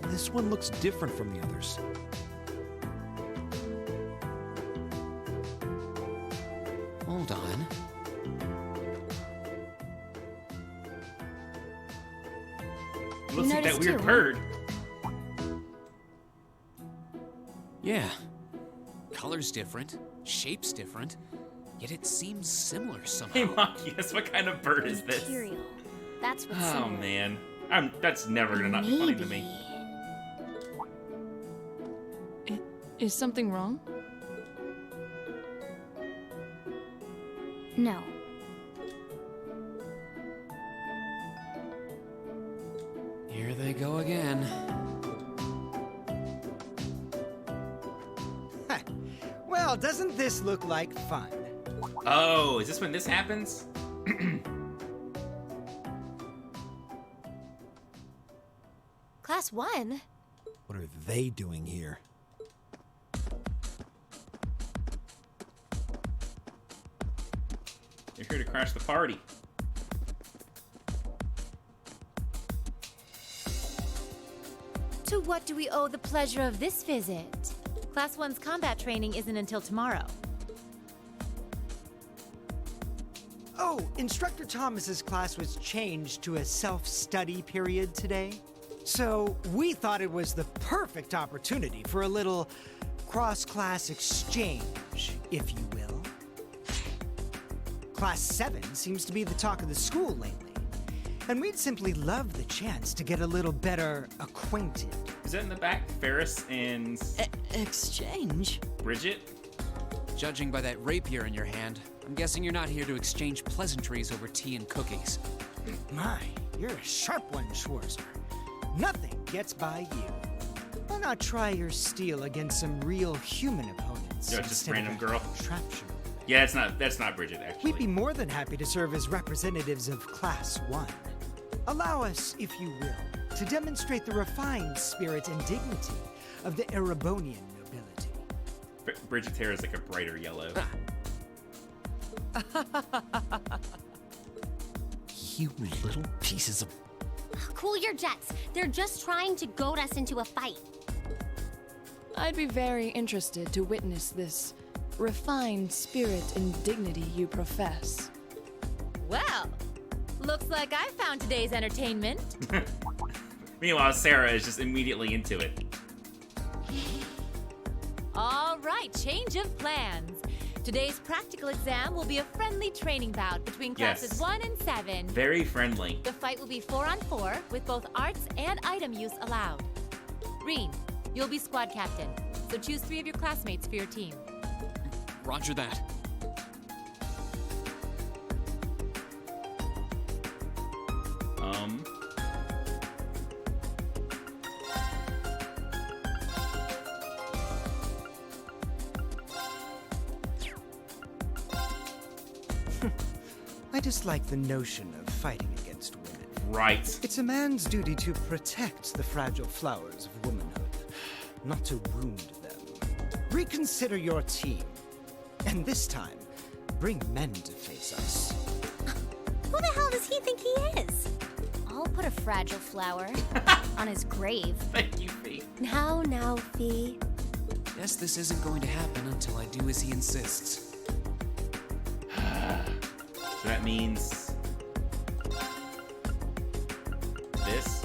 This one looks different from the others. Hold on. Looks like that weird bird. Yeah. Color's different, shape's different, yet it seems similar somehow. Hey, Mom, guess what kind of bird is this? Material. That's what's Oh, similar. man. That's never gonna not be funny to me. Is something wrong? No. Here they go again. Well, doesn't this look like fun? Oh, is this when this happens? Class 1? What are they doing here? You're here to crash the party. To what do we owe the pleasure of this visit? Class 1's combat training isn't until tomorrow. Oh, Instructor Thomas's class was changed to a self-study period today. So we thought it was the perfect opportunity for a little cross-class exchange, if you will. Class 7 seems to be the talk of the school lately, and we'd simply love the chance to get a little better acquainted. Is that in the back? Ferris and... Exchange? Bridget? Judging by that rapier in your hand, I'm guessing you're not here to exchange pleasantries over tea and cookies. My, you're a sharp one, Schwarzer. Nothing gets by you. Why not try your steel against some real human opponents? Yeah, just instead of random a girl. contraption? Yeah, that's not Bridget, actually. We'd be more than happy to serve as representatives of Class 1. Allow us, if you will, to demonstrate the refined spirit and dignity of the Erebonian nobility. Bridget's hair is like a brighter yellow. You little pieces of... Cool your jets. They're just trying to goad us into a fight. I'd be very interested to witness this refined spirit and dignity you profess. Well, looks like I found today's entertainment. Meanwhile, Sarah is just immediately into it. All right, change of plans. Today's practical exam will be a friendly training bout between classes Yes. 1 and 7. Very friendly. The fight will be 4-on-4 with both arts and item use allowed. Reen, you'll be squad captain, so choose 3 of your classmates for your team. Roger that. I dislike the notion of fighting against women. Right. It's a man's duty to protect the fragile flowers of womanhood, not to wound them. Reconsider your team, and this time, bring men to face us. Who the hell does he think he is? I'll put a fragile flower on his grave. Thank you, Fee. Now, Fee. Guess this isn't going to happen until I do as he insists. So that means this.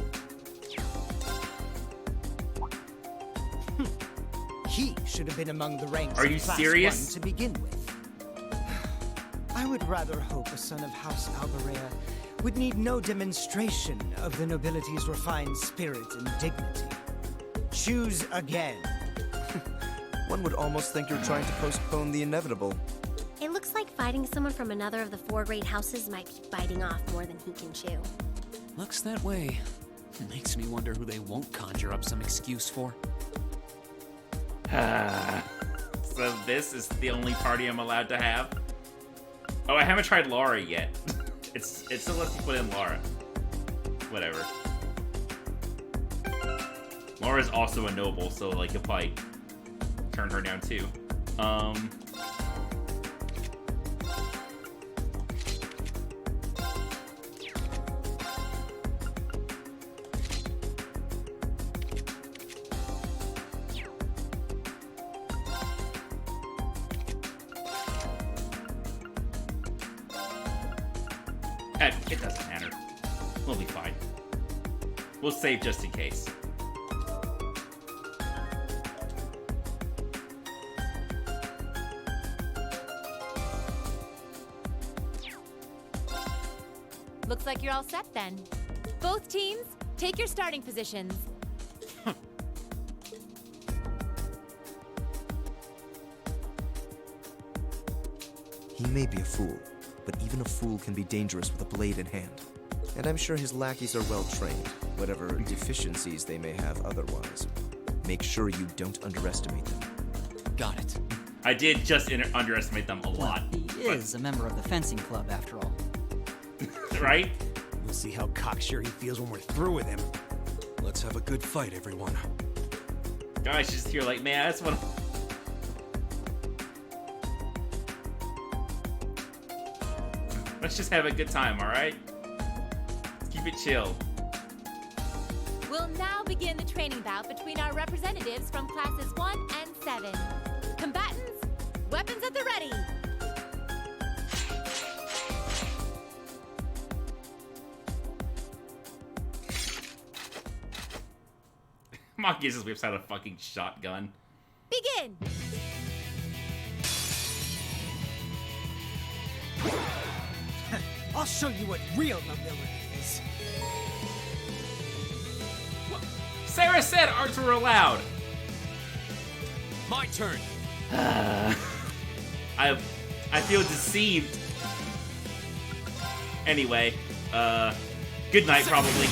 He should have been among the ranks Are of you Class serious? 1 to begin with. I would rather hope a son of House Alberea would need no demonstration of the nobility's refined spirit and dignity. Choose again. One would almost think you're trying to postpone the inevitable. It looks like fighting someone from another of the 4 great houses might be biting off more than he can chew. Looks that way. Makes me wonder who they won't conjure up some excuse for. So this is the only party I'm allowed to have? Oh, I haven't tried Laura yet. It still lets you put in Laura. Whatever. Laura's also a noble, so like you'll probably turn her down too. It doesn't matter. We'll be fine. We'll save just in case. Looks like you're all set then. Both teams, take your starting positions. He may be a fool, but even a fool can be dangerous with a blade in hand. And I'm sure his lackeys are well trained, whatever deficiencies they may have otherwise. Make sure you don't underestimate them. Got it. I did just underestimate them a lot. He is a member of the fencing club, after all. Right? We'll see how cocksure he feels when we're through with him. Let's have a good fight, everyone. Guys, just here like, man, I just want to... Let's just have a good time, alright? Keep it chill. We'll now begin the training bout between our representatives from classes 1 and 7. Combatants, weapons at the ready! Maki just whips out a fucking shotgun. Begin! I'll show you what real nobility is. Sarah said arts were allowed. My turn. I feel deceived. Anyway, good night probably.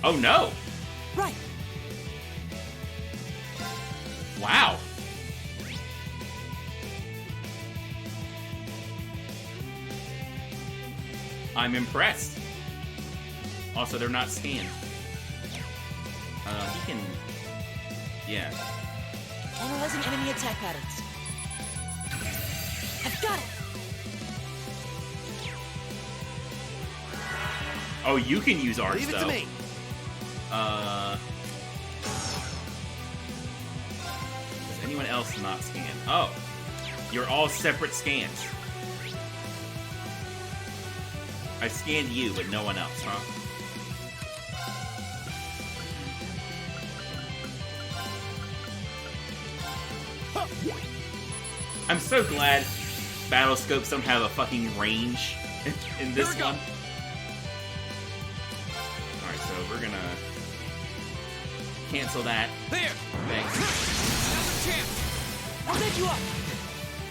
Oh no. Right. Wow. I'm impressed. Also, they're not scanned. He can... Yeah. Analyzing enemy attack patterns. I've got it! Oh, you can use arts, Leave it though. to me. Is anyone else not scanned? Oh. You're all separate scans. I scanned you, but no one else, huh? I'm so glad Battlescopes don't have a fucking range in this one. Alright, so we're gonna cancel that. There! Thanks. Now's our chance! I'll set you up!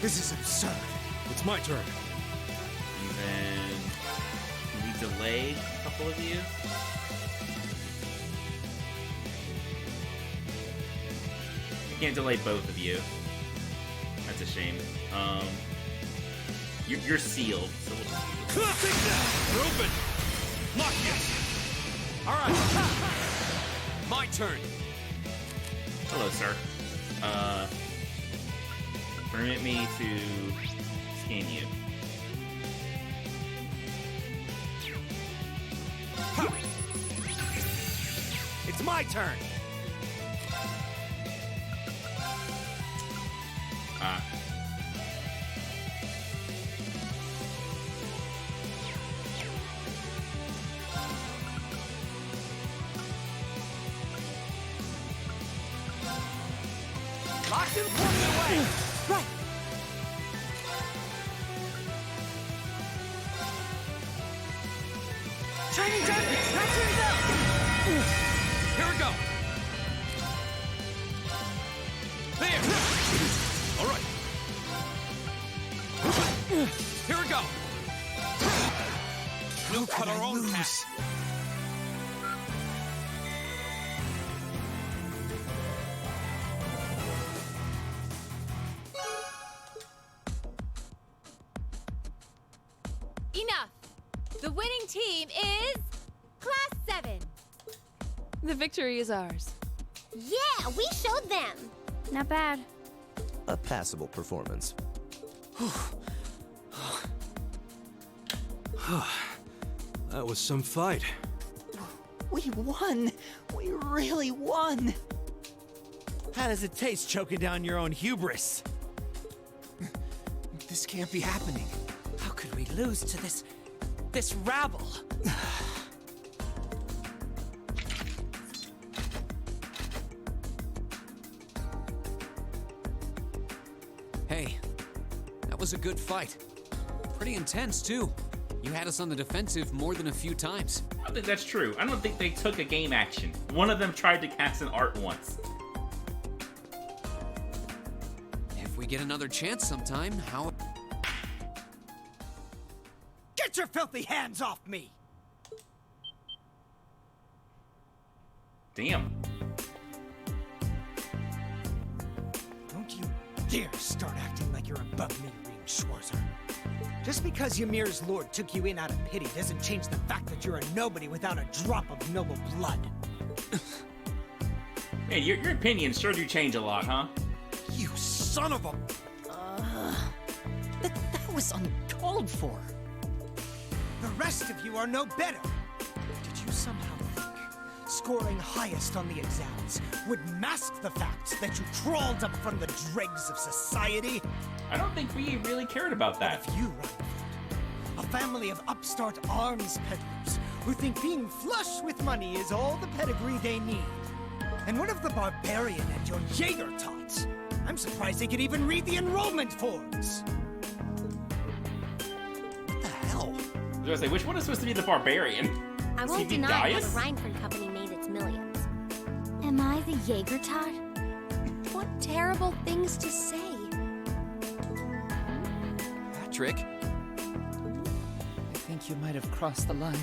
This is absurd. It's my turn. And then can we delay a couple of you? I can't delay both of you. That's a shame. You're sealed. So Ruben! Lock it! Alright. My turn. hello, sir. Permit me to scan you. It's my turn. Right! Training done! Ratchet it up! Here we go! There! All right. Here we go! We'll cut our own path. Enough! The winning team is Class 7. The victory is ours. Yeah, we showed them. Not bad. A passable performance. That was some fight. We won! We really won! How does it taste choking down your own hubris? This can't be happening. How could we lose to this rabble? Hey, that was a good fight. Pretty intense, too. You had us on the defensive more than a few times. I don't think that's true. I don't think they took a game action. One of them tried to cast an art once. If we get another chance sometime, how... Get your filthy hands off me! Damn. Don't you dare start acting like you're above me, Reem Schwarzer. Just because Ymir's lord took you in out of pity doesn't change the fact that you're a nobody without a drop of noble blood. Man, your opinions sure do change a lot, huh? You son of a... That was uncalled for. The rest of you are no better. Did you somehow think scoring highest on the exams would mask the fact that you crawled up from the dregs of society? I don't think we really cared about that. But if you, Rutherford, a family of upstart arms peddlers who think being flush with money is all the pedigree they need, and one of the barbarian and your Jaeger tots, I'm surprised they could even read the enrollment forms. What the hell? I was gonna say, which one is supposed to be the barbarian? I Is won't he deny how Gaius? the Reinford Company made its millions. Am I the Jaeger tot? What terrible things to say. Patrick? I think you might have crossed the line.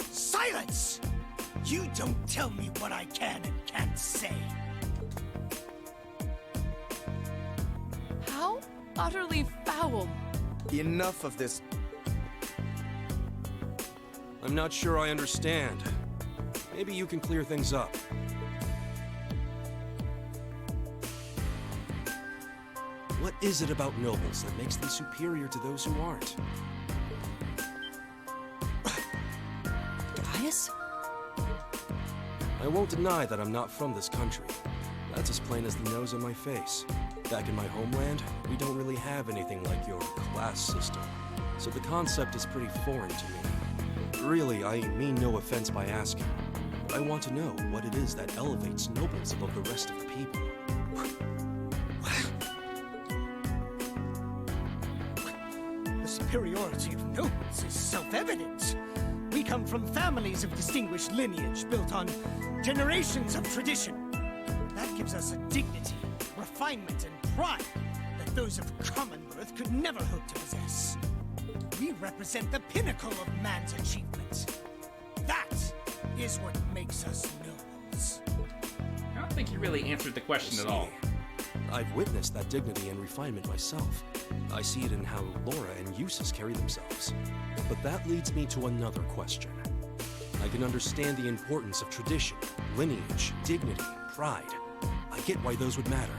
Silence! You don't tell me what I can and can't say. How utterly foul. Enough of this. I'm not sure I understand. Maybe you can clear things up. What is it about nobles that makes them superior to those who aren't? Gaius? I won't deny that I'm not from this country. That's as plain as the nose on my face. Back in my homeland, we don't really have anything like your class system. So the concept is pretty foreign to me. Really, I mean no offense by asking. But I want to know what it is that elevates nobles above the rest of the people. The superiority of nobles is self-evident. We come from families of distinguished lineage built on generations of tradition. That gives us a dignity, refinement, and pride that those of common birth could never hope to possess. We represent the pinnacle of man's achievement. That is what makes us nobles. I don't think you really answered the question at all. I've witnessed that dignity and refinement myself. I see it in how Laura and Eustace carry themselves. But that leads me to another question. I can understand the importance of tradition, lineage, dignity, pride. I get why those would matter.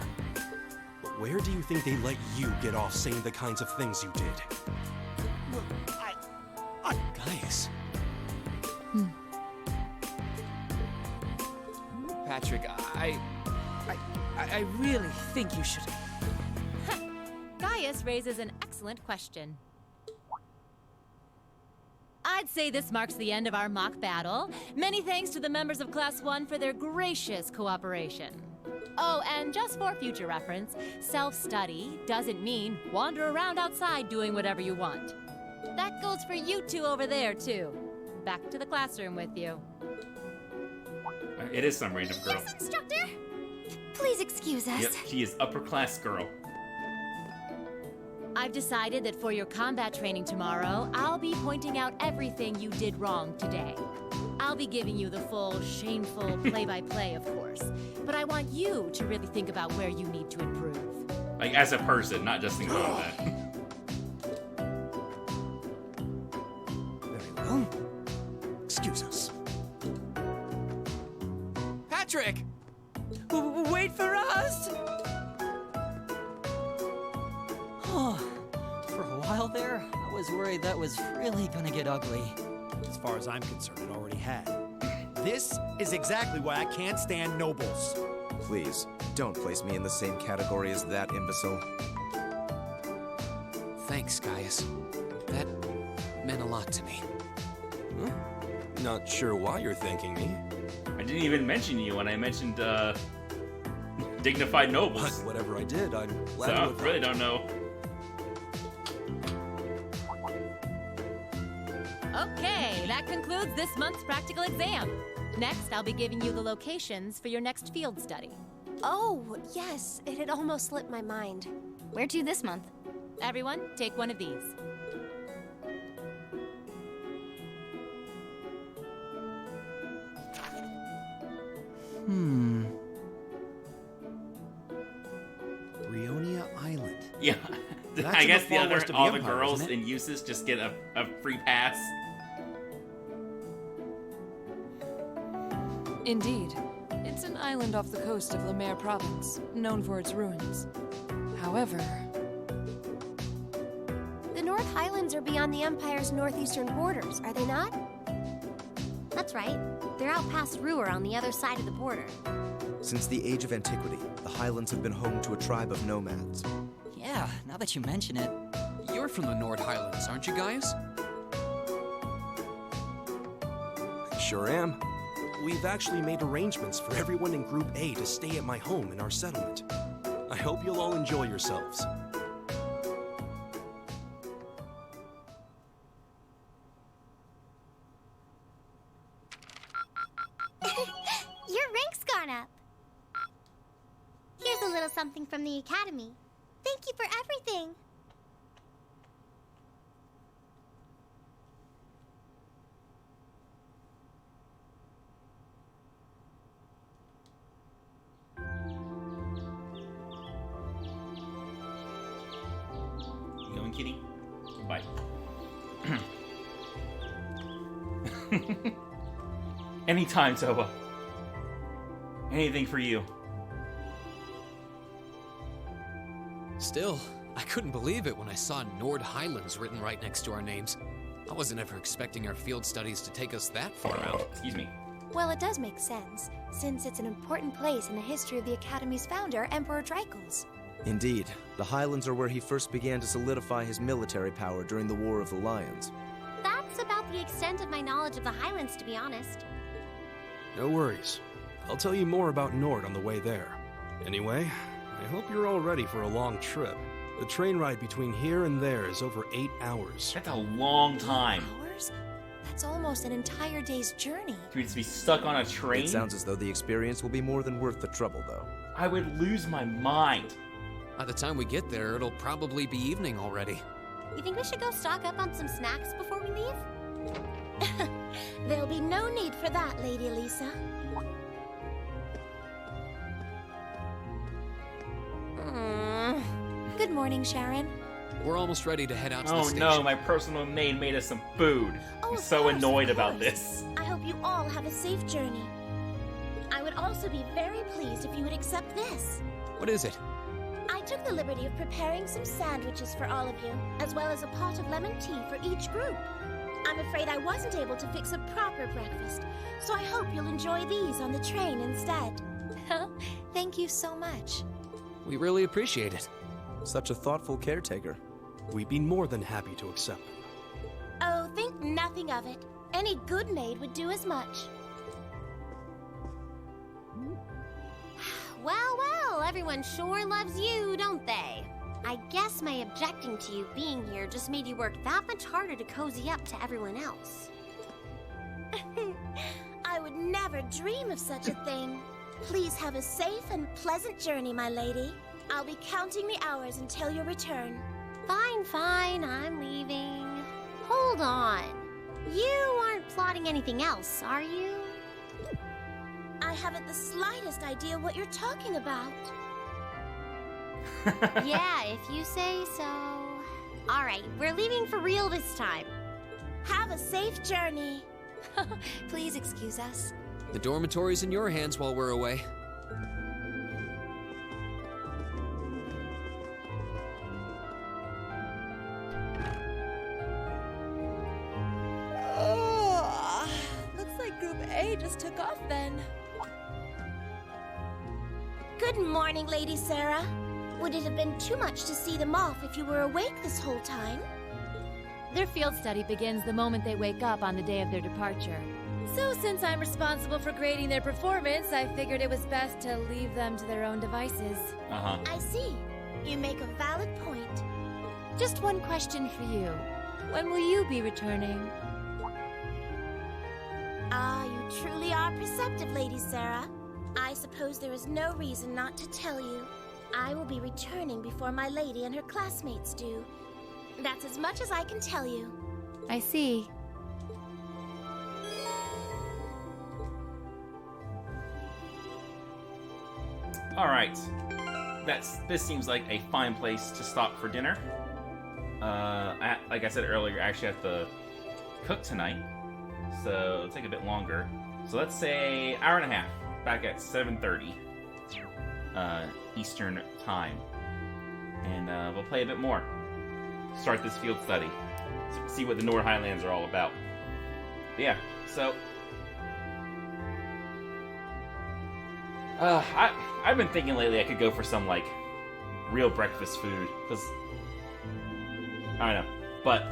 But where do you think they let you get off saying the kinds of things you did? Well, Gaius. Patrick, I really think you should... Gaius raises an excellent question. I'd say this marks the end of our mock battle. Many thanks to the members of Class 1 for their gracious cooperation. Oh, and just for future reference, self-study doesn't mean wander around outside doing whatever you want. That goes for you two over there, too. Back to the classroom with you. It is some random girl. Yes, instructor. Please excuse us. Yep, she is upper class girl. I've decided that for your combat training tomorrow, I'll be pointing out everything you did wrong today. I'll be giving you the full, shameful play-by-play, of course. But I want you to really think about where you need to improve. Like, as a person, not just in combat. Very well. Excuse us. Patrick! Wait for us! Oh, for a while there, I was worried that was really gonna get ugly. As far as I'm concerned, it already had. This is exactly why I can't stand nobles. Please, don't place me in the same category as that imbecile. Thanks, Gaius. That meant a lot to me. Huh? Not sure why you're thanking me. I didn't even mention you when I mentioned, dignified nobles. But whatever I did, I'm glad So to I have really don't know. Okay, that concludes this month's practical exam. Next, I'll be giving you the locations for your next field study. Oh, yes. It had almost slipped my mind. Where to this month? Everyone, take one of these. Brionia Island. Yeah. That's I in guess the the far other, west of the all the Empire, girls isn't it? in Usus just get a free pass. Indeed. It's an island off the coast of Lemaire Province, known for its ruins. However... The North Highlands are beyond the Empire's northeastern borders, are they not? That's right. They're out past Ruhr on the other side of the border. Since the age of antiquity, the Highlands have been home to a tribe of nomads. Yeah, now that you mention it. You're from the Nord Highlands, aren't you, Gaius? Sure am. We've actually made arrangements for everyone in Group A to stay at my home in our settlement. I hope you'll all enjoy yourselves. Your rank's gone up. Here's a little something from the Academy. Thank you for everything. You going, kitty? Bye. Anytime, Toba. Anything for you. Still, I couldn't believe it when I saw Nord Highlands written right next to our names. I wasn't ever expecting our field studies to take us that far out. Excuse me. Well, it does make sense, since it's an important place in the history of the Academy's founder, Emperor Dracos. Indeed, the Highlands are where he first began to solidify his military power during the War of the Lions. That's about the extent of my knowledge of the Highlands, to be honest. No worries. I'll tell you more about Nord on the way there. Anyway, I hope you're all ready for a long trip. The train ride between here and there is over 8 hours. That's a long time. Hours? That's almost an entire day's journey. To be stuck on a train? It sounds as though the experience will be more than worth the trouble, though. I would lose my mind. By the time we get there, it'll probably be evening already. You think we should go stock up on some snacks before we leave? There'll be no need for that, Lady Elisa. Good morning, Sharon. We're almost ready to head out to the Oh station. no, my personal maid made us some food. Oh, I'm of so course, annoyed of about course. this. I hope you all have a safe journey. I would also be very pleased if you would accept this. What is it? I took the liberty of preparing some sandwiches for all of you, as well as a pot of lemon tea for each group. I'm afraid I wasn't able to fix a proper breakfast, so I hope you'll enjoy these on the train instead. Thank you so much. We really appreciate it. Such a thoughtful caretaker. We'd be more than happy to accept them. Oh, think nothing of it. Any good maid would do as much. Well, well. Everyone sure loves you, don't they? I guess my objecting to you being here just made you work that much harder to cozy up to everyone else. I would never dream of such a thing. Please have a safe and pleasant journey, my lady. I'll be counting the hours until your return. Fine, I'm leaving. Hold on. You aren't plotting anything else, are you? I haven't the slightest idea what you're talking about. Yeah, if you say so. All right, we're leaving for real this time. Have a safe journey. Please excuse us. The dormitory's in your hands while we're away. Oh, looks like Group A just took off then. Good morning, Lady Sarah. Would it have been too much to see them off if you were awake this whole time? Their field study begins the moment they wake up on the day of their departure. So since I'm responsible for grading their performance, I figured it was best to leave them to their own devices. I see. You make a valid point. Just one question for you. When will you be returning? Ah, you truly are perceptive, Lady Sarah. I suppose there is no reason not to tell you. I will be returning before my lady and her classmates do. That's as much as I can tell you. I see. All right. This seems like a fine place to stop for dinner. Like I said earlier, I actually have to cook tonight, so it'll take a bit longer. So let's say hour and a half. Back at 7:30 Eastern time, and we'll play a bit more. Start this field study. See what the Nord Highlands are all about. But yeah. So. I've been thinking lately I could go for some, like, real breakfast food, because, I don't know. But,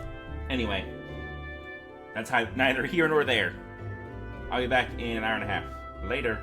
anyway, that's neither here nor there. I'll be back in an hour and a half. Later.